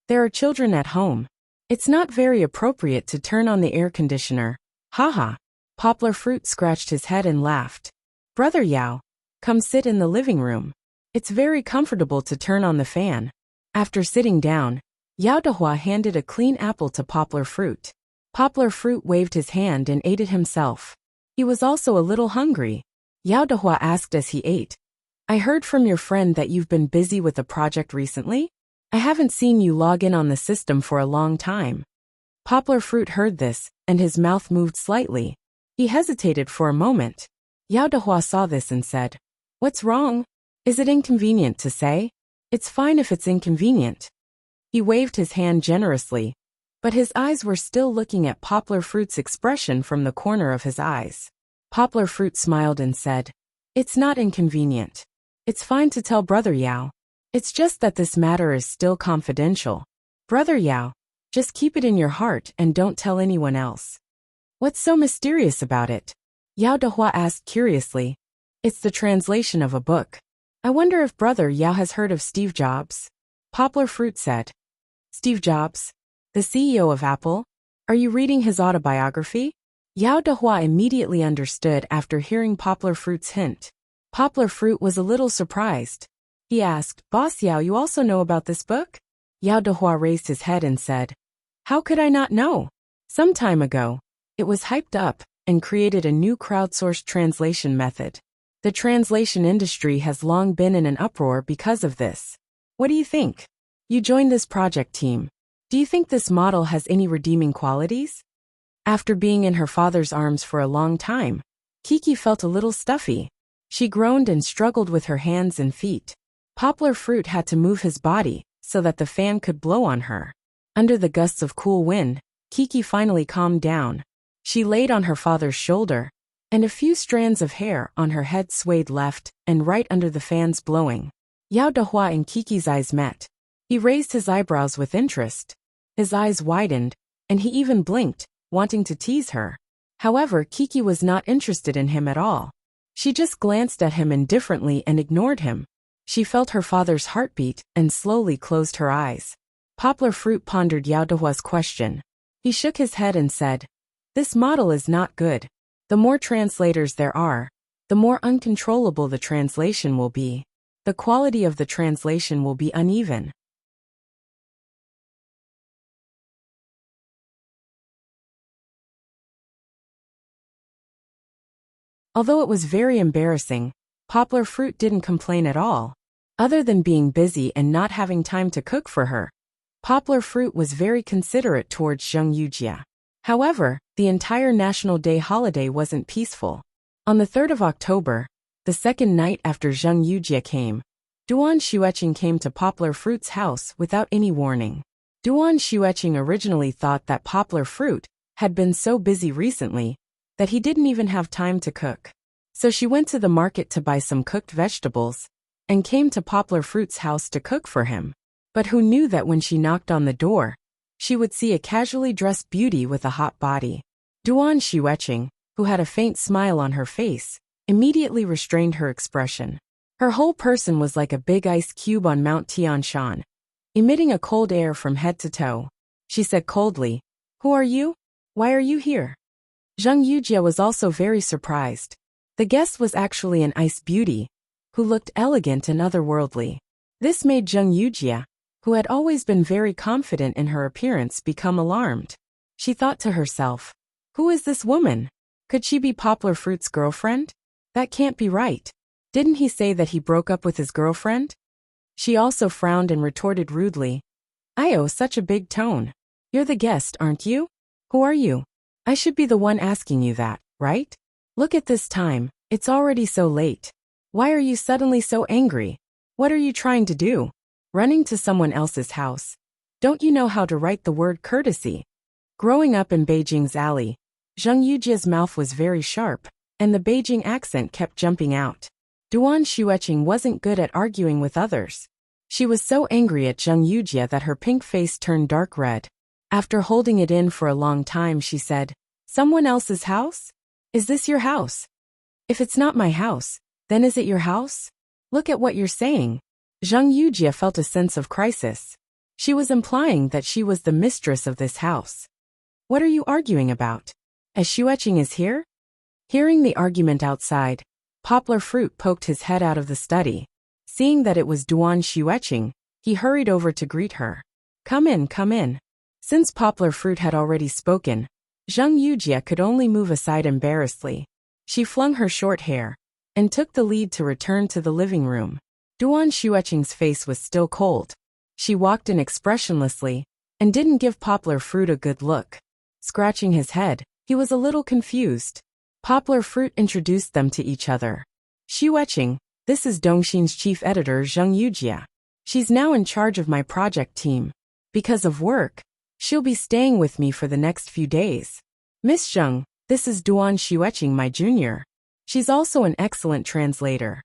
A: There are children at home. It's not very appropriate to turn on the air conditioner. Haha." Poplar Fruit scratched his head and laughed. "Brother Yao, come sit in the living room. It's very comfortable to turn on the fan." After sitting down, Yao Dehua handed a clean apple to Poplar Fruit. Poplar Fruit waved his hand and ate it himself. He was also a little hungry. Yao Dehua asked as he ate, "I heard from your friend that you've been busy with a project recently? I haven't seen you log in on the system for a long time." Poplar Fruit heard this, and his mouth moved slightly. He hesitated for a moment. Yao Dehua saw this and said, "What's wrong? Is it inconvenient to say?" "It's fine if it's inconvenient." He waved his hand generously, but his eyes were still looking at Poplar Fruit's expression from the corner of his eyes. Poplar Fruit smiled and said, "It's not inconvenient. It's fine to tell Brother Yao. It's just that this matter is still confidential. Brother Yao, just keep it in your heart and don't tell anyone else." "What's so mysterious about it?" Yao Dehua asked curiously. "It's the translation of a book." I wonder if Brother Yao has heard of Steve Jobs. Poplar Fruit said. Steve Jobs? The CEO of Apple? Are you reading his autobiography? Yao Dehua immediately understood after hearing Poplar Fruit's hint. Poplar Fruit was a little surprised. He asked, Boss Yao, you also know about this book? Yao Dehua raised his head and said, How could I not know? Some time ago, it was hyped up and created a new crowdsourced translation method. The translation industry has long been in an uproar because of this. What do you think? You joined this project team. Do you think this model has any redeeming qualities? After being in her father's arms for a long time, Kiki felt a little stuffy. She groaned and struggled with her hands and feet. Poplar Fruit had to move his body so that the fan could blow on her. Under the gusts of cool wind, Kiki finally calmed down. She laid on her father's shoulder, and a few strands of hair on her head swayed left and right under the fan's blowing. Yao Dehua and Kiki's eyes met. He raised his eyebrows with interest. His eyes widened, and he even blinked, wanting to tease her. However, Kiki was not interested in him at all. She just glanced at him indifferently and ignored him. She felt her father's heartbeat and slowly closed her eyes. Poplar Fruit pondered Yao Dehua's question. He shook his head and said, This model is not good. The more translators there are, the more uncontrollable the translation will be. The quality of the translation will be uneven. Although it was very embarrassing, Poplar Fruit didn't complain at all. Other than being busy and not having time to cook for her, Poplar Fruit was very considerate towards Zheng Yujia. However, the entire National Day holiday wasn't peaceful. On the 3rd of October, the second night after Zheng Yujia came, Duan Xueqing came to Poplar Fruit's house without any warning. Duan Xueqing originally thought that Poplar Fruit had been so busy recently that he didn't even have time to cook. So she went to the market to buy some cooked vegetables and came to Poplar Fruit's house to cook for him. But who knew that when she knocked on the door, she would see a casually dressed beauty with a hot body. Duan Xueqing, who had a faint smile on her face, immediately restrained her expression. Her whole person was like a big ice cube on Mount Tianshan, emitting a cold air from head to toe. She said coldly, Who are you? Why are you here? Zheng Yujia was also very surprised. The guest was actually an ice beauty, who looked elegant and otherworldly. This made Zheng Yujia, who had always been very confident in her appearance, become alarmed. She thought to herself, Who is this woman? Could she be Poplar Fruit's girlfriend? That can't be right. Didn't he say that he broke up with his girlfriend? She also frowned and retorted rudely, Io, such a big tone. You're the guest, aren't you? Who are you? I should be the one asking you that, right? Look at this time, it's already so late. Why are you suddenly so angry? What are you trying to do? Running to someone else's house. Don't you know how to write the word courtesy? Growing up in Beijing's alley, Zheng Yujia's mouth was very sharp, and the Beijing accent kept jumping out. Duan Xueqing wasn't good at arguing with others. She was so angry at Zheng Yujia that her pink face turned dark red. After holding it in for a long time, she said, Someone else's house? Is this your house? If it's not my house, then is it your house? Look at what you're saying. Zheng Yujia felt a sense of crisis. She was implying that she was the mistress of this house. What are you arguing about? As Xueqing is here? Hearing the argument outside, Poplar Fruit poked his head out of the study. Seeing that it was Duan Xueqing, he hurried over to greet her. Come in, come in. Since Poplar Fruit had already spoken, Zheng Yujia could only move aside embarrassedly. She flung her short hair and took the lead to return to the living room. Duan Xueqing's face was still cold. She walked in expressionlessly and didn't give Poplar Fruit a good look. Scratching his head, he was a little confused. Poplar Fruit introduced them to each other. Xueqing, this is Dongxin's chief editor Zheng Yujia. She's now in charge of my project team. Because of work, she'll be staying with me for the next few days. Miss Zheng, this is Duan Xueqing, my junior. She's also an excellent translator.